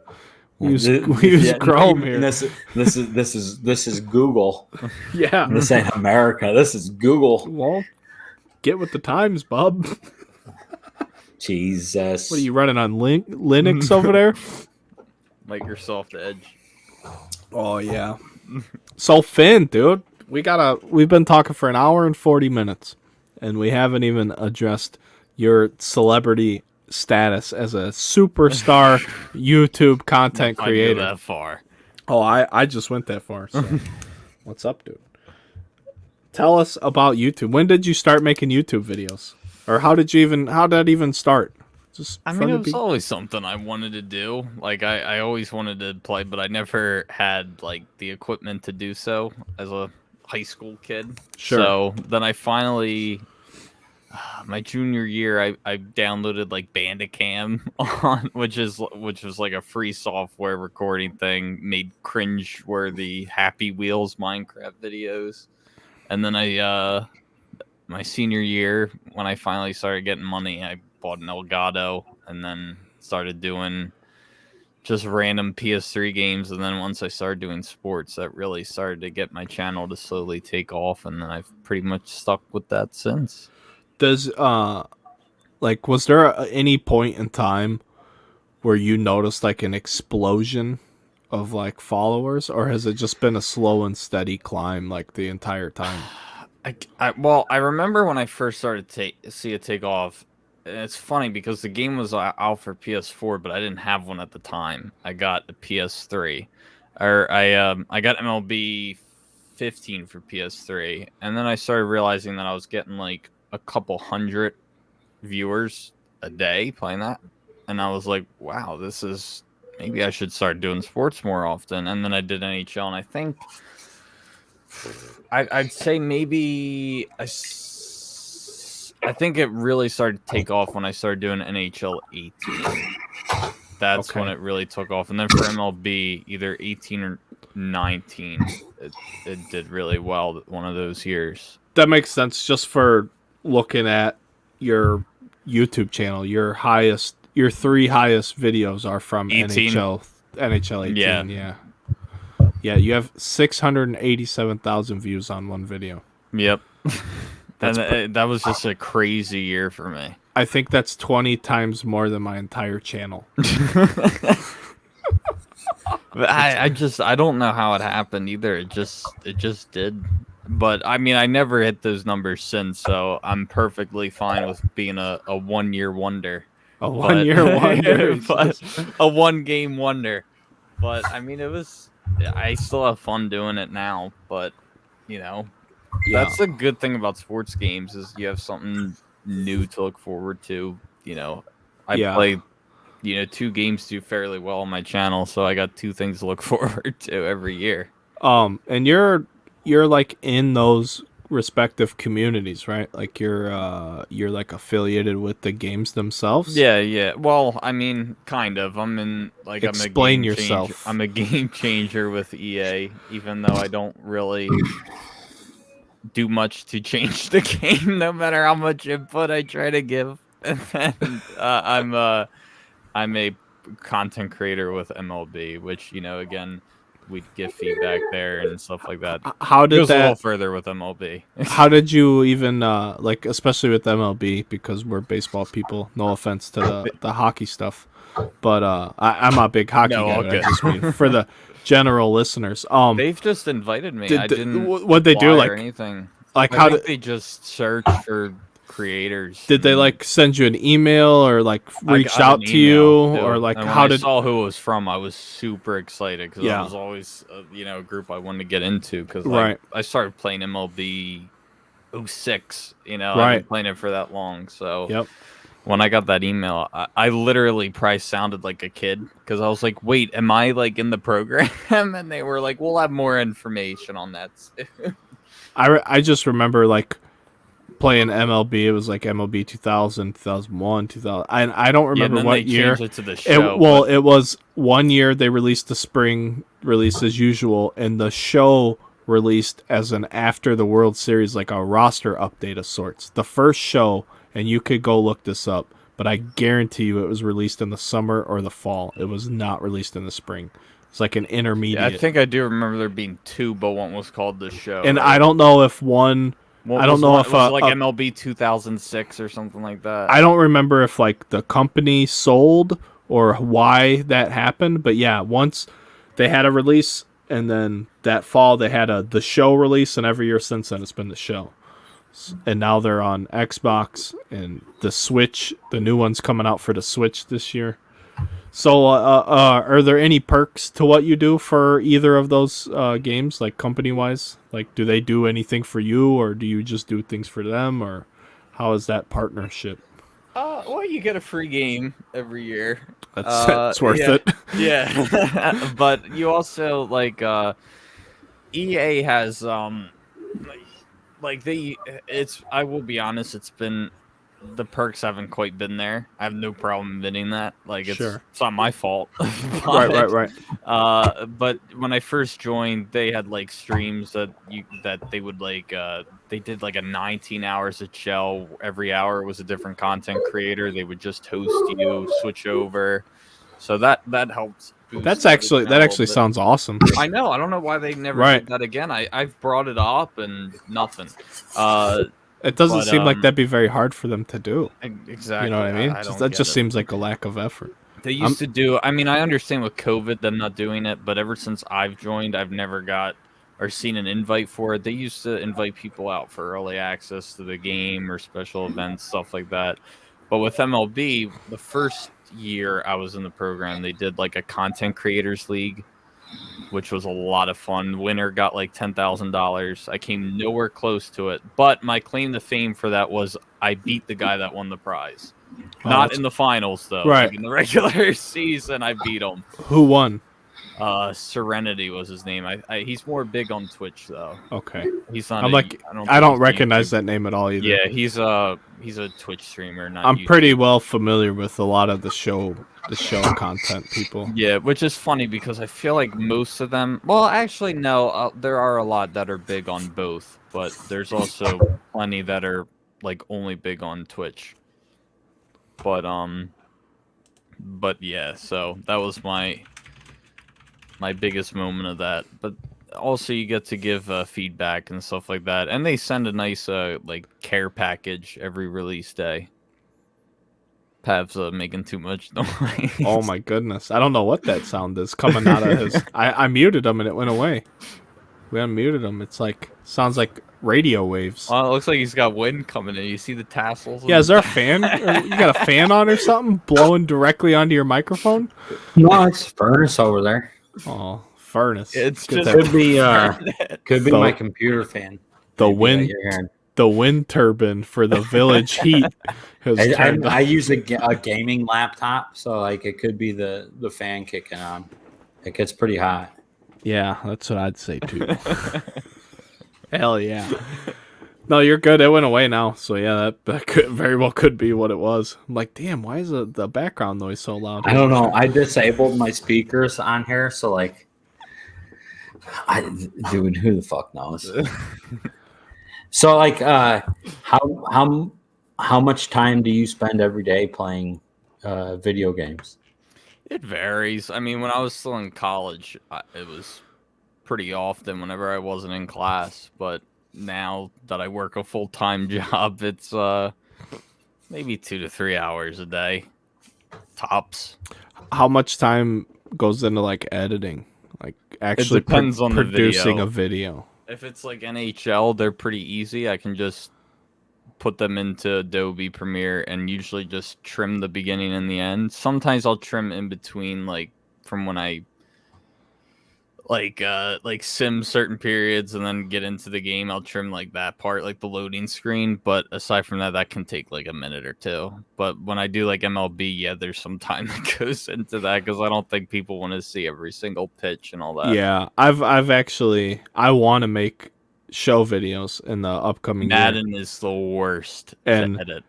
S1: We use Chrome here.
S4: This is Google.
S1: Yeah.
S4: This ain't America. This is Google.
S1: Well, get with the times, bub.
S4: Jesus.
S1: What are you running on Linux over there?
S2: Microsoft Edge.
S1: Oh yeah. So Finn, dude, we've been talking for an hour and 40 minutes, and we haven't even addressed your celebrity status as a superstar YouTube content creator.
S2: I that far.
S1: Oh, I just went that far. So. What's up, dude? Tell us about YouTube. When did you start making YouTube videos? Or how did that even start?
S2: I mean, it was always something I wanted to do. Like I always wanted to play, but I never had like the equipment to do so as a high school kid.
S1: Sure.
S2: So then I finally my junior year I downloaded like Bandicam on which was like a free software recording thing, made cringe-worthy Happy Wheels Minecraft videos. And then my senior year, when I finally started getting money, I bought an Elgato and then started doing just random PS3 games. And then once I started doing sports, that really started to get my channel to slowly take off. And then I've pretty much stuck with that since.
S1: Was there any point in time where you noticed like an explosion of like followers, or has it just been a slow and steady climb like the entire time?
S2: I remember when I first started to see it take off. And it's funny because the game was out for PS4, but I didn't have one at the time. I got a PS3, or I got MLB 15 for PS3, and then I started realizing that I was getting like a couple hundred viewers a day playing that, and I was like, wow, this is, maybe I should start doing sports more often. And then I did NHL, and I think I'd say maybe I think it really started to take off when I started doing NHL 18. That's when it really took off. And then for MLB, either 18 or 19, it did really well one of those years.
S1: That makes sense. Just for looking at your YouTube channel, your 3 highest videos are from
S2: 18.
S1: NHL 18. Yeah. You have 687,000 views on one video.
S2: Yep. That was just a crazy year for me.
S1: I think that's 20 times more than my entire channel.
S2: I don't know how it happened either. It just did. But I mean, I never hit those numbers since, so I'm perfectly fine with being a 1-year wonder.
S1: A 1-year wonder,
S2: but a 1-game wonder. But I mean, I still have fun doing it now. But that's the good thing about sports games is you have something new to look forward to. I play 2 games do fairly well on my channel, so I got 2 things to look forward to every year.
S1: And you're like in those respective communities, right? Like you're like affiliated with the games themselves.
S2: Yeah. Well, I mean, kind of. I'm in like
S1: Explain yourself.
S2: I'm a game changer with EA, even though I don't really do much to change the game, no matter how much input I try to give. And then I'm a content creator with MLB, which again, we'd give feedback there and stuff like that.
S1: How did
S2: it goes
S1: that
S2: a little further with MLB?
S1: How did you even like, especially with MLB, because we're baseball people? No offense to the hockey stuff, but I'm a big hockey guy. I just mean for the general listeners.
S2: They've just invited me. I didn't.
S1: What'd they do? Like
S2: or anything?
S1: Like
S2: how did they just search for creators?
S1: Did they like send you an email or like reached out to you or like
S2: and
S1: how
S2: when
S1: did
S2: I saw who it was from? I was super excited because it was always a group I wanted to get into because I started playing MLB 06. I've been playing it for that long. So when I got that email, I literally probably sounded like a kid because I was like, "Wait, am I like in the program?" And they were like, "We'll have more information on that."
S1: I just remember like playing MLB. It was like MLB 2000, 2001, 2000. I don't remember what year.
S2: It to the show,
S1: it was one year they released the spring release as usual, and the show released as an after the World Series, like a roster update of sorts. The first show, and you could go look this up, but I guarantee you it was released in the summer or the fall. It was not released in the spring. It's like an intermediate.
S2: Yeah, I think I do remember there being 2, but one was called The Show.
S1: And I don't know if one... I don't know if
S2: it was like MLB 2006 or something like that.
S1: I don't remember if like the company sold or why that happened, but yeah, once they had a release, and then that fall they had the show release, and every year since then it's been the show. And now they're on Xbox and the Switch. The new one's coming out for the Switch this year. So, are there any perks to what you do for either of those games, like company-wise? Like, do they do anything for you, or do you just do things for them, or how is that partnership?
S2: Well, you get a free game every year.
S1: That's worth it.
S2: Yeah, but you also like EA has I will be honest, it's been, the perks haven't quite been there. I have no problem admitting that. Like it's not my fault.
S1: Right.
S2: But when I first joined, they had like streams that they would like they did like a 19 hours of shell. Every hour was a different content creator. They would just host you, switch over. So that helps.
S1: That actually sounds awesome.
S2: I know. I don't know why they never did that again. I've brought it up and nothing.
S1: It doesn't seem like that'd be very hard for them to do.
S2: Exactly.
S1: You know what I mean? That just seems like a lack of effort.
S2: They used to do. I mean, I understand with COVID them not doing it, but ever since I've joined, I've never got or seen an invite for it. They used to invite people out for early access to the game or special events, stuff like that. But with MLB, the first year I was in the program, they did like a content creators league, which was a lot of fun. Winner got like $10,000. I came nowhere close to it, but my claim to fame for that was I beat the guy that won the prize. Not in the finals though.
S1: Right.
S2: Like in the regular season, I beat him.
S1: Who won?
S2: Serenity was his name. He's more big on Twitch though.
S1: Okay.
S2: He's not.
S1: I'm like, I
S2: think
S1: don't
S2: he's a
S1: recognize
S2: YouTuber.
S1: that name at all either.
S2: Yeah, he's a Twitch streamer. Not
S1: I'm
S2: YouTube.
S1: pretty well familiar with a lot of the show content people.
S2: Yeah, which is funny because I feel like most of them. Well, actually, no. There are a lot that are big on both, but there's also plenty that are like only big on Twitch. But yeah. So that was my biggest moment of that. But also, you get to give feedback and stuff like that, and they send a nice like care package every release day. Pav's making too much noise.
S1: Oh my goodness. I don't know what that sound is coming out of his. I muted him and it went away. We unmuted him. It's like, sounds like radio waves.
S2: Well, it looks like he's got wind coming in. You see the tassels?
S1: Yeah, is there a fan? You got a fan on or something blowing directly onto your microphone?
S4: No, it's furnace over there.
S1: Oh, furnace.
S2: It's
S1: Get
S2: just-
S1: that-
S4: Could be
S1: The-
S4: my computer fan.
S1: the
S4: Maybe that
S1: wind
S4: you're hearing.
S1: the wind turbine for the village heat has turned
S4: I use a gaming laptop, so like it could be the fan kicking on. It gets pretty hot.
S1: Yeah, that's what I'd say too. Hell yeah. No, you're good. It went away now. So yeah, that could very well could be what it was. I'm like, damn, why is the background noise so loud?
S4: I don't know. I disabled my speakers on here, so like, dude, who the fuck knows? So like, how much time do you spend every day playing video games?
S2: It varies. I mean, when I was still in college, it was pretty often whenever I wasn't in class. But now that I work a full-time job, it's maybe 2 to 3 hours a day, tops.
S1: How much time goes into like editing? Like actually
S2: depends on the
S1: producing
S2: video.
S1: a video.
S2: If it's like NHL, they're pretty easy. I can just put them into Adobe Premiere and usually just trim the beginning and the end. Sometimes I'll trim in between, like from when I like sim certain periods and then get into the game. I'll trim like that part, like the loading screen. But aside from that, that can take like a minute or two. But when I do like MLB, yeah, there's some time that goes into that because I don't think people want to see every single pitch and all that.
S1: Yeah, I've actually I want to make show videos in the upcoming year.
S2: Madden is the worst
S1: And-
S2: to edit.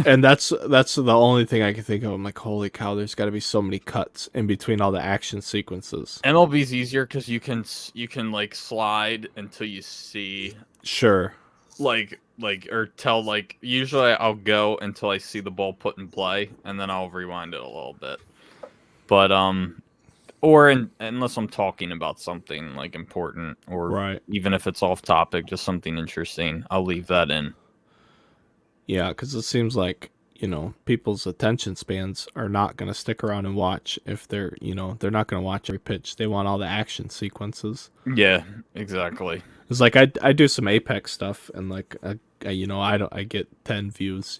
S1: And that's the only thing I can think of. I'm like, holy cow, there's got to be so many cuts in between all the action sequences.
S2: MLB's easier because you can like slide until you see
S1: Sure.
S2: like or tell like usually I'll go until I see the ball put in play and then I'll rewind it a little bit. But unless I'm talking about something like important or
S1: Right.
S2: even if it's off topic, just something interesting, I'll leave that in.
S1: Yeah, because it seems like, people's attention spans are not going to stick around and watch if they're not going to watch every pitch. They want all the action sequences.
S2: Yeah, exactly.
S1: It's like I do some Apex stuff and like I get 10 views,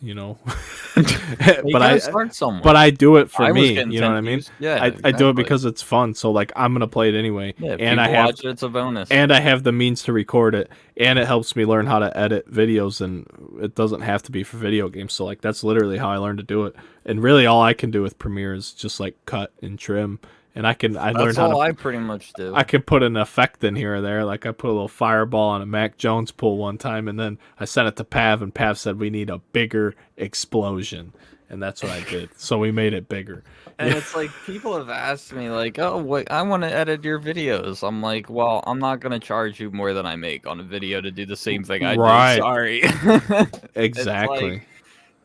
S1: but I
S2: start somewhere.
S1: but I do it for
S2: I was
S1: me,
S2: getting
S1: you know
S2: 10
S1: what I mean?
S2: views. Yeah,
S1: I do it
S2: exactly.
S1: because it's fun. So like I'm gonna play it anyway,
S2: Yeah, if
S1: and I
S2: people
S1: have
S2: watch it, it's a bonus.
S1: and I have the means to record it, and it helps me learn how to edit videos, and it doesn't have to be for video games. So like that's literally how I learned to do it. And really, all I can do with Premiere is just like cut and trim, and I learned
S2: That's
S1: how
S2: all
S1: to.
S2: I pretty much do.
S1: I can put an effect in here or there. Like I put a little fireball on a Mac Jones pull one time, and then I sent it to Pav, and Pav said we need a bigger explosion, and that's what I did. So we made it bigger.
S2: And it's like people have asked me like, "Oh, what? I want to edit your videos." I'm like, "Well, I'm not gonna charge you more than I make on a video to do the same thing I
S1: Right.
S2: do." Sorry.
S1: Exactly.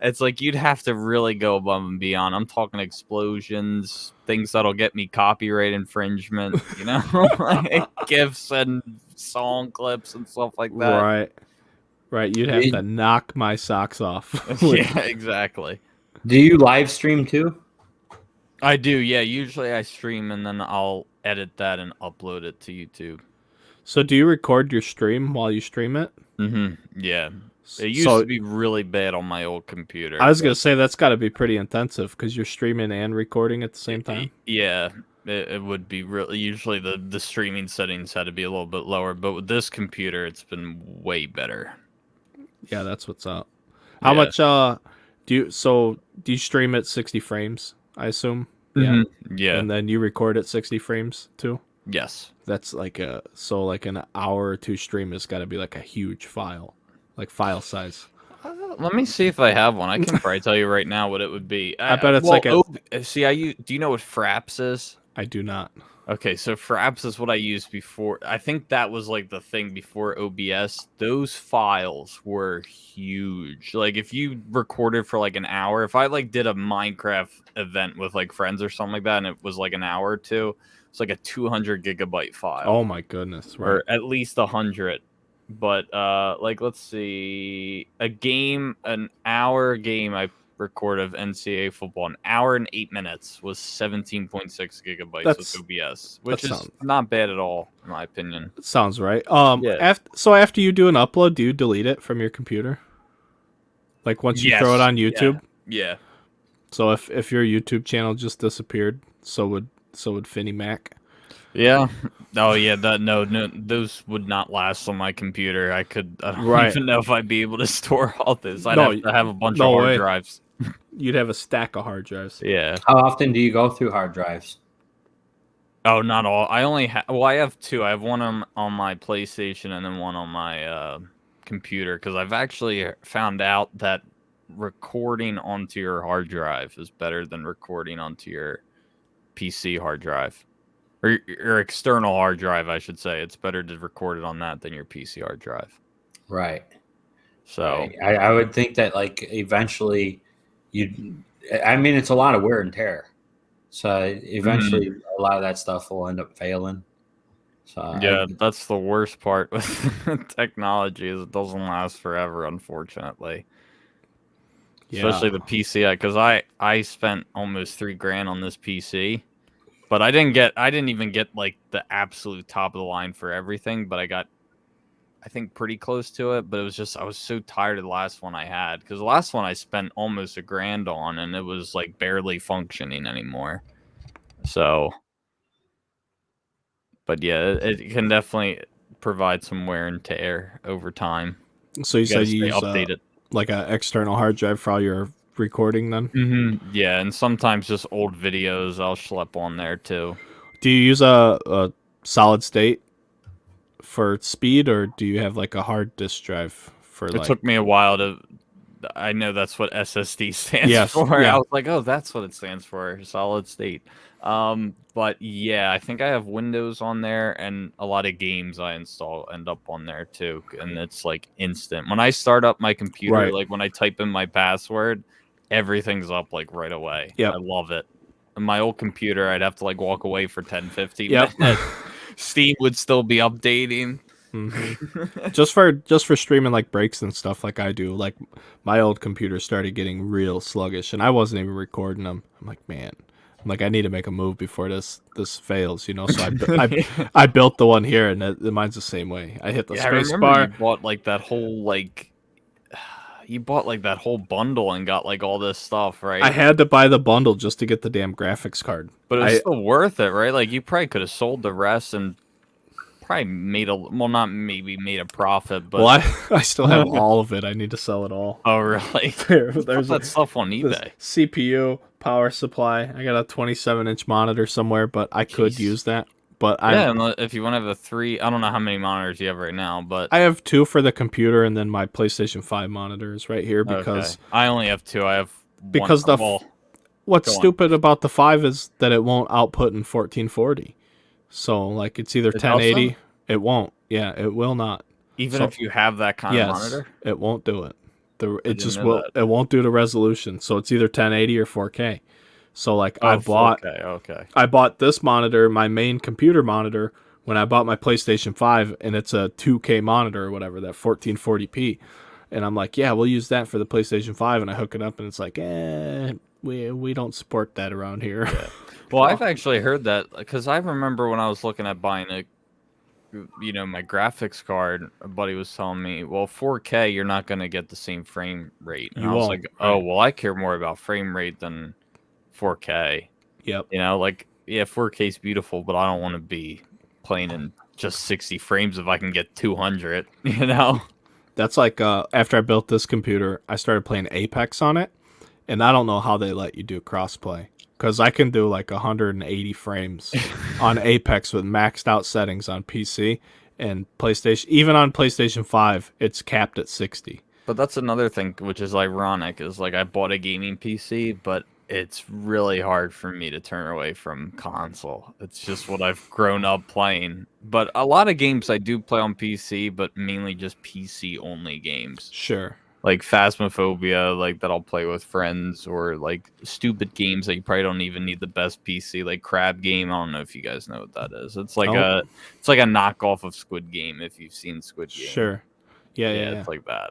S2: It's like you'd have to really go above and beyond. I'm talking explosions, things that'll get me copyright infringement, like GIFs and song clips and stuff like that.
S1: Right. You'd have to knock my socks off.
S2: Yeah, exactly.
S4: Do you live stream too?
S2: I do, yeah. Usually I stream and then I'll edit that and upload it to YouTube.
S1: So do you record your stream while you stream it?
S2: Mm-hmm. Yeah. It used
S1: So
S2: to be really bad on my old computer.
S1: I was gonna say that's got to be pretty intensive because you're streaming and recording at the same time.
S2: Yeah. it would be really usually the streaming settings had to be a little bit lower, but with this computer, it's been way better.
S1: Yeah, that's what's up. How
S2: Yeah.
S1: much do you stream at 60 frames, I assume? Yeah.
S2: Mm-hmm. Yeah.
S1: And then you record at 60 frames too?
S2: Yes.
S1: That's like like an hour or two stream has got to be like a huge file. Like file size.
S2: Let me see if I have one. I can probably tell you right now what it would be.
S1: I bet it's like a
S2: do you know what Fraps is?
S1: I do not.
S2: Okay, so Fraps is what I used before. I think that was like the thing before OBS. Those files were huge. Like if you recorded for like an hour, if I like did a Minecraft event with like friends or something like that, and it was like an hour or two, it's like a 200 gigabyte file.
S1: Oh my goodness! Right.
S2: Or at least 100. But like let's see, an hour game I recorded of NCAA football, an hour and 8 minutes was 17.6 gigabytes with OBS, which is not bad at all in my opinion.
S1: That sounds right.
S2: Yeah.
S1: After you do an upload, do you delete it from your computer? Like once you throw it on YouTube?
S2: Yeah.
S1: So if your YouTube channel just disappeared, so would Finny Mac.
S2: Yeah. Oh yeah. No. Those would not last on my computer. I don't even know if I'd be able to store all this. I'd have to have a bunch of hard drives.
S1: You'd have a stack of hard drives.
S2: Yeah.
S4: How often do you go through hard drives?
S2: Oh, not all. I only I have two. I have one on my PlayStation and then one on my computer because I've actually found out that recording onto your hard drive is better than recording onto your PC hard drive. Or your external hard drive, I should say. It's better to record it on that than your PC hard drive.
S4: Right.
S2: So
S4: I would think that like eventually it's a lot of wear and tear. So eventually a lot of that stuff will end up failing. So
S2: yeah, that's the worst part with technology is it doesn't last forever, unfortunately. Yeah. Especially the PC, because I spent almost $3,000 on this PC. But I didn't even get like the absolute top of the line for everything, but I got, I think, pretty close to it. But it was just, I was so tired of the last one I had because the last one I spent almost $1,000 on and it was like barely functioning anymore. So, but yeah, it can definitely provide some wear and tear over time.
S1: So you said you use like an external hard drive for all your recording then?
S2: Mm-hmm. Yeah, and sometimes just old videos I'll schlep on there too.
S1: Do you use a solid state for speed, or do you have like a hard disk drive for
S2: it took me a while to I know that's what SSD stands for.
S1: Yeah.
S2: I was like, oh, that's what it stands for, solid state. But yeah, I think I have Windows on there, and a lot of games I install end up on there too, and it's like instant. When I start up my computer, like when I type in my password, everything's up like right away.
S1: Yeah,
S2: I love it. And my old computer, I'd have to like walk away for 10-15
S1: minutes.
S2: Steam would still be updating.
S1: Mm-hmm. just for streaming like breaks and stuff like I do. Like my old computer started getting real sluggish, and I wasn't even recording them. I'm like, man, I need to make a move before this fails, you know. So I built the one here, and mine's the same way. I hit the space bar.
S2: You bought like that whole you bought like that whole bundle and got like all this stuff, right?
S1: I had to buy the bundle just to get the damn graphics card.
S2: But it was still worth it, right? Like you probably could have sold the rest and probably made not maybe made a profit, but
S1: I still have all of it. I need to sell it all.
S2: Oh, really?
S1: There's
S2: that stuff on eBay.
S1: CPU, power supply. I got a 27-inch monitor somewhere, but I could use that. But
S2: if you want to have a 3, I don't know how many monitors you have right now, but
S1: I have 2 for the computer, and then my PlayStation 5 monitor is right here because
S2: I only have 2. I have
S1: because what's stupid about the 5 is that it won't output in 1440. So like it's either 1080. It won't. Yeah, it will not.
S2: Even if you have that kind of monitor,
S1: it won't do it. It just will. It won't do the resolution. So it's either 1080 or 4K. So like I bought
S2: 4K,
S1: I bought this monitor, my main computer monitor, when I bought my PlayStation 5, and it's a 2K monitor or whatever, that 1440p. And I'm like, yeah, we'll use that for the PlayStation 5, and I hook it up, and it's like, we don't support that around here.
S2: Yeah. Well, I've actually heard that because I remember when I was looking at buying my graphics card, a buddy was telling me, well, 4K, you're not going to get the same frame rate. And I was like, oh, well, I care more about frame rate than 4K.
S1: Yep.
S2: You know, like yeah, 4K is beautiful, but I don't want to be playing in just 60 frames if I can get 200. You know.
S1: That's like after I built this computer, I started playing Apex on it, and I don't know how they let you do crossplay because I can do like 180 frames on Apex with maxed out settings on PC and PlayStation. Even on PlayStation 5, it's capped at 60.
S2: But that's another thing which is ironic is like I bought a gaming PC, but it's really hard for me to turn away from console. It's just what I've grown up playing. But a lot of games I do play on PC, but mainly just PC only games.
S1: Sure.
S2: Like Phasmophobia, like that I'll play with friends, or like stupid games that you probably don't even need the best PC, like Crab Game. I don't know if you guys know what that is. It's like a knockoff of Squid Game if you've seen Squid Game.
S1: Sure. Yeah.
S2: It's like that.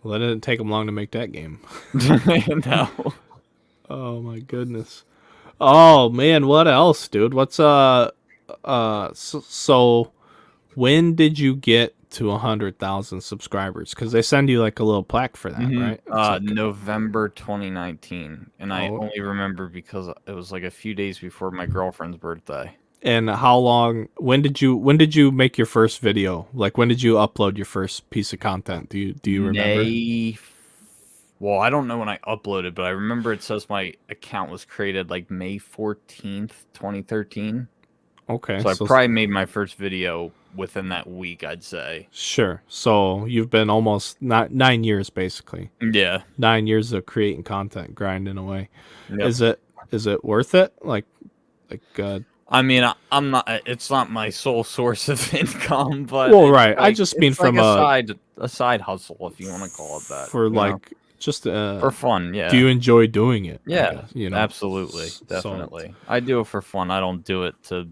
S1: Well, it didn't take them long to make that game.
S2: No.
S1: Oh my goodness. Oh man, what else, dude? What's so when did you get to 100,000 subscribers? Because they send you like a little plaque for that, right? It's like,
S2: November 2019, and I
S1: Oh.
S2: only remember because it was like a few days before my girlfriend's birthday.
S1: and how long? When did you make your first video? Like when did you upload your first piece of content? Do you remember?
S2: Well, I don't know when I uploaded, but I remember it says my account was created like May 14th, 2013.
S1: Okay,
S2: So I probably made my first video within that week, I'd say.
S1: sure. So you've been almost 9 years basically.
S2: Yeah.
S1: 9 years of creating content, grinding away.
S2: Yep.
S1: Is it worth it? Like
S2: I mean, I'm not. It's not my sole source of income, but
S1: well,
S2: it's
S1: right. I
S2: like-
S1: just mean
S2: it's like
S1: from
S2: a side hustle, if you want to call it that.
S1: for
S2: you know?
S1: like just
S2: for fun. Yeah.
S1: do you enjoy doing it? I
S2: Yeah.
S1: guess, you know,
S2: Absolutely.
S1: So-
S2: Definitely. I do it for fun. I don't do it to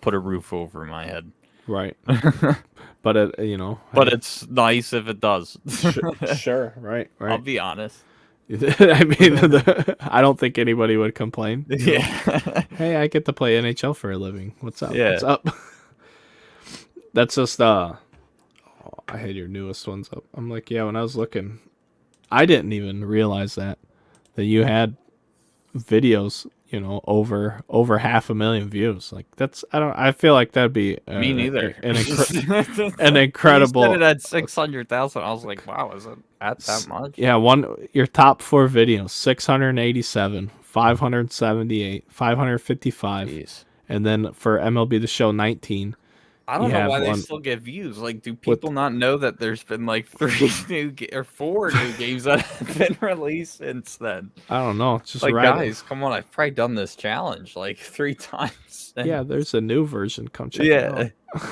S2: put a roof over my head.
S1: right. But it, you know,
S2: But it's nice if it does.
S1: sure, right,
S2: I'll
S1: right.
S2: be honest.
S1: I mean, I don't think anybody would complain.
S2: Yeah.
S1: Hey, I get to play NHL for a living. What's up?
S2: Yeah.
S1: What's up? That's just I had your newest ones up. I'm like, yeah, when I was looking, I didn't even realize that you had videos, you know, over 500,000 views. Like I feel like that'd be
S2: Me neither.
S1: an incredible.
S2: You said it at 600,000. I was like, wow, is it at that much?
S1: Yeah, your top 4 videos: 687, 578, 555,
S2: Jeez.
S1: and then for MLB The Show 19.
S2: I don't
S1: You
S2: know
S1: have
S2: why they
S1: one-
S2: still get views. Like, do people not know that there's been like 4 new games that have been released since then?
S1: I don't know. It's just
S2: Like,
S1: right.
S2: guys, come on! I've probably done this challenge like 3 times. and-
S1: Yeah, there's a new version. Come check it
S2: yeah,
S1: out.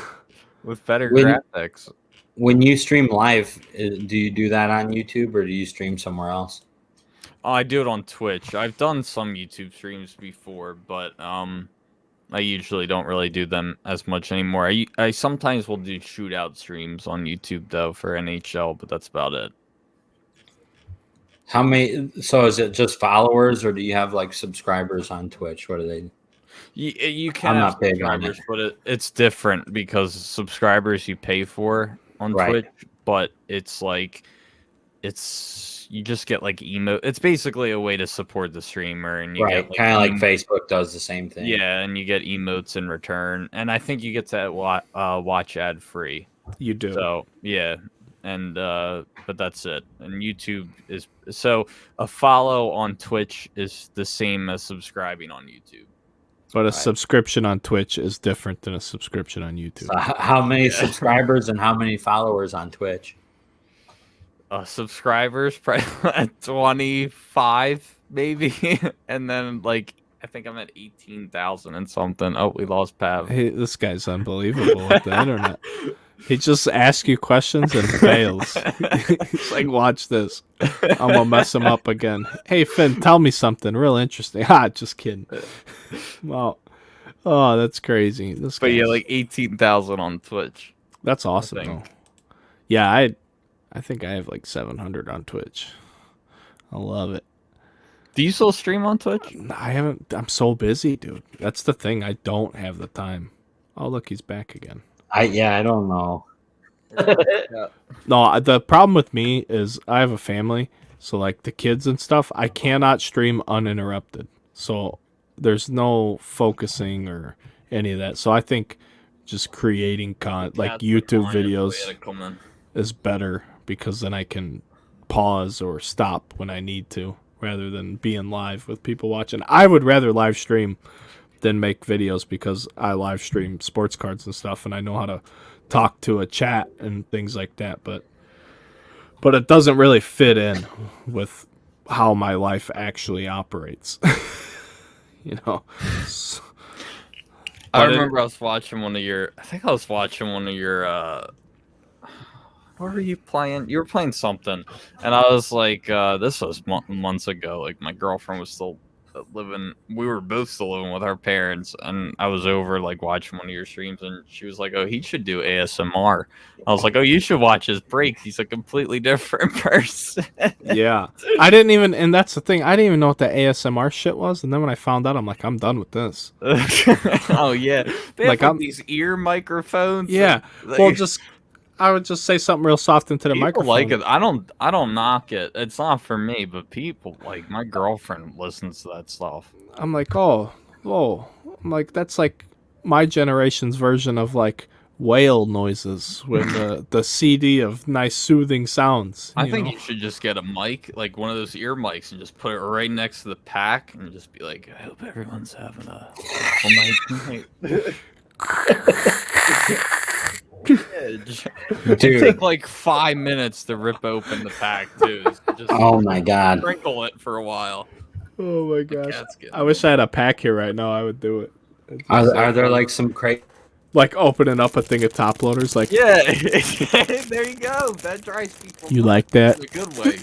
S2: with better
S4: When-
S2: graphics.
S4: When you stream live, do you do that on YouTube or do you stream somewhere else?
S2: Oh, I do it on Twitch. I've done some YouTube streams before, but I usually don't really do them as much anymore. I sometimes will do shootout streams on YouTube though for NHL, but that's about it.
S4: How many? So is it just followers, or do you have like subscribers on Twitch? What do they?
S2: You can
S4: I'm
S2: have
S4: not big on
S2: subscribers, but it's different because subscribers you pay for on
S4: Right.
S2: Twitch, but it's like you just get like It's basically a way to support the streamer, and you
S4: Right,
S2: get
S4: kind of like
S2: em-
S4: Facebook does the same thing.
S2: Yeah, and you get emotes in return, and I think you get to watch ad free.
S1: You do.
S2: So yeah, and but that's it. And YouTube is so a follow on Twitch is the same as subscribing on YouTube.
S1: But a subscription on Twitch is different than a subscription on YouTube.
S4: So how many subscribers and how many followers on Twitch?
S2: Subscribers probably at 25 maybe, and then like I think I'm at 18,000 and something. Oh, we lost Pav.
S1: Hey, this guy's unbelievable with the internet. He just asks you questions and fails. He's like, watch this. I'm gonna mess him up again. Hey Finn, tell me something real interesting. Just kidding. Well, oh, that's crazy. This
S2: But yeah,
S1: guy's-
S2: like 18,000 on Twitch.
S1: that's awesome though.
S2: think.
S1: Yeah, I think I have like 700 on Twitch. I love it.
S2: Do you still stream on Twitch?
S1: I haven't. I'm so busy, dude. That's the thing. I don't have the time. Oh, look, he's back again.
S4: I don't know.
S1: No, the problem with me is I have a family, so like the kids and stuff, I cannot stream uninterrupted. So there's no focusing or any of that. So I think just creating like YouTube videos is better because then I can pause or stop when I need to rather than being live with people watching. I would rather live stream than make videos because I live stream sports cards and stuff and I know how to talk to a chat and things like that, but it doesn't really fit in with how my life actually operates. You know.
S2: I remember I was watching one of your what were you playing? You were playing something, and I was like, this was months ago. Like my girlfriend was still living. We were both still living with our parents, and I was over like watching one of your streams, and she was like, "Oh, he should do ASMR." I was like, "Oh, you should watch his breaks. He's a completely different person."
S1: Yeah, I didn't even, and that's the thing. I didn't even know what the ASMR shit was, and then when I found out, I'm like, I'm done with this.
S2: Oh yeah, they have like these ear microphones.
S1: Yeah, well, I would just say something real soft into the microphone.
S2: Like it. I don't knock it. It's not for me, but people like my girlfriend listens to that stuff.
S1: I'm like, oh, I'm like, that's like my generation's version of like whale noises with the CD of nice soothing sounds.
S2: I think you should just get a mic, like one of those ear mics, and just put it right next to the pack, and just be like, I hope everyone's having a night. Dude, take like 5 minutes to rip open the pack too. Just
S4: oh my god!
S2: Sprinkle it for a while.
S1: Oh my gosh! I wish I had a pack here right now. I would do it.
S4: Are there like some crate?
S1: Like opening up a thing of top loaders, like
S2: yeah. There you go. That drives people.
S1: You like that?
S2: In a good way.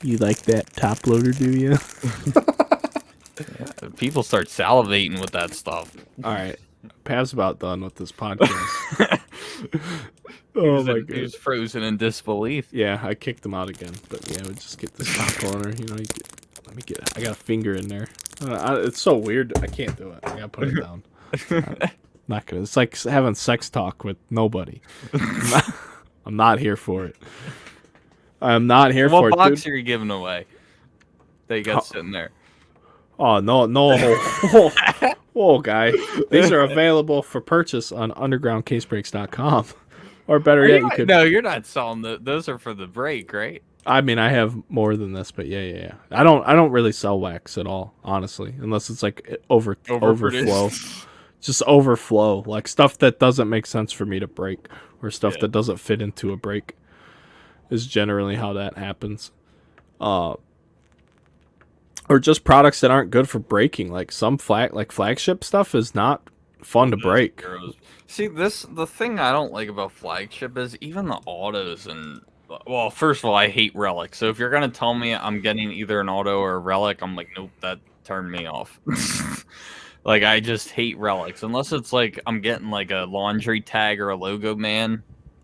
S1: You like that top loader, do you?
S2: Yeah, people start salivating with that stuff.
S1: All right. Pav's about done with this podcast. Oh my god.
S2: He was frozen in disbelief.
S1: Yeah, I kicked him out again. But yeah, we just get this top loader. You know, I got a finger in there. It's so weird. I can't do it. I gotta put it down. Not gonna. It's like having sex talk with nobody. I'm not here for it. I'm not here for it.
S2: What box are you giving away that you got sitting there?
S1: Oh no! Whoa, guy! These are available for purchase on undergroundcasebreaks.com, or better yet, you could.
S2: No, you're not selling those. Are for the break, right?
S1: I mean, I have more than this, but yeah. I don't really sell wax at all, honestly, unless it's like overflow, just overflow, like stuff that doesn't make sense for me to break, or stuff that doesn't fit into a break, is generally how that happens. Or just products that aren't good for breaking. Like some flagship stuff is not fun to break.
S2: See, the thing I don't like about flagship is even the autos and well, first of all, I hate relics. So if you're gonna tell me I'm getting either an auto or a relic, I'm like, nope, that turned me off. Like I just hate relics unless it's like I'm getting like a laundry tag or a logo man.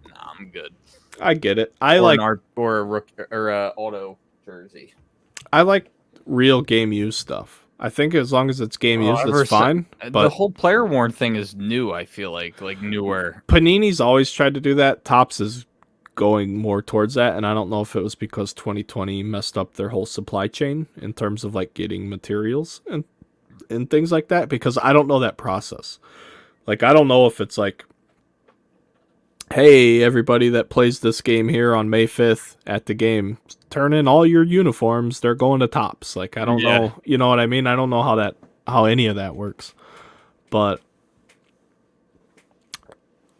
S2: Nah, I'm good.
S1: I get it.
S2: Or a auto jersey.
S1: I like real game used stuff. I think as long as it's game used, it's fine. But
S2: the whole player worn thing is new. I feel like newer.
S1: Panini's always tried to do that. Topps is going more towards that, and I don't know if it was because 2020 messed up their whole supply chain in terms of like getting materials and things like that. Because I don't know that process. Like I don't know if it's like, hey, everybody that plays this game here on May 5th at the game, turn in all your uniforms. They're going to Topps. Like, I don't know. You know what I mean? I don't know how any of that works. But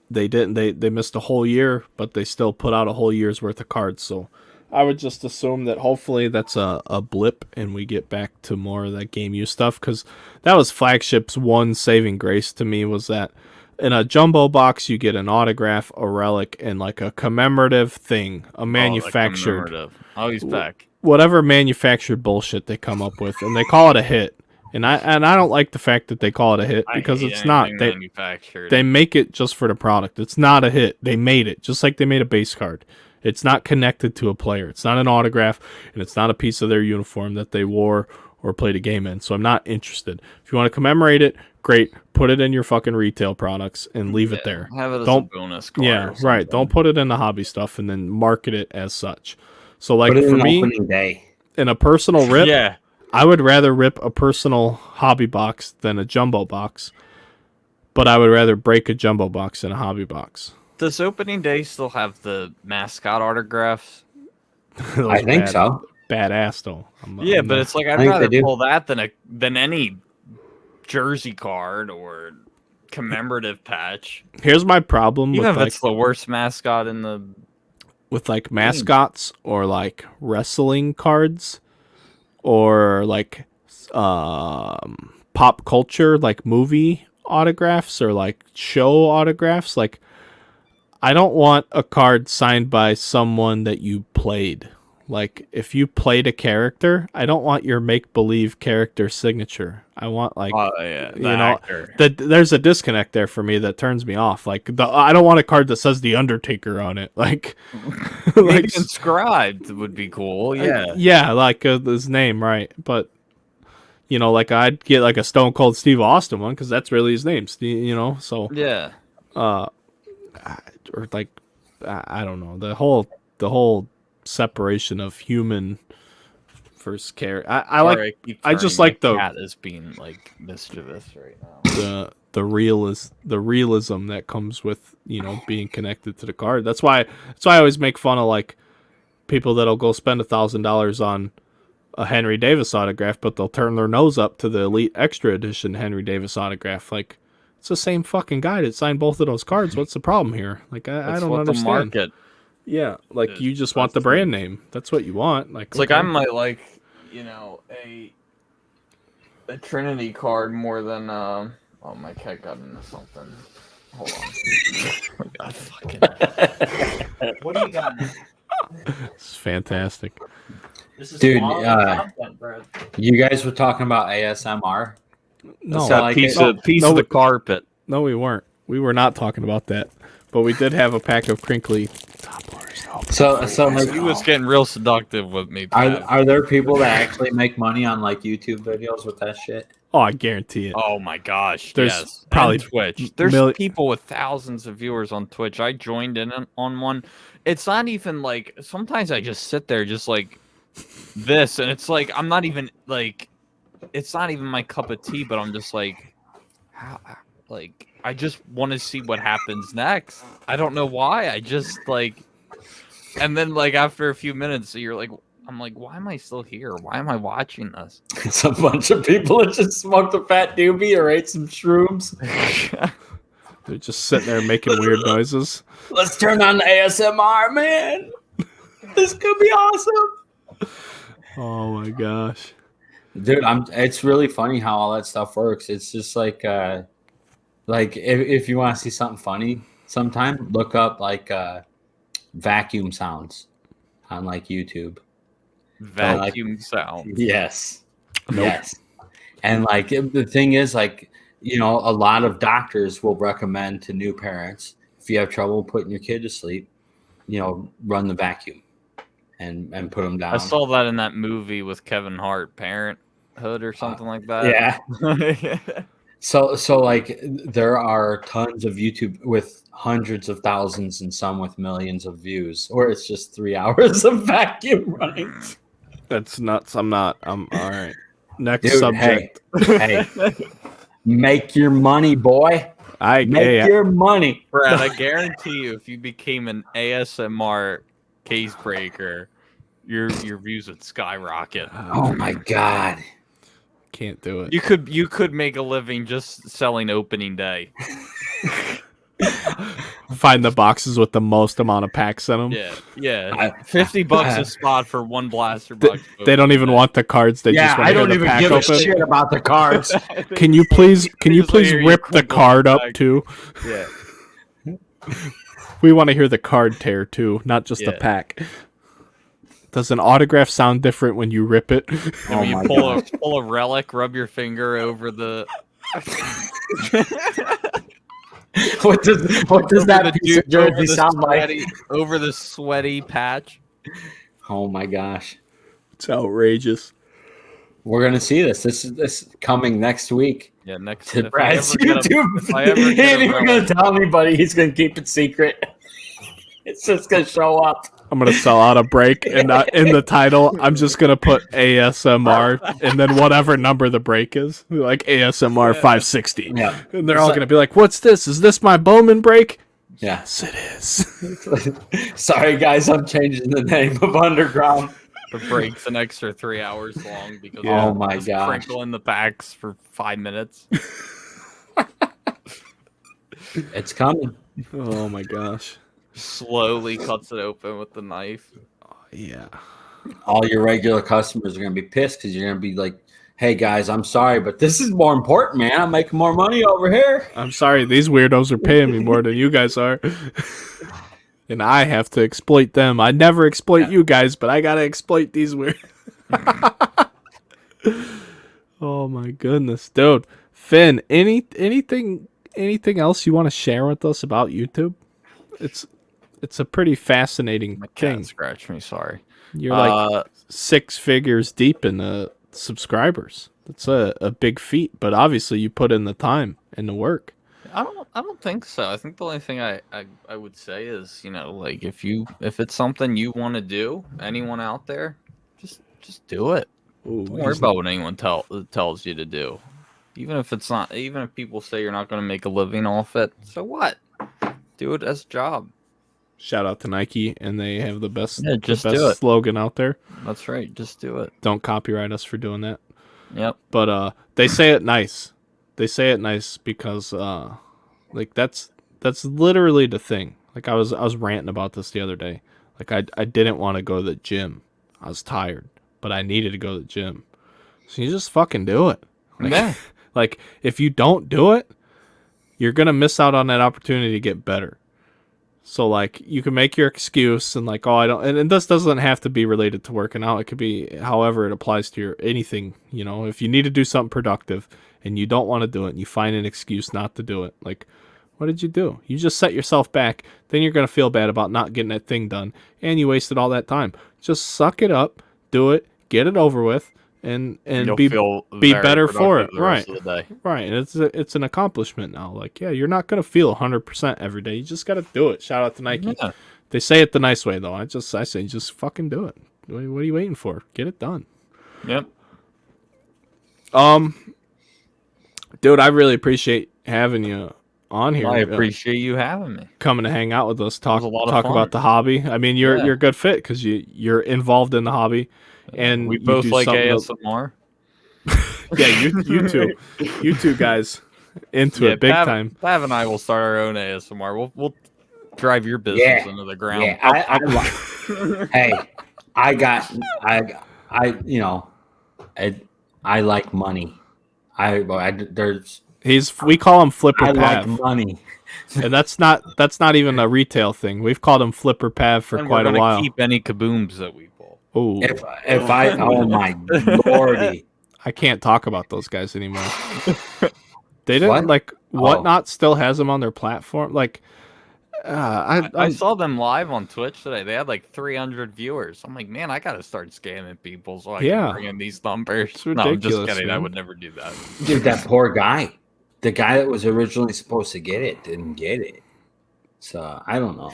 S1: they didn't. They missed a whole year, but they still put out a whole year's worth of cards. So I would just assume that hopefully that's a blip and we get back to more of that game use stuff. Because that was Flagship's one saving grace to me, was that in a jumbo box, you get an autograph, a relic, and like a commemorative thing, a manufactured,
S2: always back,
S1: whatever manufactured bullshit they come up with, and they call it a hit. And I don't like the fact that they call it a hit because it's not. They make it just for the product. It's not a hit. They made it just like they made a base card. It's not connected to a player. It's not an autograph, and it's not a piece of their uniform that they wore or played a game in. So I'm not interested. If you want to commemorate it, great. Put it in your fucking retail products and leave it there.
S2: Have it as a bonus card.
S1: Yeah, right. Don't put it in the hobby stuff and then market it as such. So like for me, in a personal rip, I would rather rip a personal hobby box than a jumbo box, but I would rather break a jumbo box than a hobby box.
S2: Does opening day still have the mascot autographs?
S1: Those
S4: I
S1: are
S4: think so.
S1: Badass though.
S2: Yeah, but it's like I'd
S4: think they
S2: rather
S4: do.
S2: pull that than any jersey card or commemorative patch.
S1: Here's my problem
S2: Even
S1: with
S2: if
S1: like
S2: it's the worst mascot in the
S1: mascots or like wrestling cards or like pop culture like movie autographs or like show autographs. Like I don't want a card signed by someone that you played. Like if you played a character, I don't want your make-believe character signature. I want like
S2: the
S1: you know,
S2: actor.
S1: there's a disconnect there for me that turns me off. Like I don't want a card that says the Undertaker on it. Like,
S2: Maybe inscribed would be cool. Yeah,
S1: yeah, like his name, right? But you know, like I'd get like a Stone Cold Steve Austin one because that's really his name. You know, so
S2: yeah.
S1: or like I don't know, the whole separation of human versus character. I just like the
S2: cat is being like mischievous right now.
S1: the realism that comes with, you know, being connected to the card. That's why I always make fun of like people that'll go spend $1,000 on a Henry Davis autograph, but they'll turn their nose up to the Elite Extra Edition Henry Davis autograph. Like it's the same fucking guy that signed both of those cards. What's the problem here? Like I don't understand.
S2: The market.
S1: Yeah, like you just want the brand name. That's what you want. Like
S2: it's like I might like, you know, a Trinity card more than oh, my cat got into something. Hold on. God, fucking. What do you got?
S1: It's fantastic.
S4: This is dude, you guys were talking about ASMR.
S1: No,
S2: like piece of the carpet.
S1: No, we weren't. We were not talking about that. But we did have a pack of crinkly top loaders.
S4: So like,
S2: he was getting real seductive with me.
S4: Are there people that actually make money on like YouTube videos with that shit?
S1: Oh, I guarantee it.
S2: Oh my gosh,
S1: there's probably
S2: and Twitch. There's people with thousands of viewers on Twitch. I joined in on one. It's not even like sometimes I just sit there just like this, and it's like I'm not even like it's not even my cup of tea, but I'm just like how like. I just want to see what happens next. I don't know why. I just like, and then like after a few minutes, you're like, I'm like, why am I still here? Why am I watching this?
S4: It's a bunch of people that just smoked a fat doobie or ate some shrooms.
S1: They're just sitting there making weird noises.
S4: Let's turn on the ASMR, man. This could be awesome.
S1: Oh my gosh,
S4: dude! It's really funny how all that stuff works. It's just like if you want to see something funny sometime, look up like vacuum sounds on like YouTube.
S2: Vacuum sounds.
S4: Yes. Nope. Yes. And like the thing is, like, you know, a lot of doctors will recommend to new parents, if you have trouble putting your kid to sleep, you know, run the vacuum and put them down.
S2: I saw that in that movie with Kevin Hart, Parenthood or something like that.
S4: Yeah. So like there are tons of YouTube with hundreds of thousands and some with millions of views, or it's just 3 hours of vacuum running.
S1: That's nuts. I'm all right. Next subject.
S4: Hey, make your money, boy. Make your money.
S2: Brad, I guarantee you, if you became an ASMR case breaker, your views would skyrocket.
S4: Oh my God.
S1: Can't do it.
S2: You could make a living just selling opening day.
S1: Find the boxes with the most amount of packs in them.
S2: Yeah. $50 a spot for one blaster box.
S1: They don't even want the cards. They just want
S4: I
S1: to
S4: don't
S1: hear the
S4: even
S1: pack
S4: give
S1: open.
S4: a shit about the cards.
S1: Can you please rip the card up too?
S2: Yeah.
S1: We want to hear the card tear too, not just the pack. Does an autograph sound different when you rip it?
S2: And when you pull a relic, rub your finger over the.
S4: What does that piece of jersey sound like?
S2: Over the sweaty patch.
S4: Oh my gosh,
S1: it's outrageous.
S4: We're gonna see this. This is coming next week.
S2: Yeah, next
S4: to Brad's YouTube. He ain't even gonna tell anybody. He's gonna keep it secret. It's just gonna show up.
S1: I'm gonna sell out a break, and in the title, I'm just gonna put ASMR, and then whatever number the break is, like ASMR 560.
S4: Yeah.
S1: And they're all gonna be like, "What's this? Is this my Bowman break?"
S4: Yeah.
S1: Yes, it is.
S4: Sorry, guys. I'm changing the name of Underground.
S2: The break's an extra 3 hours long because
S1: Yeah.
S4: Oh my
S2: just
S4: gosh.
S2: sprinkling the packs for 5 minutes.
S4: It's coming.
S1: Oh my gosh.
S2: Slowly cuts it open with the knife.
S1: Yeah.
S4: All your regular customers are gonna be pissed because you're gonna be like, "Hey guys, I'm sorry, but this is more important, man. I'm making more money over here."
S1: I'm sorry, these weirdos are paying me more than you guys are. And I have to exploit them. I never exploit you guys, but I gotta exploit these weird. Oh my goodness, dude. Finn, anything else you want to share with us about YouTube? It's a pretty fascinating
S2: My cat
S1: thing.
S2: scratched me. Sorry.
S1: You're like 6 figures deep in the subscribers. That's a big feat, but obviously you put in the time and the work.
S2: I don't think so. I think the only thing I would say is, like if it's something you want to do, anyone out there, just do it.
S1: Ooh,
S2: Don't worry about what anyone tells you to do. Even if it's not, even if people say you're not going to make a living off it, so what? Do it as a job.
S1: Shout out to Nike, and they have the best,
S2: Yeah,
S1: the
S2: just
S1: best
S2: do it.
S1: slogan out there.
S2: That's right. Just do it.
S1: Don't copyright us for doing that.
S2: Yep.
S1: But they say it nice. They say it nice because like that's literally the thing. Like I was ranting about this the other day. Like I didn't want to go to the gym. I was tired, but I needed to go to the gym. So you just fucking do it. Like,
S2: Yeah.
S1: like if you don't do it, you're gonna miss out on that opportunity to get better. So like you can make your excuse and like, oh, I don't, and this doesn't have to be related to working out. It could be however it applies to your anything. If you need to do something productive and you don't want to do it, and you find an excuse not to do it. Like, what did you do? You just set yourself back. Then you're gonna feel bad about not getting that thing done, and you wasted all that time. Just suck it up, do it, get it over with, and
S2: You'll
S1: be
S2: feel
S1: be
S2: very
S1: better for it.
S2: productive the rest of the day.
S1: Right, and it's an accomplishment now. Like, yeah, you're not gonna feel 100% every day. You just gotta do it. Shout out to Nike.
S2: Yeah.
S1: They say it the nice way though. I say just fucking do it. What are you waiting for? Get it done.
S2: Yep.
S1: Dude, I really appreciate having you on here.
S2: I appreciate you having me.
S1: Coming to hang out with us, talk
S2: was a lot of fun.
S1: about the hobby. I mean, you're
S2: Yeah.
S1: a good fit because you're involved in the hobby, and
S2: We
S1: you
S2: both
S1: do
S2: like
S1: something
S2: ASMR.
S1: Yeah, you two guys into it big time.
S2: Pav and I will start our own ASMR. We'll drive your business into the ground.
S4: Yeah, hey, I like money.
S1: We call him Flipper
S4: I
S1: Pav,
S4: like money.
S1: and that's not even a retail thing. We've called him Flipper Pav for
S2: And
S1: quite
S2: we're
S1: a
S2: gonna
S1: while.
S2: keep any kabooms that we pull.
S1: Oh,
S4: Oh my lordy.
S1: I can't talk about those guys anymore. They didn't
S4: What?
S1: like Whatnot still has them on their platform. Like,
S2: I saw them live on Twitch today. They had like 300 viewers. I'm like, man, I gotta start scamming people so I can bring in these numbers.
S1: It's
S2: No, I'm just
S1: ridiculous,
S2: kidding. I
S1: man.
S2: would never do that.
S4: Dude, that poor guy. The guy that was originally supposed to get it didn't get it. So I don't know.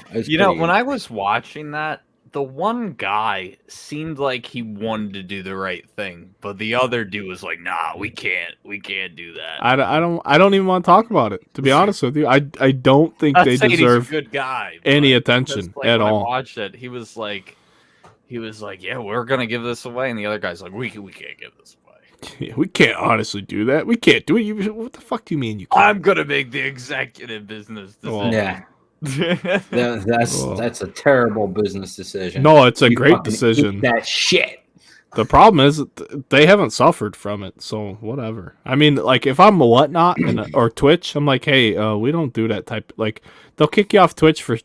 S2: When I was watching that, the one guy seemed like he wanted to do the right thing, but the other dude was like, "Nah, we can't do that."
S1: I don't even want to talk about it. To be honest with you, I don't think
S2: Not
S1: they
S2: saying he's
S1: deserve
S2: a good guy,
S1: any
S2: but
S1: attention
S2: just, like,
S1: at
S2: when
S1: all.
S2: I watched it, he was like, "Yeah, we're gonna give this away," and the other guy's like, "We can't give this away.
S1: We can't honestly do that. We can't do it. What the fuck do you mean you can't?
S2: I'm gonna make the executive business decision."
S4: Yeah. That's a terrible business decision.
S1: No, it's a
S4: You
S1: great
S4: fucking
S1: decision.
S4: eat that shit.
S1: The problem is they haven't suffered from it, so whatever. I mean, like if I'm a Whatnot or Twitch, I'm like, hey, we don't do that type. Like they'll kick you off Twitch for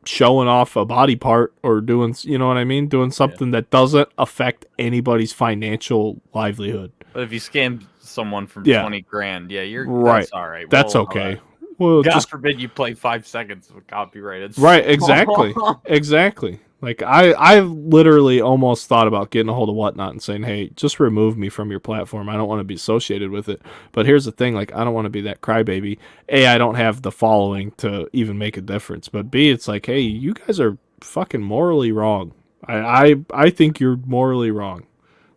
S1: showing off a body part or doing, you know what I mean, doing something that doesn't affect anybody's financial livelihood.
S2: But if you scam someone from
S1: Yeah.
S2: 20 grand, yeah, you're
S1: Right.
S2: That's all right.
S1: That's
S2: We'll allow
S1: okay.
S2: that.
S1: Well,
S2: God
S1: just
S2: forbid you play 5 seconds of a copyrighted
S1: right,
S2: song.
S1: exactly. Like I literally almost thought about getting a hold of Whatnot and saying, "Hey, just remove me from your platform. I don't want to be associated with it." But here's the thing: like, I don't want to be that crybaby. A, I don't have the following to even make a difference. But B, it's like, hey, you guys are fucking morally wrong. I think you're morally wrong.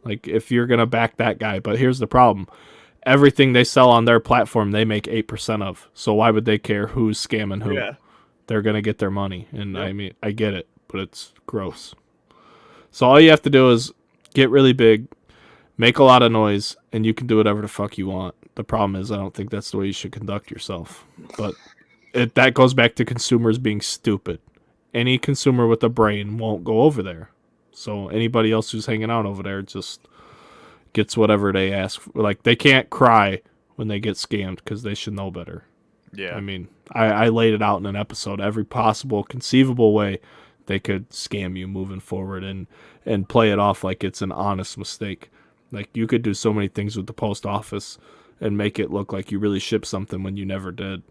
S1: Like, if you're gonna back that guy. But here's the problem: everything they sell on their platform, they make 8% of. So why would they care who's scamming who?
S2: Yeah.
S1: They're gonna get their money, and
S2: Yep.
S1: I mean, I get it, but it's gross. So all you have to do is get really big, make a lot of noise, and you can do whatever the fuck you want. The problem is, I don't think that's the way you should conduct yourself. But that goes back to consumers being stupid. Any consumer with a brain won't go over there. So anybody else who's hanging out over there just gets whatever they ask for. Like, they can't cry when they get scammed because they should know better.
S2: Yeah.
S1: I mean, I laid it out in an episode. Every possible, conceivable way they could scam you moving forward and play it off like it's an honest mistake. Like, you could do so many things with the post office and make it look like you really shipped something when you never did.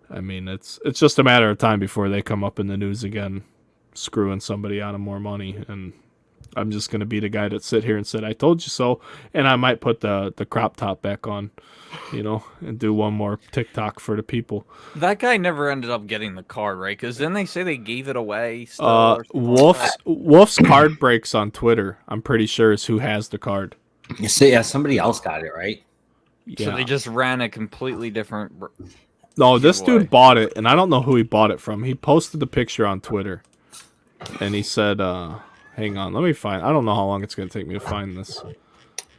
S1: I mean, it's just a matter of time before they come up in the news again, screwing somebody out of more money. And I'm just going to be the guy that sit here and said, I told you so. And I might put the crop top back on, and do one more TikTok for the people.
S2: That guy never ended up getting the card, right? Because then they say they gave it away still. Or something like that.
S1: Wolf's card breaks on Twitter, I'm pretty sure, is who has the card.
S4: You see, yeah, somebody else got it, right?
S1: Yeah.
S2: So they just ran a completely different.
S1: No, this
S2: giveaway.
S1: dude bought it, and I don't know who he bought it from. He posted the picture on Twitter, and he said, hang on, let me find. I don't know how long it's going to take me to find this.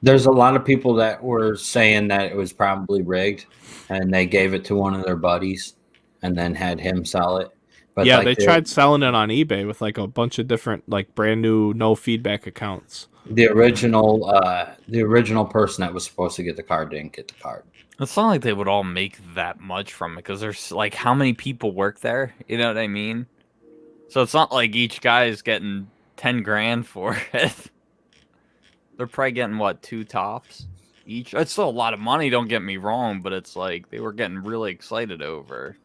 S4: There's a lot of people that were saying that it was probably rigged, and they gave it to one of their buddies, and then had him sell it. But
S1: Yeah,
S4: like,
S1: they tried selling it on eBay with like a bunch of different, like, brand new, no feedback accounts.
S4: the original person that was supposed to get the card didn't get the card.
S2: It's not like they would all make that much from it because there's like how many people work there? You know what I mean? So it's not like each guy is getting 10 grand for it. They're probably getting what, 2 tops each? It's still a lot of money, don't get me wrong, but it's like they were getting really excited over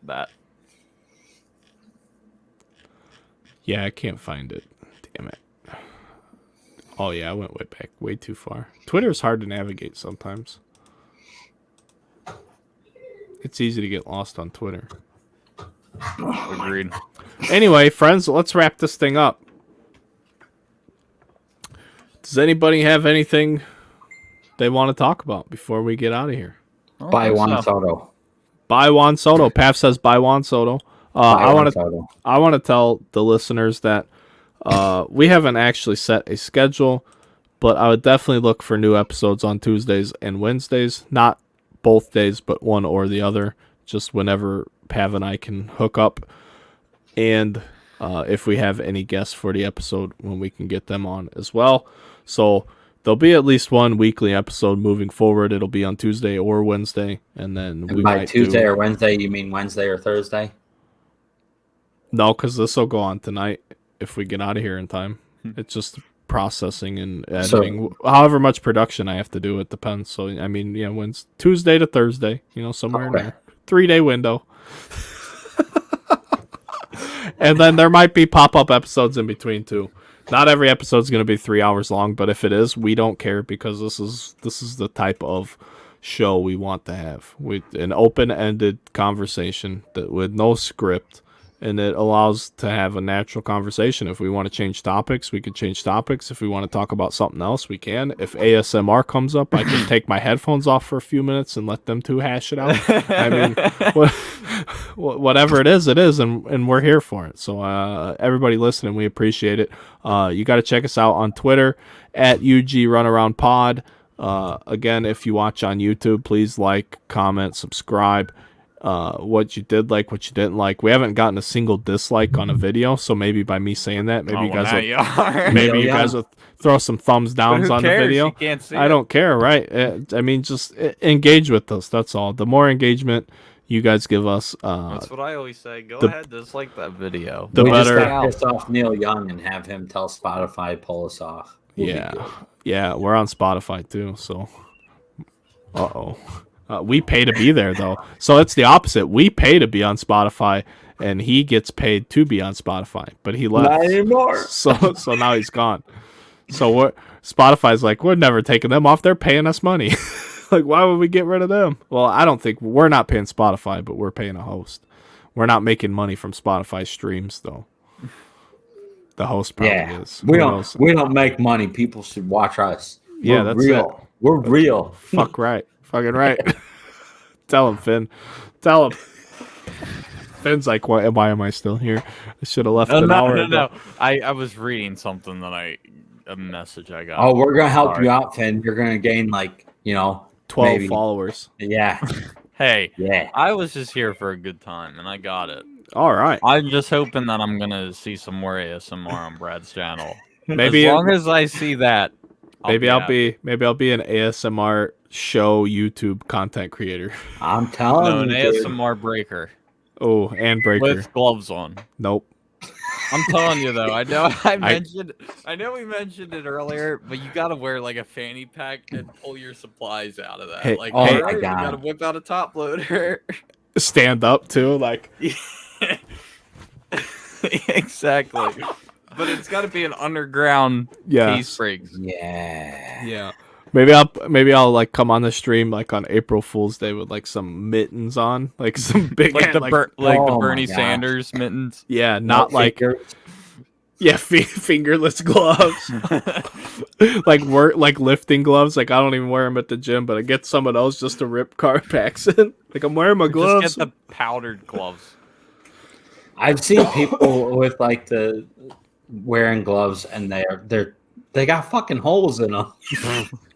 S2: that.
S1: Yeah, I can't find it. Damn it. Oh, yeah, I went way back, way too far. Twitter is hard to navigate sometimes. It's easy to get lost on Twitter.
S2: Agreed.
S1: Anyway, friends, let's wrap this thing up. Does anybody have anything they want to talk about before we get out of here?
S4: Buy Juan Soto.
S1: Buy Juan Soto. Paf says buy Juan Soto. I want to tell the listeners that we haven't actually set a schedule, but I would definitely look for new episodes on Tuesdays and Wednesdays. Not both days, but one or the other. Just whenever Pav and I can hook up. And if we have any guests for the episode, when we can get them on as well. So there'll be at least one weekly episode moving forward. It'll be on Tuesday or Wednesday. And then we
S4: by
S1: might
S4: Tuesday or Wednesday, you mean Wednesday or Thursday?
S1: No, because this will go on tonight if we get out of here in time. It's just processing and editing. However much production I have to do, it depends. So, I mean, yeah, when's Tuesday to Thursday, somewhere in there. 3-day window. And then there might be pop-up episodes in between, too. Not every episode's going to be 3 hours long, but if it is, we don't care because this is the type of show we want to have. With an open-ended conversation that with no script. And it allows to have a natural conversation. If we want to change topics, we can change topics. If we want to talk about something else, we can. If ASMR comes up, I can take my headphones off for a few minutes and let them two hash it out. I mean, whatever it is, and we're here for it. So everybody listening, we appreciate it. You got to check us out on Twitter at UG Runaround Pod. Again, if you watch on YouTube, please like, comment, subscribe. What you did like, what you didn't like. We haven't gotten a single dislike on a video, so maybe by me saying that, maybe you guys will throw some thumbs downs on the video.
S2: You can't see
S1: I don't care, right? I mean, just engage with us. That's all. The more engagement you guys give us,
S2: that's what I always say. Go ahead, dislike that video.
S1: The
S4: we
S1: better.
S4: just got pissed off Neil Young and have him tell Spotify pull us off.
S1: Yeah, we're on Spotify too. So, We pay to be there though, so it's the opposite. We pay to be on Spotify, and he gets paid to be on Spotify, but he left.
S4: Not anymore.
S1: So now he's gone. So what? Spotify's like, we're never taking them off. They're paying us money. Like, why would we get rid of them? Well, I don't think we're not paying Spotify, but we're paying a host. We're not making money from Spotify streams though. The host probably is.
S4: We don't make money. People should watch us.
S1: Yeah,
S4: We're
S1: that's
S4: real.
S1: it.
S4: We're real.
S1: Fuck right. Fucking right. Tell him, Finn. Tell him. Finn's like, why am I still here? I should have left an hour ago.
S2: I was reading something that a message I got.
S4: Oh, we're gonna help you out, Finn. You're gonna gain
S1: 12
S4: maybe.
S1: followers.
S4: Yeah.
S2: Hey,
S4: Yeah.
S2: I was just here for a good time, and I got it.
S1: All right.
S2: I'm just hoping that I'm gonna see some more ASMR on Brad's channel.
S1: Maybe
S2: as long as I see that,
S1: I'll be an ASMR show YouTube content creator.
S4: I'm telling
S2: an
S4: you, dude.
S2: ASMR breaker
S1: Oh, and breaker.
S2: with gloves on.
S1: Nope.
S2: I'm telling you though, I know we mentioned it earlier, but you gotta wear like a fanny pack and pull your supplies out of that.
S1: Hey,
S2: like,
S4: oh my
S2: you
S4: God.
S2: gotta whip out a top loader.
S1: Stand up too, like.
S2: Exactly. But it's got to be an underground case breaks.
S4: Yeah.
S1: Yeah. Maybe I'll like come on the stream like on April Fool's Day with like some mittens on, like some big
S2: Like the
S4: oh
S2: Bernie
S4: my gosh.
S2: Sanders mittens.
S1: yeah, not
S4: No
S1: like
S4: fingers.
S1: yeah, fingerless gloves. like lifting gloves. Like I don't even wear them at the gym, but I get some of those just to rip car packs in. Like I'm wearing my gloves.
S2: Just get the powdered gloves.
S4: I've seen people with like the wearing gloves and they got fucking holes in them.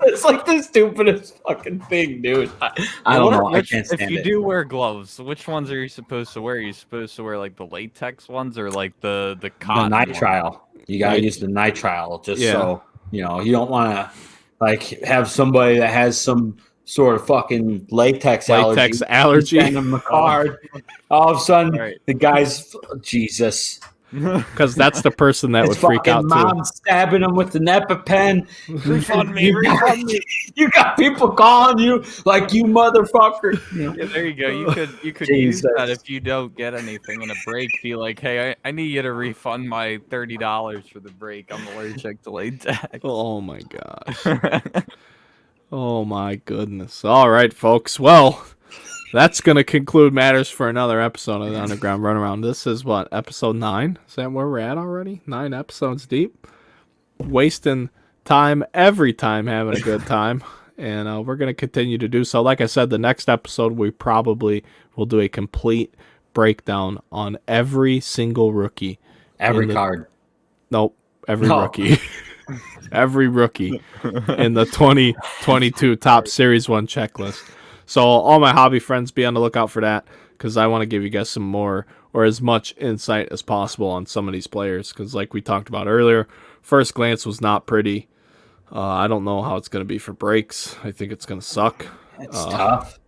S4: It's like the stupidest fucking thing, dude. I don't know. I can't stand
S2: If you
S4: it.
S2: do wear gloves, which ones are you supposed to wear? Are you supposed to wear like the latex ones or like the
S4: The
S2: cotton?
S4: nitrile. You gotta use the nitrile just
S1: Yeah.
S4: so you don't want to like have somebody that has some sort of fucking latex allergy. Send them a card. All of a sudden,
S2: Right.
S4: the guy's Jesus.
S1: Because that's the person that
S4: His
S1: would freak out
S4: fucking
S1: too.
S4: mom stabbing him with an EpiPen.
S2: Refund me, refund me.
S4: You got people calling you like you motherfucker.
S2: Yeah, there you go. You could
S4: Jesus.
S2: use that if you don't get anything in a break. Be like, hey, I need you to refund my $30 for the break. I'm allergic to latex.
S1: Oh my gosh. Oh my goodness. All right, folks. Well, that's going to conclude matters for another episode of the Underground Runaround. This is what, episode 9? Is that where we're at already? 9 episodes deep. Wasting time every time, having a good time. And we're going to continue to do so. Like I said, the next episode, we probably will do a complete breakdown on every single rookie.
S4: Every card.
S1: Nope. Every rookie. Every rookie in the 2022 Top Series 1 checklist. So all my hobby friends, be on the lookout for that, because I want to give you guys some more or as much insight as possible on some of these players, because like we talked about earlier, first glance was not pretty. I don't know how it's going to be for breaks. I think it's going to suck.
S4: It's tough.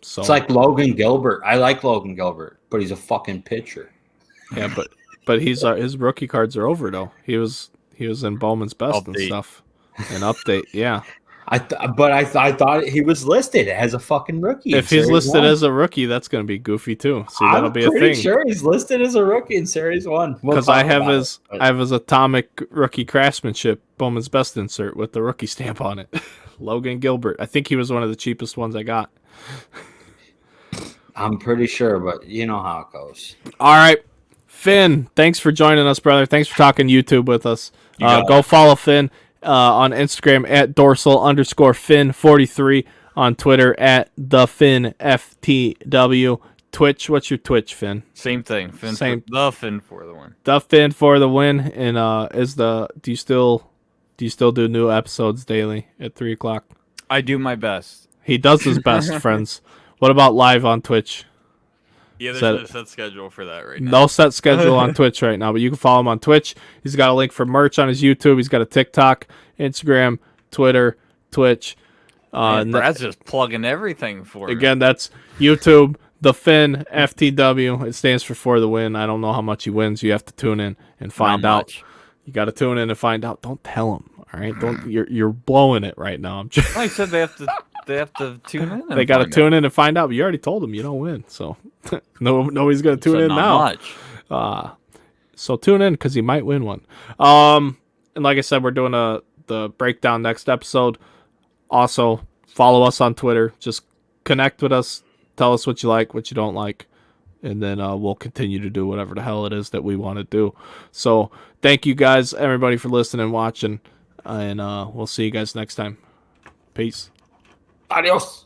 S1: So
S4: It's like Logan Gilbert. I like Logan Gilbert, but he's a fucking pitcher.
S1: yeah, but his rookie cards are over though. He was in Bowman's best and stuff. An update, yeah.
S4: I thought he was listed as a fucking rookie.
S1: If he's listed as a rookie, that's going to be goofy too. See, that'll be a thing.
S4: I'm pretty sure he's listed as a rookie in Series 1.
S1: Because I have his atomic rookie craftsmanship Bowman's best insert with the rookie stamp on it. Logan Gilbert. I think he was one of the cheapest ones I got.
S4: I'm pretty sure, but you know how it goes.
S1: All right. Finn, thanks for joining us, brother. Thanks for talking YouTube with us. Go follow Finn on Instagram at dorsal_Finn43, on Twitter at theFinnFTW. Twitch, what's your Twitch, Finn?
S2: Same thing.
S1: Same.
S2: The Finn for the win.
S1: The Finn for the win. And do you still do new episodes daily at 3:00?
S2: I do my best.
S1: He does his best, friends. What about live on Twitch?
S2: Yeah, there's no set schedule for that right now.
S1: No set schedule on Twitch right now, but you can follow him on Twitch. He's got a link for merch on his YouTube. He's got a TikTok, Instagram, Twitter, Twitch.
S2: Brad's just plugging everything for me.
S1: Again, that's YouTube, the Finn FTW. It stands for the win. I don't know how much he wins. You have to tune in and find out.
S2: Much.
S1: You got to tune in and find out. Don't tell him. All right, don't. You're blowing it right now. I'm just.
S2: I said they have they have to tune in.
S1: They got to tune in and find out. But you already told them you don't win, so nobody's gonna tune in now.
S2: Much.
S1: So tune in because you might win one. And like I said, we're doing the breakdown next episode. Also, follow us on Twitter. Just connect with us. Tell us what you like, what you don't like. And then we'll continue to do whatever the hell it is that we want to do. So thank you guys, everybody, for listening and watching. And we'll see you guys next time. Peace.
S4: Adios.